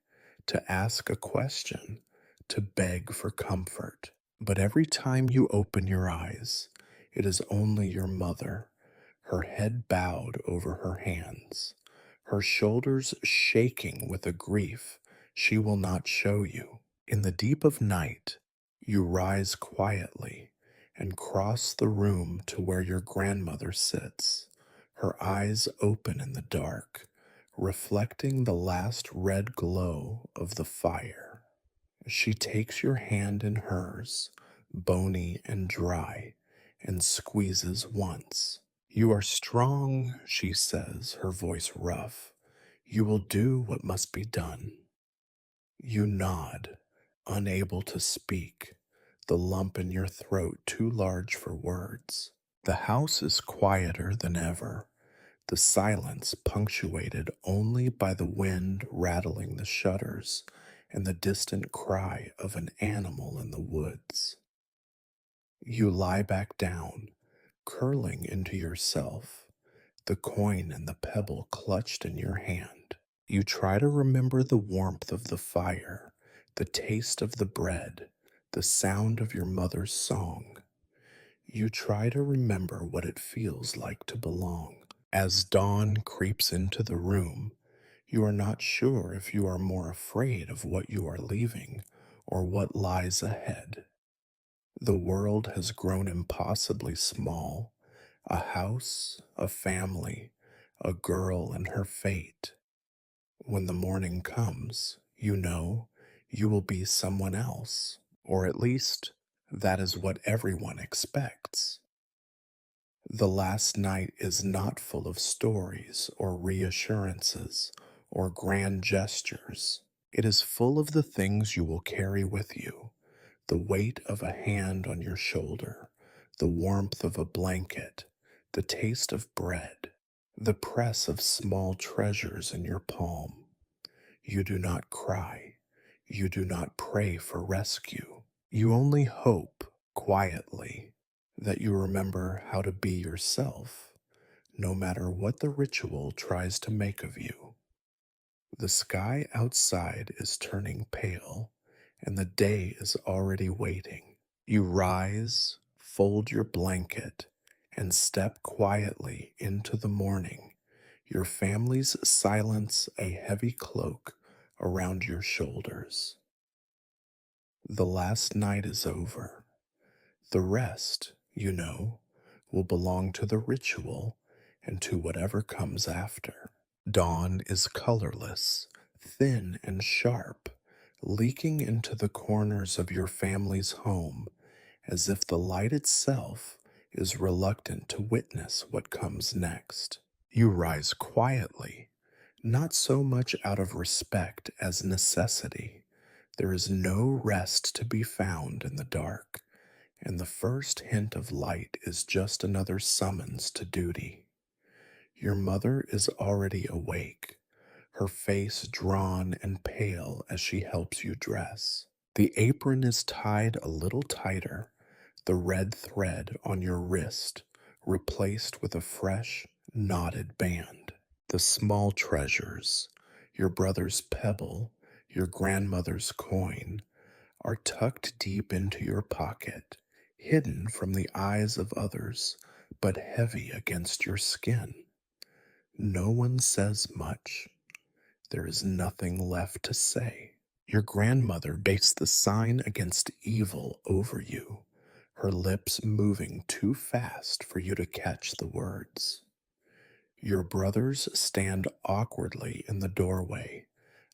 to ask a question, to beg for comfort. But every time you open your eyes, it is only your mother, her head bowed over her hands, her shoulders shaking with a grief she will not show you. In the deep of night, you rise quietly and cross the room to where your grandmother sits, her eyes open in the dark, reflecting the last red glow of the fire. She takes your hand in hers, bony and dry, and squeezes once. You are strong, she says, her voice rough. You will do what must be done. You nod, unable to speak, the lump in your throat too large for words. The house is quieter than ever, the silence punctuated only by the wind rattling the shutters and the distant cry of an animal in the woods. You lie back down, curling into yourself, the coin and the pebble clutched in your hand. You try to remember the warmth of the fire, the taste of the bread, the sound of your mother's song. You try to remember what it feels like to belong. As dawn creeps into the room, you are not sure if you are more afraid of what you are leaving or what lies ahead. The world has grown impossibly small. A house, a family, a girl and her fate. When the morning comes, you know you will be someone else, or at least that is what everyone expects. The last night is not full of stories or reassurances or grand gestures. It is full of the things you will carry with you, the weight of a hand on your shoulder, the warmth of a blanket, the taste of bread, the press of small treasures in your palm. You do not cry. You do not pray for rescue. You only hope, quietly, that you remember how to be yourself, no matter what the ritual tries to make of you. The sky outside is turning pale, and the day is already waiting. You rise, fold your blanket, and step quietly into the morning, your family's silence a heavy cloak around your shoulders. The last night is over. The rest, you know, will belong to the ritual and to whatever comes after. Dawn is colorless, thin and sharp, leaking into the corners of your family's home as if the light itself is reluctant to witness what comes next. You rise quietly, not so much out of respect as necessity. There is no rest to be found in the dark, and the first hint of light is just another summons to duty. Your mother is already awake, her face drawn and pale as she helps you dress. The apron is tied a little tighter, the red thread on your wrist replaced with a fresh, knotted band. The small treasures, your brother's pebble, your grandmother's coin, are tucked deep into your pocket, hidden from the eyes of others, but heavy against your skin. No one says much. There is nothing left to say. Your grandmother bakes the sign against evil over you, her lips moving too fast for you to catch the words. Your brothers stand awkwardly in the doorway,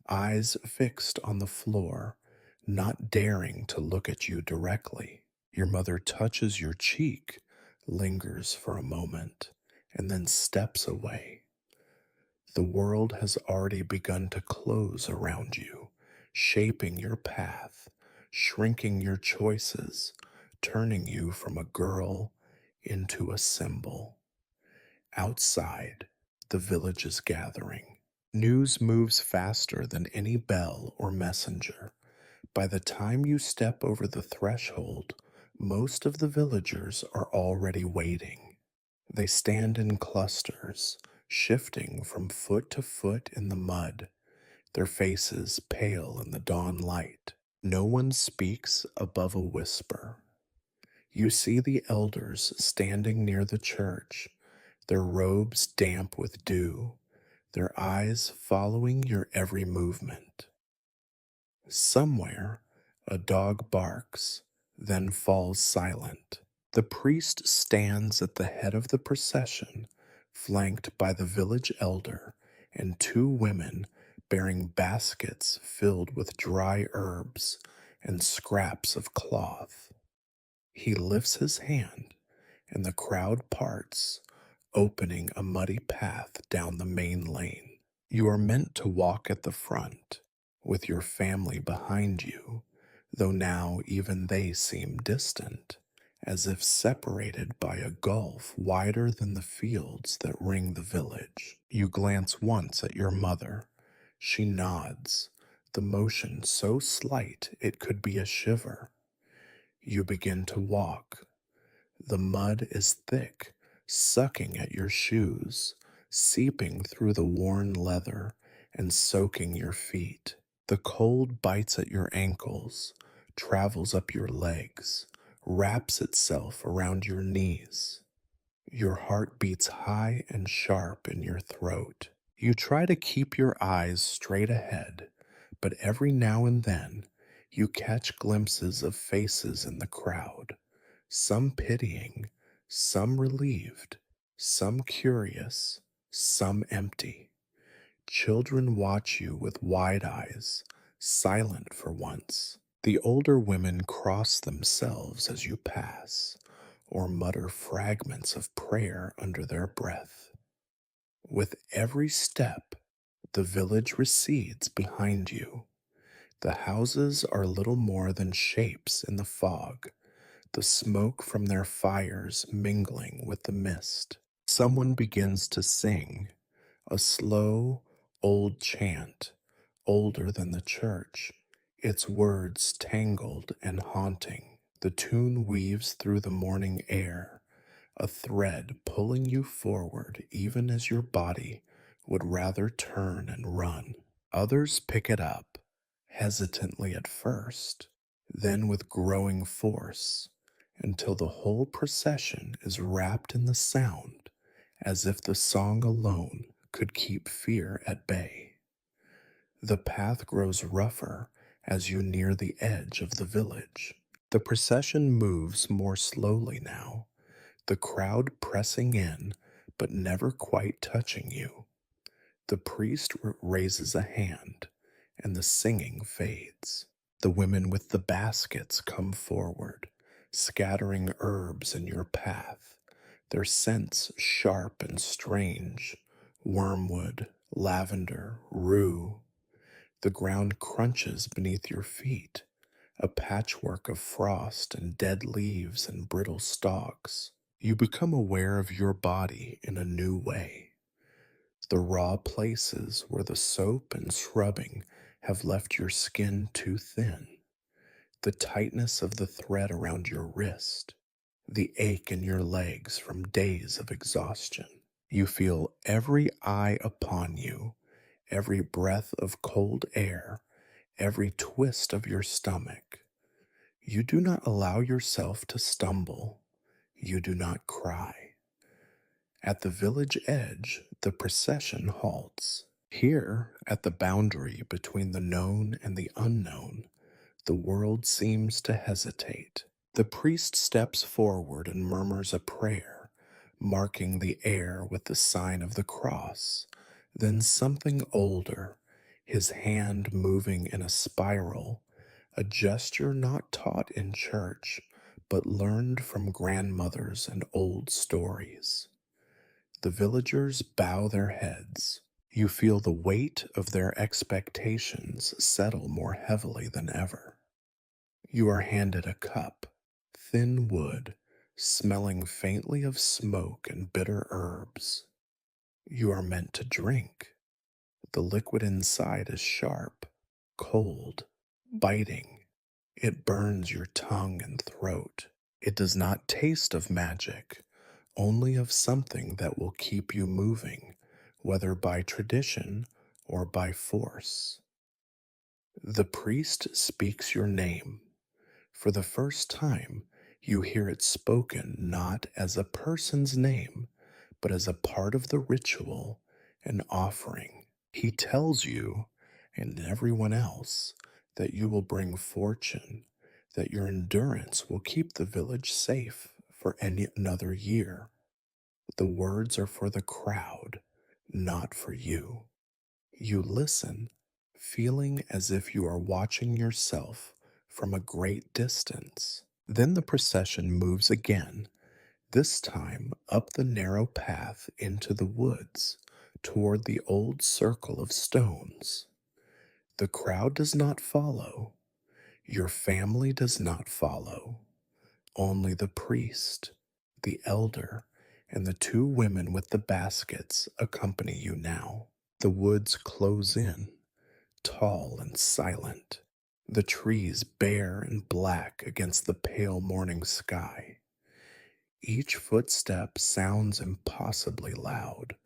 eyes fixed on the floor, not daring to look at you directly. Your mother touches your cheek, lingers for a moment, and then steps away. The world has already begun to close around you, shaping your path, shrinking your choices, turning you from a girl into a symbol. Outside, the village is gathering. News moves faster than any bell or messenger. By the time you step over the threshold, most of the villagers are already waiting. They stand in clusters, shifting from foot to foot in the mud, their faces pale in the dawn light. No one speaks above a whisper. You see the elders standing near the church, their robes damp with dew, their eyes following your every movement. Somewhere, a dog barks, then falls silent. The priest stands at the head of the procession, flanked by the village elder and two women bearing baskets filled with dry herbs and scraps of cloth. He lifts his hand, and the crowd parts, opening a muddy path down the main lane. You are meant to walk at the front, with your family behind you, though now even they seem distant, as if separated by a gulf wider than the fields that ring the village. You glance once at your mother. She nods, the motion so slight it could be a shiver. You begin to walk. The mud is thick, sucking at your shoes, seeping through the worn leather and soaking your feet. The cold bites at your ankles, travels up your legs, wraps itself around your knees. Your heart beats high and sharp in your throat. You try to keep your eyes straight ahead, but every now and then you catch glimpses of faces in the crowd, some pitying, some relieved, some curious, some empty. Children watch you with wide eyes, silent for once. The older women cross themselves as you pass, or mutter fragments of prayer under their breath. With every step, the village recedes behind you. The houses are little more than shapes in the fog, the smoke from their fires mingling with the mist. Someone begins to sing, a slow, old chant, older than the church, its words tangled and haunting. The tune weaves through the morning air, a thread pulling you forward even as your body would rather turn and run. Others pick it up, hesitantly at first, then with growing force, until the whole procession is wrapped in the sound, as if the song alone could keep fear at bay. The path grows rougher as you near the edge of the village. The procession moves more slowly now, the crowd pressing in but never quite touching you. The priest raises a hand, and the singing fades. The women with the baskets come forward, scattering herbs in your path, their scents sharp and strange: wormwood, lavender, rue. The ground crunches beneath your feet, a patchwork of frost and dead leaves and brittle stalks. You become aware of your body in a new way. The raw places where the soap and scrubbing have left your skin too thin, the tightness of the thread around your wrist, the ache in your legs from days of exhaustion. You feel every eye upon you, every breath of cold air, every twist of your stomach. You do not allow yourself to stumble. You do not cry. At the village edge, the procession halts. Here, at the boundary between the known and the unknown, the world seems to hesitate. The priest steps forward and murmurs a prayer, marking the air with the sign of the cross. Then something older, his hand moving in a spiral, a gesture not taught in church, but learned from grandmothers and old stories. The villagers bow their heads. You feel the weight of their expectations settle more heavily than ever. You are handed a cup, thin wood, smelling faintly of smoke and bitter herbs. You are meant to drink. The liquid inside is sharp, cold, biting. It burns your tongue and throat. It does not taste of magic, only of something that will keep you moving, whether by tradition or by force. The priest speaks your name. For the first time, you hear it spoken not as a person's name, but as a part of the ritual, an offering. He tells you, and everyone else, that you will bring fortune, that your endurance will keep the village safe for another year. The words are for the crowd, not for you. You listen, feeling as if you are watching yourself from a great distance. Then the procession moves again, this time up the narrow path into the woods, toward the old circle of stones. The crowd does not follow. Your family does not follow. Only the priest, the elder, and the two women with the baskets accompany you now. The woods close in, tall and silent, the trees bare and black against the pale morning sky. Each footstep sounds impossibly loud.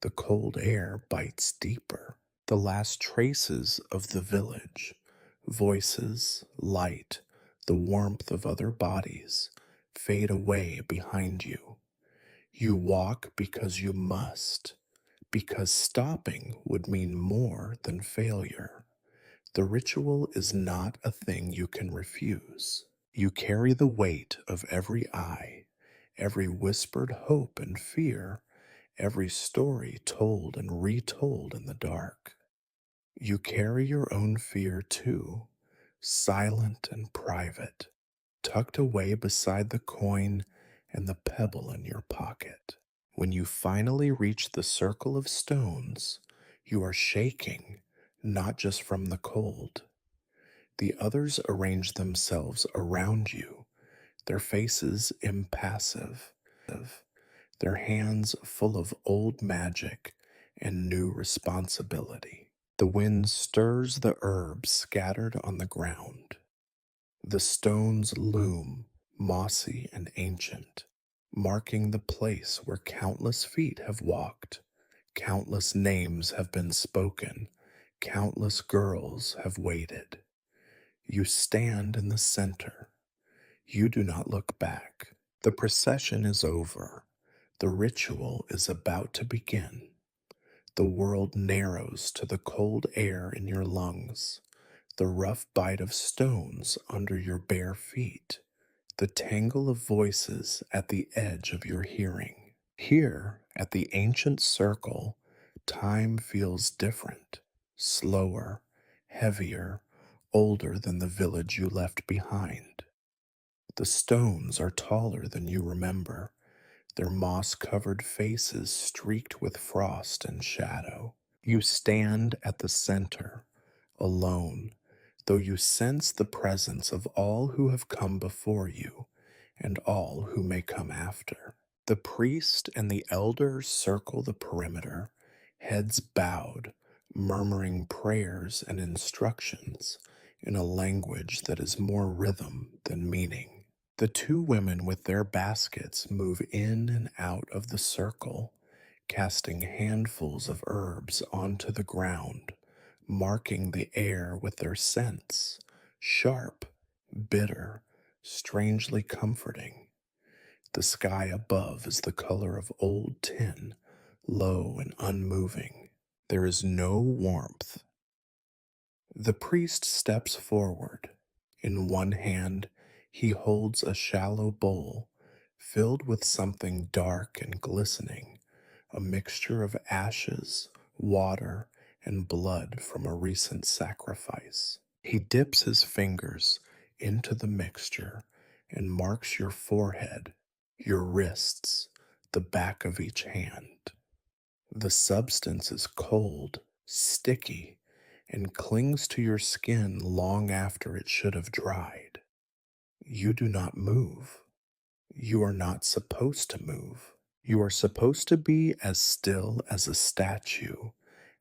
The cold air bites deeper. The last traces of the village, voices, light, the warmth of other bodies, fade away behind you. You walk because you must, because stopping would mean more than failure. The ritual is not a thing you can refuse. You carry the weight of every eye, every whispered hope and fear, every story told and retold in the dark. You carry your own fear too, silent and private, tucked away beside the coin and the pebble in your pocket. When you finally reach the circle of stones, you are shaking, not just from the cold. The others arrange themselves around you, their faces impassive, their hands full of old magic and new responsibility. The wind stirs the herbs scattered on the ground. The stones loom, mossy and ancient, marking the place where countless feet have walked, countless names have been spoken, countless girls have waited. You stand in the center. You do not look back. The procession is over. The ritual is about to begin. The world narrows to the cold air in your lungs, the rough bite of stones under your bare feet, the tangle of voices at the edge of your hearing. Here, at the ancient circle, time feels different, slower, heavier, older than the village you left behind. The stones are taller than you remember, their moss covered faces streaked with frost and shadow. You stand at the center, alone, though you sense the presence of all who have come before you and all who may come after. The priest and the elder circle the perimeter, heads bowed, murmuring prayers and instructions in a language that is more rhythm than meaning. The two women with their baskets move in and out of the circle, casting handfuls of herbs onto the ground, marking the air with their scents, sharp, bitter, strangely comforting. The sky above is the color of old tin, low and unmoving. There is no warmth. The priest steps forward. In one hand, he holds a shallow bowl filled with something dark and glistening, a mixture of ashes, water, and blood from a recent sacrifice. He dips his fingers into the mixture and marks your forehead, your wrists, the back of each hand. The substance is cold, sticky, and clings to your skin long after it should have dried. You do not move. You are not supposed to move. You are supposed to be as still as a statue,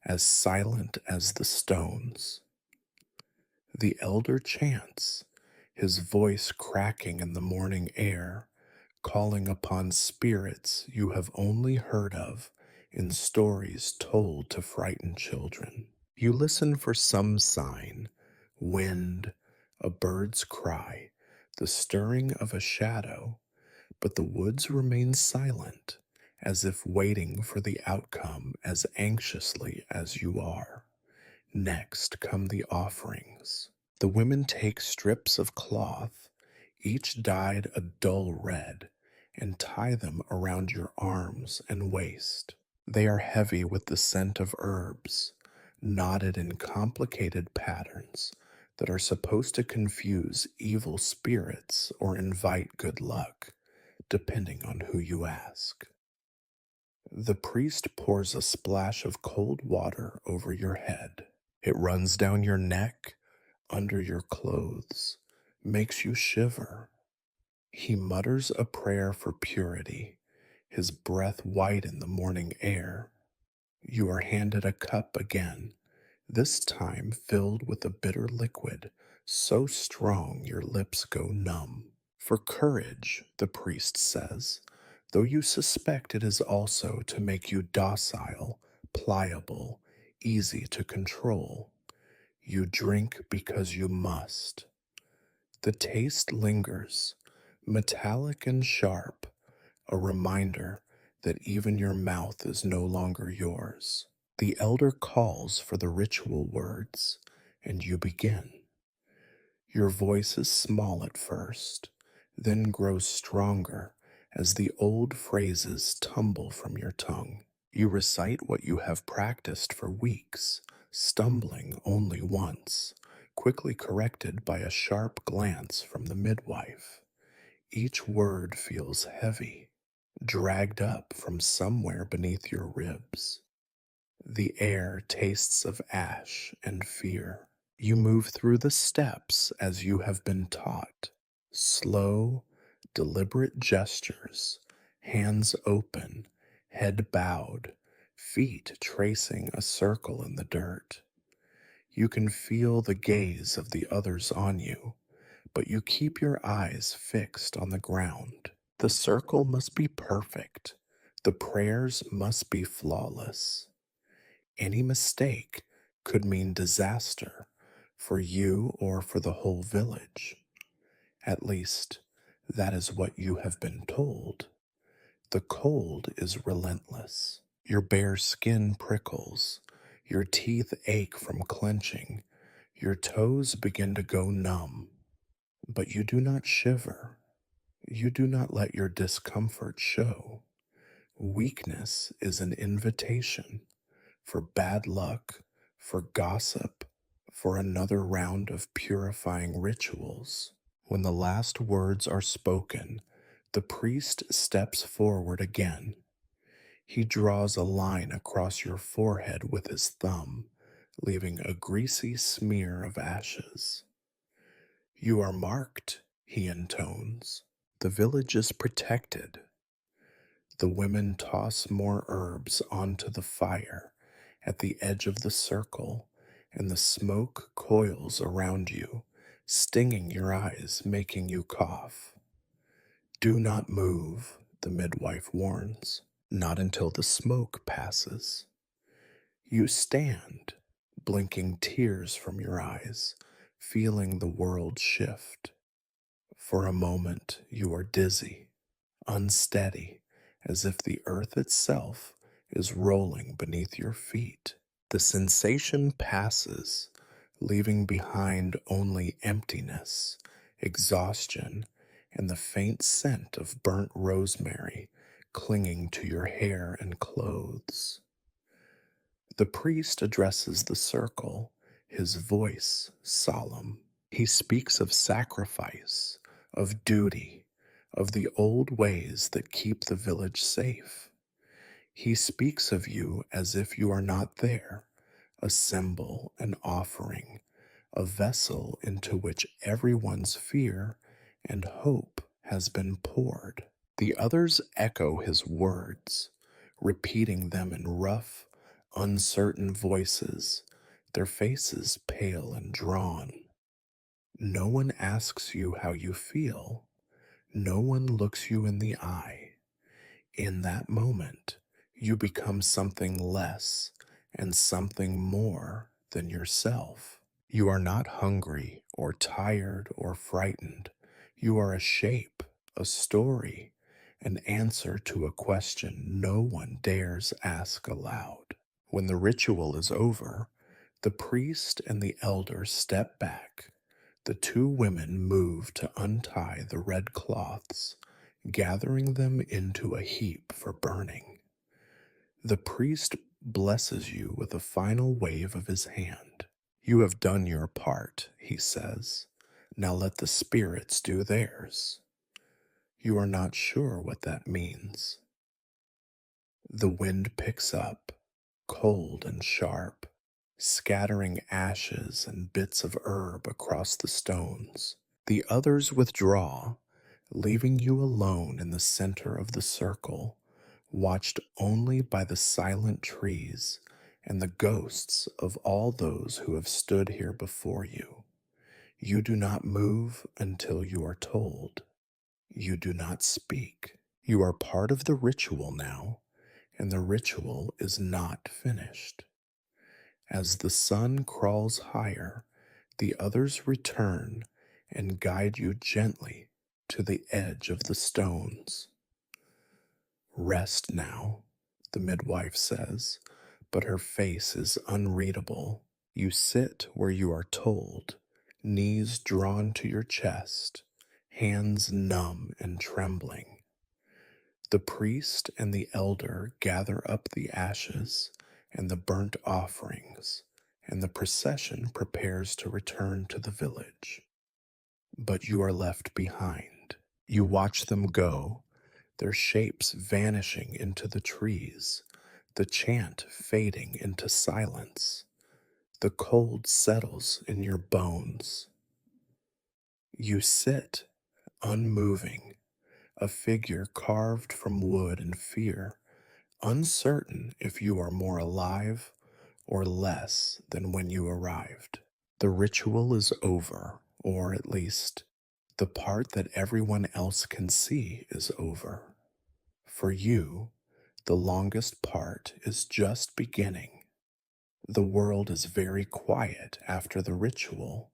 as silent as the stones. The elder chants, his voice cracking in the morning air, calling upon spirits you have only heard of in stories told to frighten children. You listen for some sign, wind, a bird's cry, the stirring of a shadow, but the woods remain silent, as if waiting for the outcome as anxiously as you are. Next come the offerings. The women take strips of cloth, each dyed a dull red, and tie them around your arms and waist. They are heavy with the scent of herbs, knotted in complicated patterns that are supposed to confuse evil spirits or invite good luck, depending on who you ask. The priest pours a splash of cold water over your head. It runs down your neck, under your clothes, makes you shiver. He mutters a prayer for purity, his breath white in the morning air. You are handed a cup again, this time filled with a bitter liquid so strong your lips go numb. For courage, the priest says, though you suspect it is also to make you docile, pliable, easy to control. You drink because you must. The taste lingers, metallic and sharp, a reminder that even your mouth is no longer yours. The elder calls for the ritual words, and you begin. Your voice is small at first, then grows stronger as the old phrases tumble from your tongue. You recite what you have practiced for weeks, stumbling only once, quickly corrected by a sharp glance from the midwife. Each word feels heavy, dragged up from somewhere beneath your ribs. The air tastes of ash and fear. You move through the steps as you have been taught. Slow, deliberate gestures, hands open, head bowed, feet tracing a circle in the dirt. You can feel the gaze of the others on you, but you keep your eyes fixed on the ground. The circle must be perfect. The prayers must be flawless. Any mistake could mean disaster for you or for the whole village. At least, that is what you have been told. The cold is relentless. Your bare skin prickles. Your teeth ache from clenching. Your toes begin to go numb. But you do not shiver. You do not let your discomfort show. Weakness is an invitation for bad luck, for gossip, for another round of purifying rituals. When the last words are spoken, the priest steps forward again. He draws a line across your forehead with his thumb, leaving a greasy smear of ashes. You are marked, he intones. The village is protected. The women toss more herbs onto the fire at the edge of the circle, and the smoke coils around you, stinging your eyes, making you cough. Do not move, the midwife warns, not until the smoke passes. You stand, blinking tears from your eyes, feeling the world shift. For a moment, you are dizzy, unsteady, as if the earth itself is rolling beneath your feet. The sensation passes, leaving behind only emptiness, exhaustion, and the faint scent of burnt rosemary clinging to your hair and clothes. The priest addresses the circle, his voice solemn. He speaks of sacrifice, of duty, of the old ways that keep the village safe. He speaks of you as if you are not there, a symbol, an offering, a vessel into which everyone's fear and hope has been poured. The others echo his words, repeating them in rough, uncertain voices, their faces pale and drawn. No one asks you how you feel. No one looks you in the eye. In that moment, you become something less and something more than yourself. You are not hungry or tired or frightened. You are a shape, a story, an answer to a question no one dares ask aloud. When the ritual is over, the priest and the elder step back. The two women move to untie the red cloths, gathering them into a heap for burning. The priest blesses you with a final wave of his hand. You have done your part, he says. Now let the spirits do theirs. You are not sure what that means. The wind picks up, cold and sharp, scattering ashes and bits of herb across the stones. The others withdraw, leaving you alone in the center of the circle, watched only by the silent trees and the ghosts of all those who have stood here before you. You do not move until you are told. You do not speak. You are part of the ritual now, and the ritual is not finished. As the sun crawls higher, the others return and guide you gently to the edge of the stones. Rest now, the midwife says, but her face is unreadable. You sit where you are told, knees drawn to your chest, hands numb and trembling. The priest and the elder gather up the ashes and the burnt offerings, and the procession prepares to return to the village. But you are left behind. You watch them go, their shapes vanishing into the trees, the chant fading into silence. The cold settles in your bones. You sit, unmoving, a figure carved from wood and fear, uncertain if you are more alive or less than when you arrived. The ritual is over, or at least the part that everyone else can see is over. For you, the longest part is just beginning. The world is very quiet after the ritual.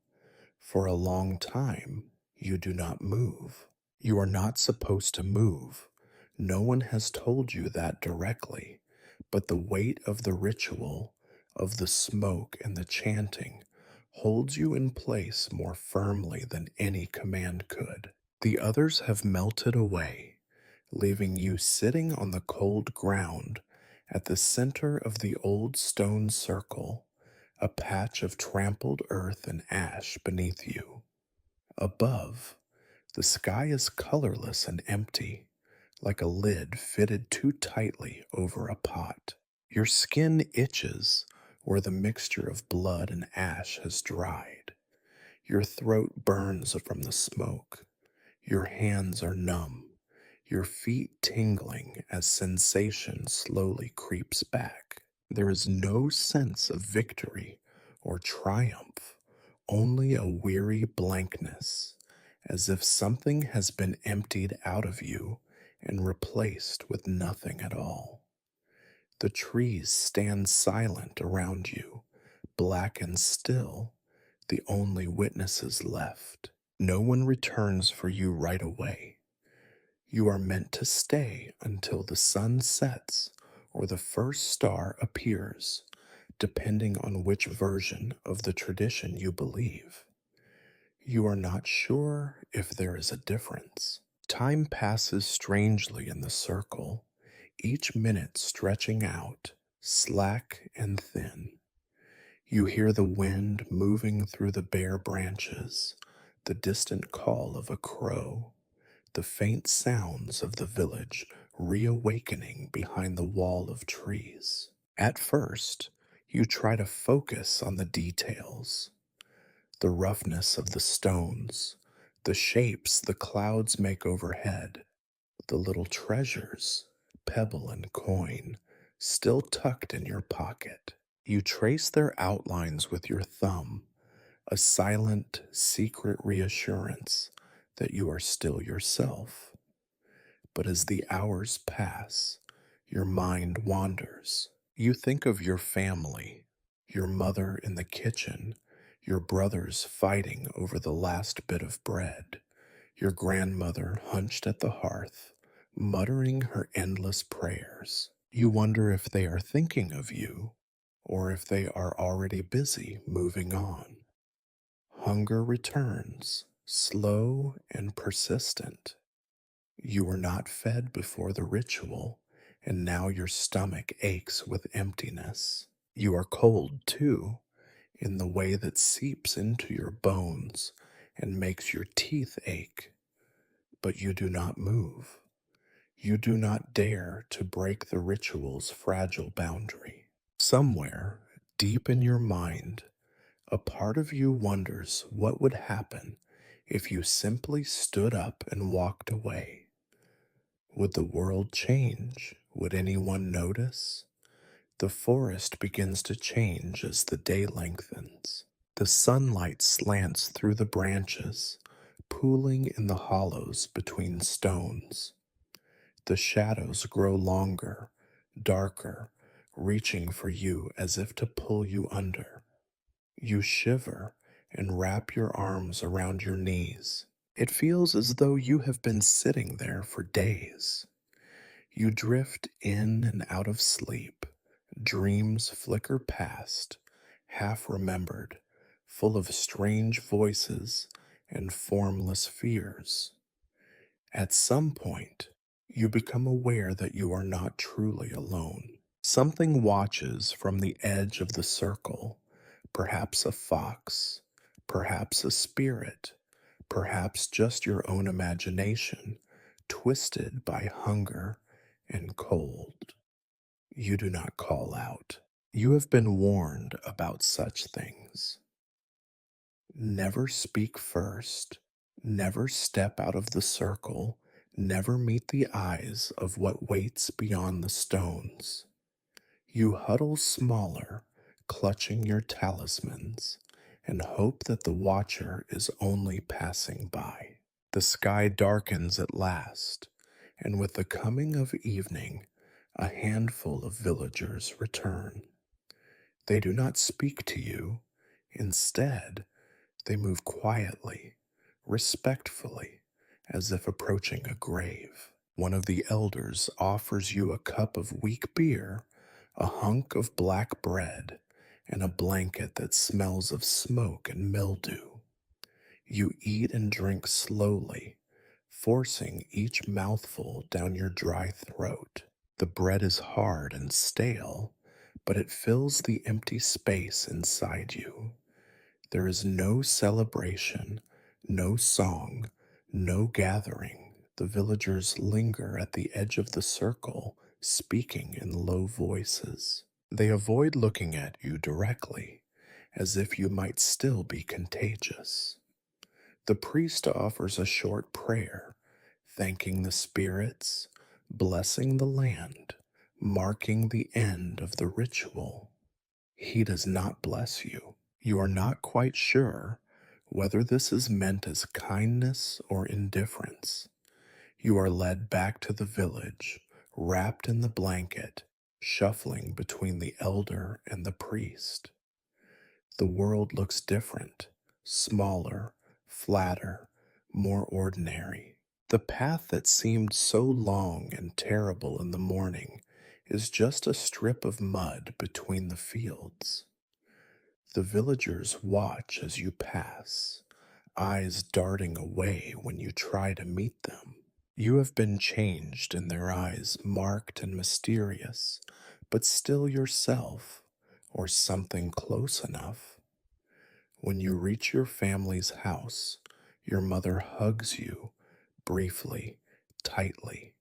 For a long time, you do not move. You are not supposed to move. No one has told you that directly, but the weight of the ritual, of the smoke and the chanting, holds you in place more firmly than any command could. The others have melted away, leaving you sitting on the cold ground at the center of the old stone circle, a patch of trampled earth and ash beneath you. Above, the sky is colorless and empty, like a lid fitted too tightly over a pot. Your skin itches where the mixture of blood and ash has dried. Your throat burns from the smoke. Your hands are numb, your feet tingling as sensation slowly creeps back. There is no sense of victory or triumph, only a weary blankness, as if something has been emptied out of you and replaced with nothing at all. The trees stand silent around you, black and still, the only witnesses left. No one returns for you right away. You are meant to stay until the sun sets or the first star appears, depending on which version of the tradition you believe. You are not sure if there is a difference. Time passes strangely in the circle, each minute stretching out, slack and thin. You hear the wind moving through the bare branches, the distant call of a crow, the faint sounds of the village reawakening behind the wall of trees. At first, you try to focus on the details, the roughness of the stones, the shapes the clouds make overhead, the little treasures, pebble and coin, still tucked in your pocket. You trace their outlines with your thumb, a silent, secret reassurance that you are still yourself. But as the hours pass, your mind wanders. You think of your family, your mother in the kitchen, your brothers fighting over the last bit of bread, your grandmother hunched at the hearth, muttering her endless prayers. You wonder if they are thinking of you, or if they are already busy moving on. Hunger returns, slow and persistent. You were not fed before the ritual, and now your stomach aches with emptiness. You are cold, too, in the way that seeps into your bones and makes your teeth ache. But you do not move. You do not dare to break the ritual's fragile boundary. Somewhere, deep in your mind, a part of you wonders what would happen If you simply stood up and walked away, would the world change? Would anyone notice? The forest begins to change as the day lengthens. The sunlight slants through the branches, pooling in the hollows between stones. The shadows grow longer, darker, reaching for you as if to pull you under. You shiver and wrap your arms around your knees. It feels as though you have been sitting there for days. You drift in and out of sleep. Dreams flicker past, half remembered, full of strange voices and formless fears. At some point, you become aware that you are not truly alone. Something watches from the edge of the circle, perhaps a fox, perhaps a spirit, perhaps just your own imagination, twisted by hunger and cold. You do not call out. You have been warned about such things. Never speak first. Never step out of the circle. Never meet the eyes of what waits beyond the stones. You huddle smaller, clutching your talismans, and hope that the watcher is only passing by. The sky darkens at last, and with the coming of evening, a handful of villagers return. They do not speak to you. Instead, they move quietly, respectfully, as if approaching a grave. One of the elders offers you a cup of weak beer, a hunk of black bread, and a blanket that smells of smoke and mildew. You eat and drink slowly, forcing each mouthful down your dry throat. The bread is hard and stale, but it fills the empty space inside you. There is no celebration, no song, no gathering. The villagers linger at the edge of the circle, speaking in low voices. They avoid looking at you directly, as if you might still be contagious. The priest offers a short prayer, thanking the spirits, blessing the land, marking the end of the ritual. He does not bless you. You are not quite sure whether this is meant as kindness or indifference. You are led back to the village, wrapped in the blanket, shuffling between the elder and the priest. The world looks different, smaller, flatter, more ordinary. The path that seemed so long and terrible in the morning is just a strip of mud between the fields. The villagers watch as you pass, eyes darting away when you try to meet them. You have been changed in their eyes, marked and mysterious, but still yourself, or something close enough. When you reach your family's house, your mother hugs you, briefly, tightly,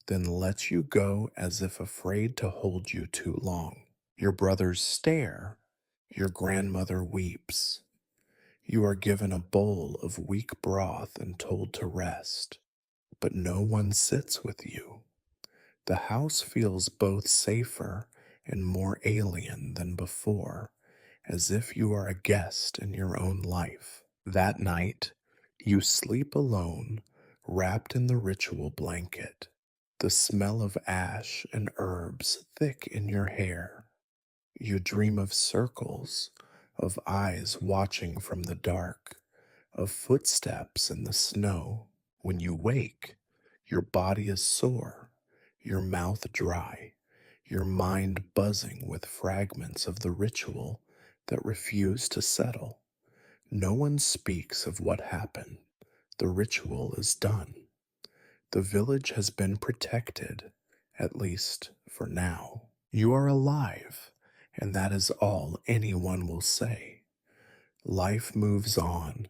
then lets you go as if afraid to hold you too long. Your brothers stare, your grandmother weeps. You are given a bowl of weak broth and told to rest, but no one sits with you. The house feels both safer and more alien than before, as if you are a guest in your own life. That night, you sleep alone, wrapped in the ritual blanket, the smell of ash and herbs thick in your hair. You dream of circles, of eyes watching from the dark, of footsteps in the snow. When you wake, your body is sore, your mouth dry, your mind buzzing with fragments of the ritual that refuse to settle. No one speaks of what happened. The ritual is done. The village has been protected, at least for now. You are alive, and that is all anyone will say. Life moves on.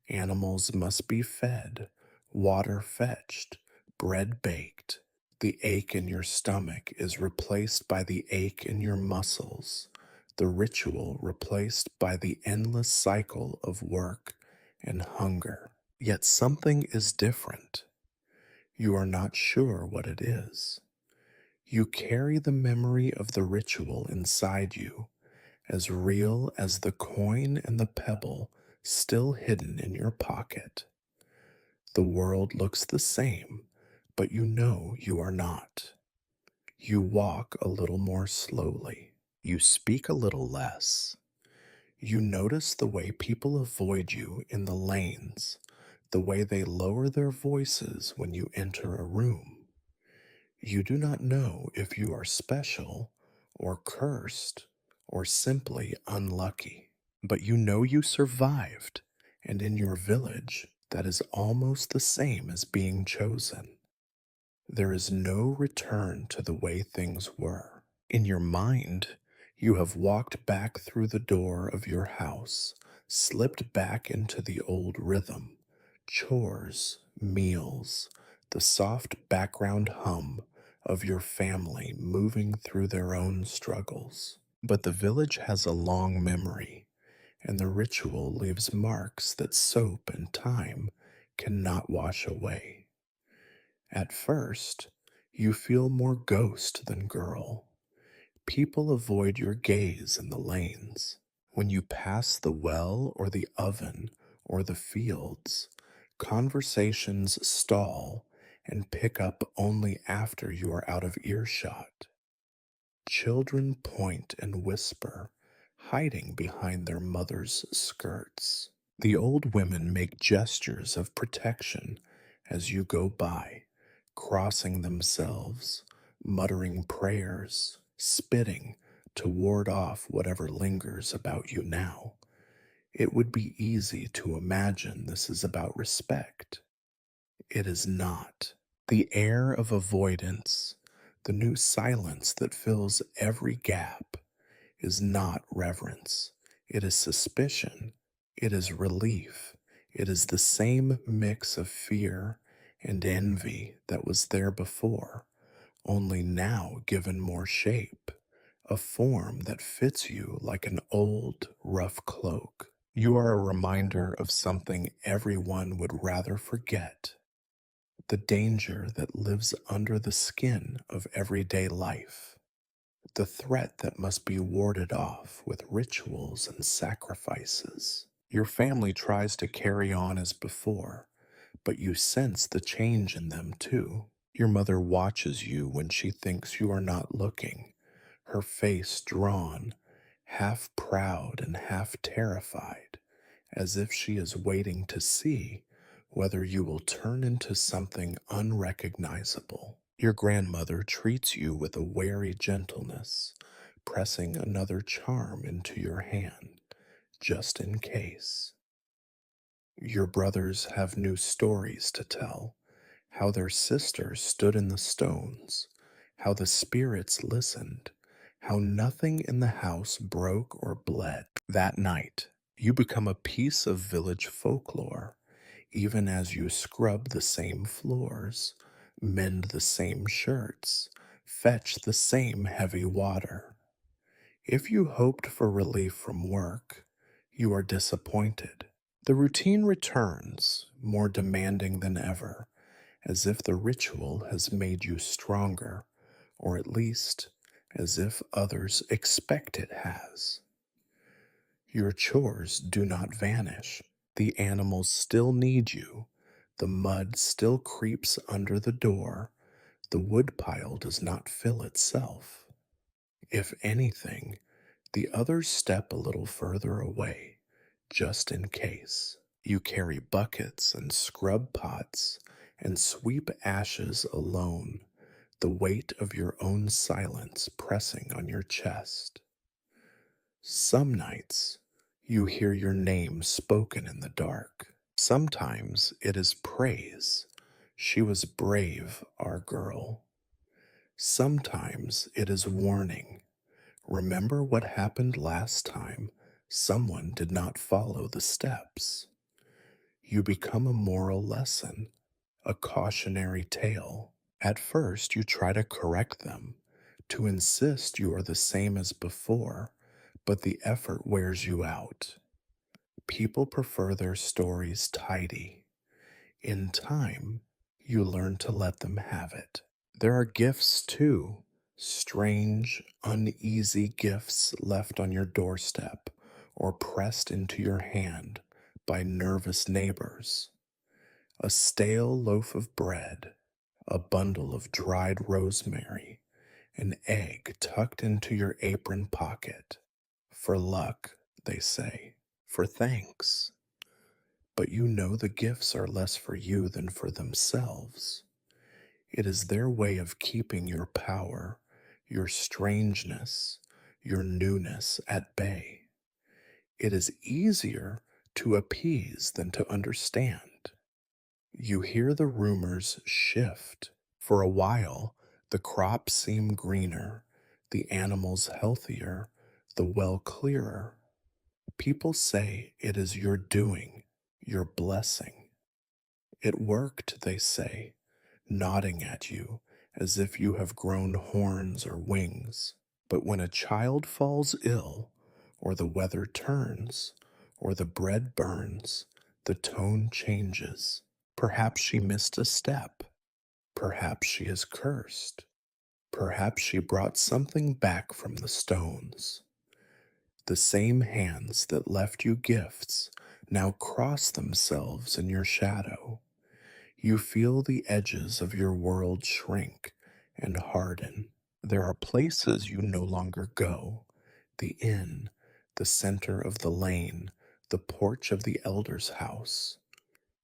Animals must be fed, water fetched, bread baked. The ache in your stomach is replaced by the ache in your muscles, the ritual replaced by the endless cycle of work and hunger. Yet something is different. You are not sure what it is. You carry the memory of the ritual inside you, as real as the coin and the pebble still hidden in your pocket. The world looks the same, but you know you are not. You walk a little more slowly. You speak a little less. You notice the way people avoid you in the lanes, the way they lower their voices when you enter a room. You do not know if you are special or cursed or simply unlucky, but you know you survived, and in your village, that is almost the same as being chosen. There is no return to the way things were. In your mind, you have walked back through the door of your house, slipped back into the old rhythm, chores, meals, the soft background hum of your family moving through their own struggles. But the village has a long memory, and the ritual leaves marks that soap and time cannot wash away. At first, you feel more ghost than girl. People avoid your gaze in the lanes. When you pass the well or the oven or the fields, conversations stall and pick up only after you are out of earshot. Children point and whisper, hiding behind their mothers' skirts. The old women make gestures of protection as you go by, crossing themselves, muttering prayers, spitting to ward off whatever lingers about you now. It would be easy to imagine this is about respect. It is not. The air of avoidance, the new silence that fills every gap, is not reverence. It is suspicion. It is relief. It is the same mix of fear and envy that was there before, only now given more shape, a form that fits you like an old, rough cloak. You are a reminder of something everyone would rather forget: the danger that lives under the skin of everyday life, the threat that must be warded off with rituals and sacrifices. Your family tries to carry on as before, but you sense the change in them too. Your mother watches you when she thinks you are not looking, her face drawn, half proud and half terrified, as if she is waiting to see whether you will turn into something unrecognizable. Your grandmother treats you with a wary gentleness, pressing another charm into your hand, just in case. Your brothers have new stories to tell: how their sisters stood in the stones, how the spirits listened, how nothing in the house broke or bled. That night, you become a piece of village folklore, even as you scrub the same floors, mend the same shirts, fetch the same heavy water. If you hoped for relief from work, you are disappointed. The routine returns, more demanding than ever, as if the ritual has made you stronger, or at least as if others expect it has. Your chores do not vanish. The animals still need you. The mud still creeps under the door. The woodpile does not fill itself. If anything, the others step a little further away, just in case. You carry buckets and scrub pots and sweep ashes alone, the weight of your own silence pressing on your chest. Some nights, you hear your name spoken in the dark. Sometimes it is praise. She was brave, our girl. Sometimes it is warning. Remember what happened last time someone did not follow the steps. You become a moral lesson, a cautionary tale. At first, you try to correct them, to insist you are the same as before, but the effort wears you out. People prefer their stories tidy. In time, you learn to let them have it. There are gifts too, strange, uneasy gifts left on your doorstep or pressed into your hand by nervous neighbors. A stale loaf of bread, a bundle of dried rosemary, an egg tucked into your apron pocket. For luck, they say, for thanks. But you know the gifts are less for you than for themselves. It is their way of keeping your power, your strangeness, your newness at bay. It is easier to appease than to understand. You hear the rumors shift. For a while, the crops seem greener, the animals healthier, the well clearer. People say it is your doing, your blessing. It worked, they say, nodding at you as if you have grown horns or wings. But when a child falls ill, or the weather turns, or the bread burns, the tone changes. Perhaps she missed a step. Perhaps she is cursed. Perhaps she brought something back from the stones. The same hands that left you gifts now cross themselves in your shadow. You feel the edges of your world shrink and harden. There are places you no longer go: the inn, the center of the lane, the porch of the elder's house.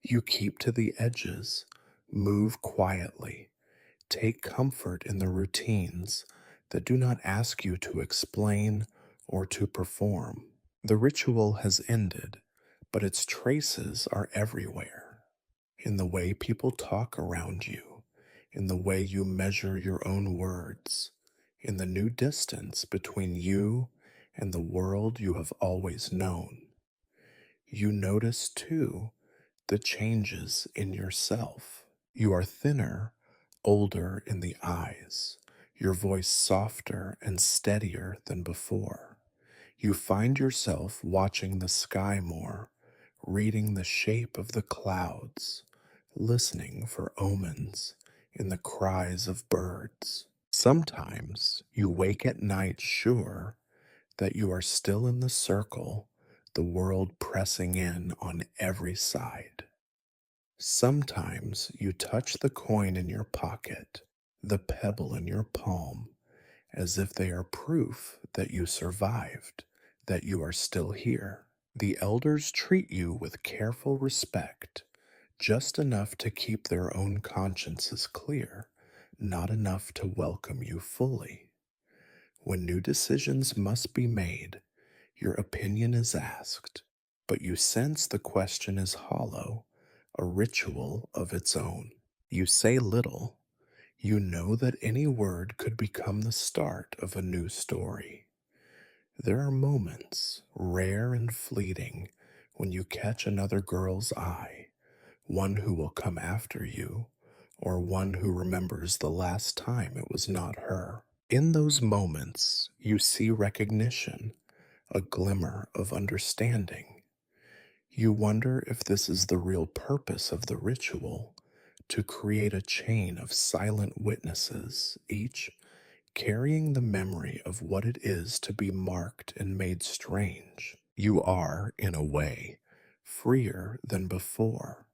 You keep to the edges, move quietly, take comfort in the routines that do not ask you to explain or to perform. The ritual has ended, but its traces are everywhere. In the way people talk around you, in the way you measure your own words, in the new distance between you and the world you have always known. You notice, too, the changes in yourself. You are thinner, older in the eyes, your voice softer and steadier than before. You find yourself watching the sky more, reading the shape of the clouds, listening for omens in the cries of birds. Sometimes you wake at night sure that you are still in the circle, the world pressing in on every side. Sometimes you touch the coin in your pocket, the pebble in your palm, as if they are proof that you survived, that you are still here. The elders treat you with careful respect, just enough to keep their own consciences clear, not enough to welcome you fully. When new decisions must be made, your opinion is asked, but you sense the question is hollow, a ritual of its own. You say little. You know that any word could become the start of a new story. There are moments, rare and fleeting, when you catch another girl's eye, one who will come after you, or one who remembers the last time it was not her. In those moments, you see recognition, a glimmer of understanding. You wonder if this is the real purpose of the ritual: to create a chain of silent witnesses, each carrying the memory of what it is to be marked and made strange. You are, in a way, freer than before.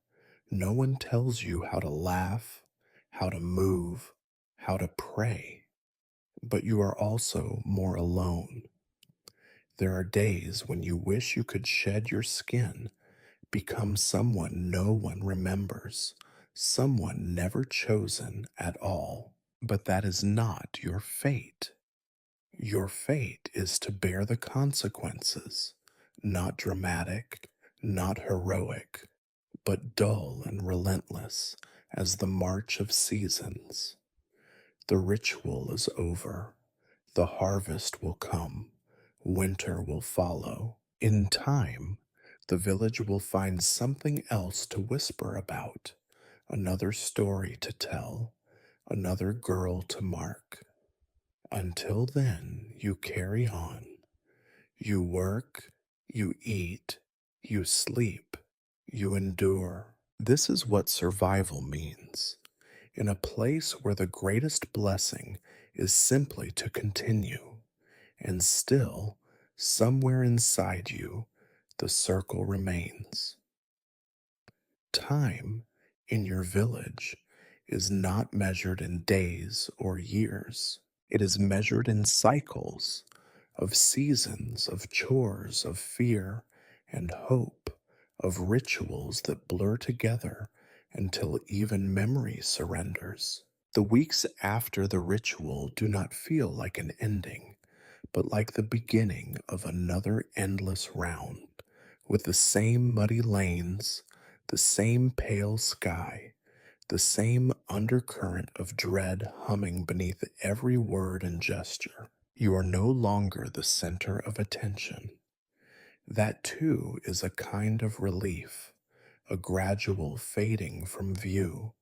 No one tells you how to laugh, how to move, how to pray, but you are also more alone. There are days when you wish you could shed your skin, become someone no one remembers, someone never chosen at all. But that is not your fate. Your fate is to bear the consequences, not dramatic, not heroic, but dull and relentless as the march of seasons. The ritual is over. The harvest will come. Winter will follow. In time, the village will find something else to whisper about, another story to tell, another girl to mark. Until then, you carry on. You work, you eat, you sleep, you endure. This is what survival means. In a place where the greatest blessing is simply to continue, and still, somewhere inside you, the circle remains. Time in your village is not measured in days or years. It is measured in cycles of seasons, of chores, of fear and hope, of rituals that blur together until even memory surrenders. The weeks after the ritual do not feel like an ending, but like the beginning of another endless round, with the same muddy lanes, the same pale sky, the same undercurrent of dread humming beneath every word and gesture. You are no longer the center of attention. That too is a kind of relief, a gradual fading from view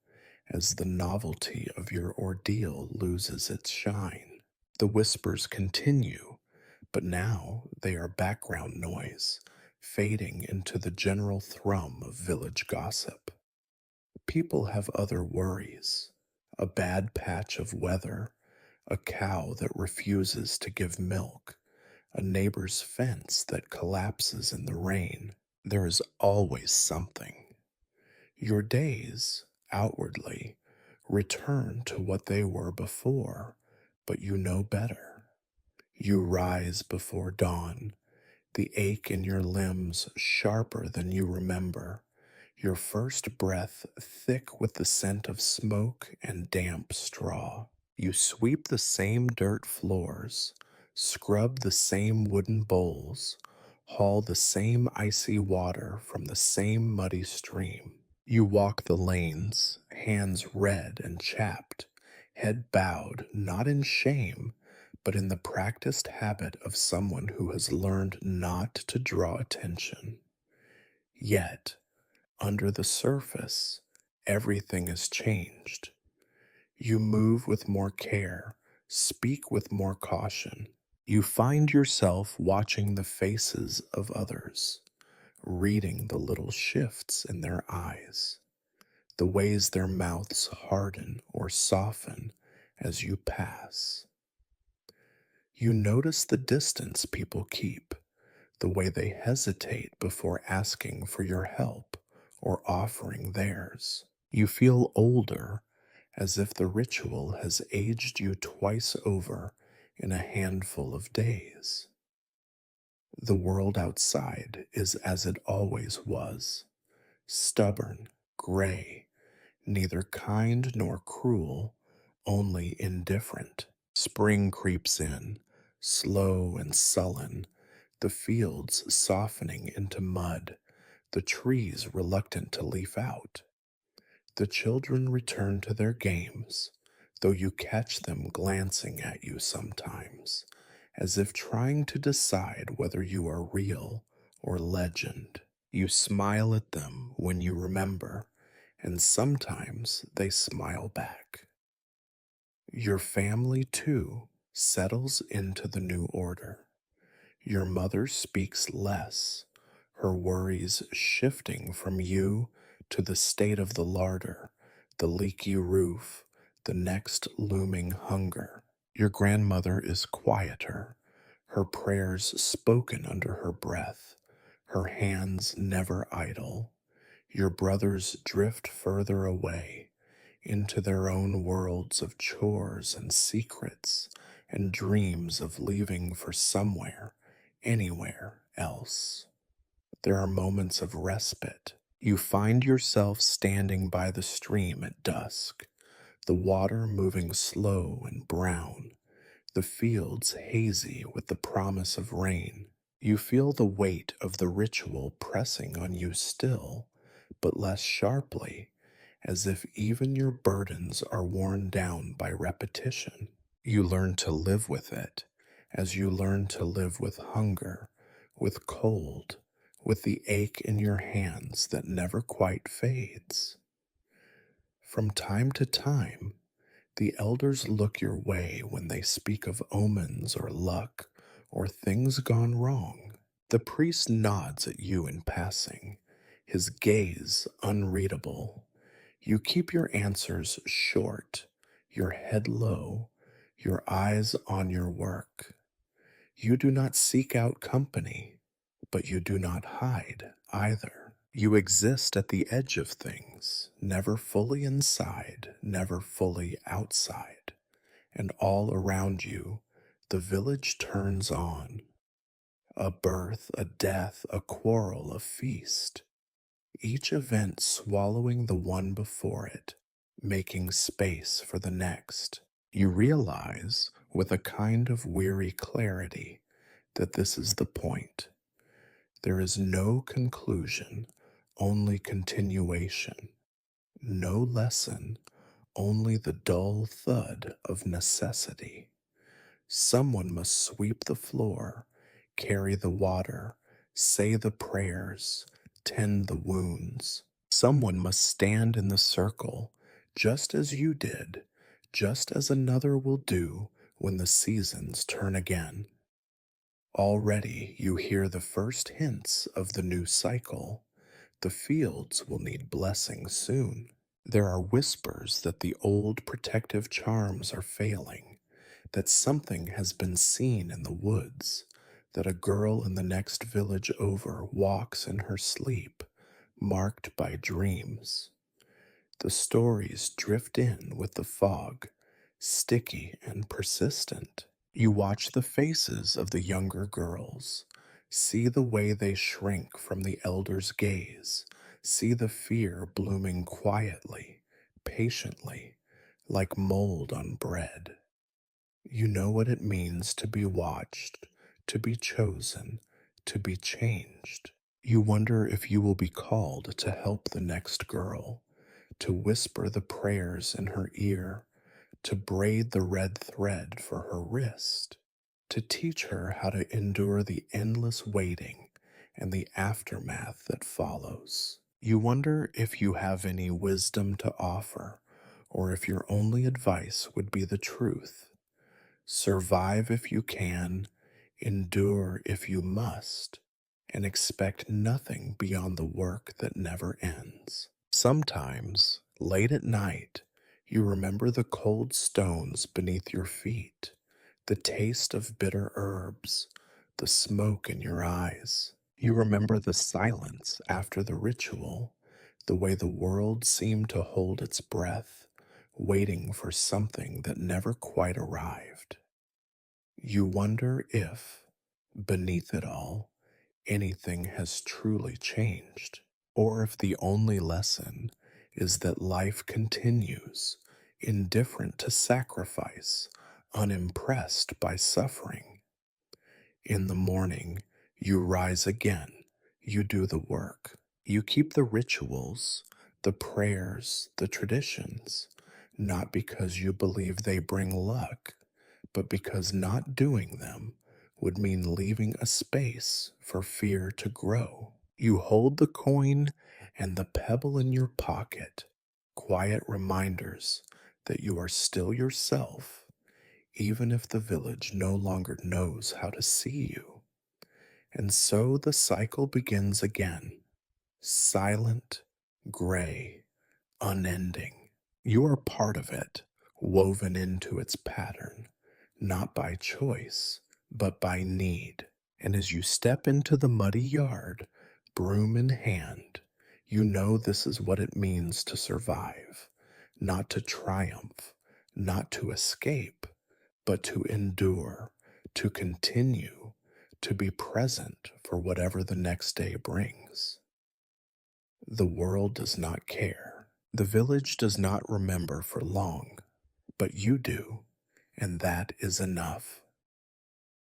as the novelty of your ordeal loses its shine. The whispers continue, but now they are background noise, fading into the general thrum of village gossip. People have other worries: a bad patch of weather, a cow that refuses to give milk, a neighbor's fence that collapses in the rain. There is always something. Your days, outwardly, return to what they were before, but you know better. You rise before dawn, the ache in your limbs sharper than you remember, your first breath thick with the scent of smoke and damp straw. You sweep the same dirt floors, scrub the same wooden bowls, haul the same icy water from the same muddy stream. You walk the lanes, hands red and chapped, head bowed, not in shame, but in the practiced habit of someone who has learned not to draw attention. Yet, under the surface, everything is changed. You move with more care, speak with more caution. You find yourself watching the faces of others, reading the little shifts in their eyes, the ways their mouths harden or soften as you pass. You notice the distance people keep, the way they hesitate before asking for your help or offering theirs. You feel older, as if the ritual has aged you twice over in a handful of days. The world outside is as it always was: stubborn, gray, neither kind nor cruel, only indifferent. Spring creeps in, slow and sullen, the fields softening into mud, the trees reluctant to leaf out. The children return to their games, though you catch them glancing at you sometimes, as if trying to decide whether you are real or legend. You smile at them when you remember, and sometimes they smile back. Your family, too, settles into the new order. Your mother speaks less, her worries shifting from you to the state of the larder, the leaky roof, the next looming hunger. Your grandmother is quieter, her prayers spoken under her breath, her hands never idle. Your brothers drift further away into their own worlds of chores and secrets and dreams of leaving for somewhere, anywhere else. There are moments of respite. You find yourself standing by the stream at dusk, the water moving slow and brown, the fields hazy with the promise of rain. You feel the weight of the ritual pressing on you still, but less sharply, as if even your burdens are worn down by repetition. You learn to live with it, as you learn to live with hunger, with cold, with the ache in your hands that never quite fades. From time to time, the elders look your way when they speak of omens or luck or things gone wrong. The priest nods at you in passing, his gaze unreadable. You keep your answers short, your head low, your eyes on your work. You do not seek out company, but you do not hide either. You exist at the edge of things, never fully inside, never fully outside. And all around you, the village turns on. A birth, a death, a quarrel, a feast. Each event swallowing the one before it, making space for the next. You realize, with a kind of weary clarity, that this is the point. There is no conclusion, only continuation. No lesson, only the dull thud of necessity. Someone must sweep the floor, carry the water, say the prayers, tend the wounds. Someone must stand in the circle, just as you did, just as another will do when the seasons turn again. Already you hear the first hints of the new cycle. The fields will need blessing soon. There are whispers that the old protective charms are failing, that something has been seen in the woods, that a girl in the next village over walks in her sleep, marked by dreams. The stories drift in with the fog, sticky and persistent. You watch the faces of the younger girls, see the way they shrink from the elder's gaze, see the fear blooming quietly, patiently, like mold on bread. You know what it means to be watched, to be chosen, to be changed. You wonder if you will be called to help the next girl, to whisper the prayers in her ear, to braid the red thread for her wrist, to teach her how to endure the endless waiting and the aftermath that follows. You wonder if you have any wisdom to offer, or if your only advice would be the truth. Survive if you can, endure if you must, and expect nothing beyond the work that never ends. Sometimes, late at night, you remember the cold stones beneath your feet, the taste of bitter herbs, the smoke in your eyes. You remember the silence after the ritual, the way the world seemed to hold its breath, waiting for something that never quite arrived. You wonder if, beneath it all, anything has truly changed, or if the only lesson is that life continues, indifferent to sacrifice, unimpressed by suffering. In the morning, you rise again, you do the work, you keep the rituals, the prayers, the traditions, not because you believe they bring luck, but because not doing them would mean leaving a space for fear to grow. You hold the coin and the pebble in your pocket, quiet reminders that you are still yourself, even if the village no longer knows how to see you. And so the cycle begins again, silent, gray, unending. You are part of it, woven into its pattern, not by choice, but by need. And as you step into the muddy yard, broom in hand, you know this is what it means to survive, not to triumph, not to escape, but to endure, to continue, to be present for whatever the next day brings. The world does not care. The village does not remember for long, but you do, and that is enough.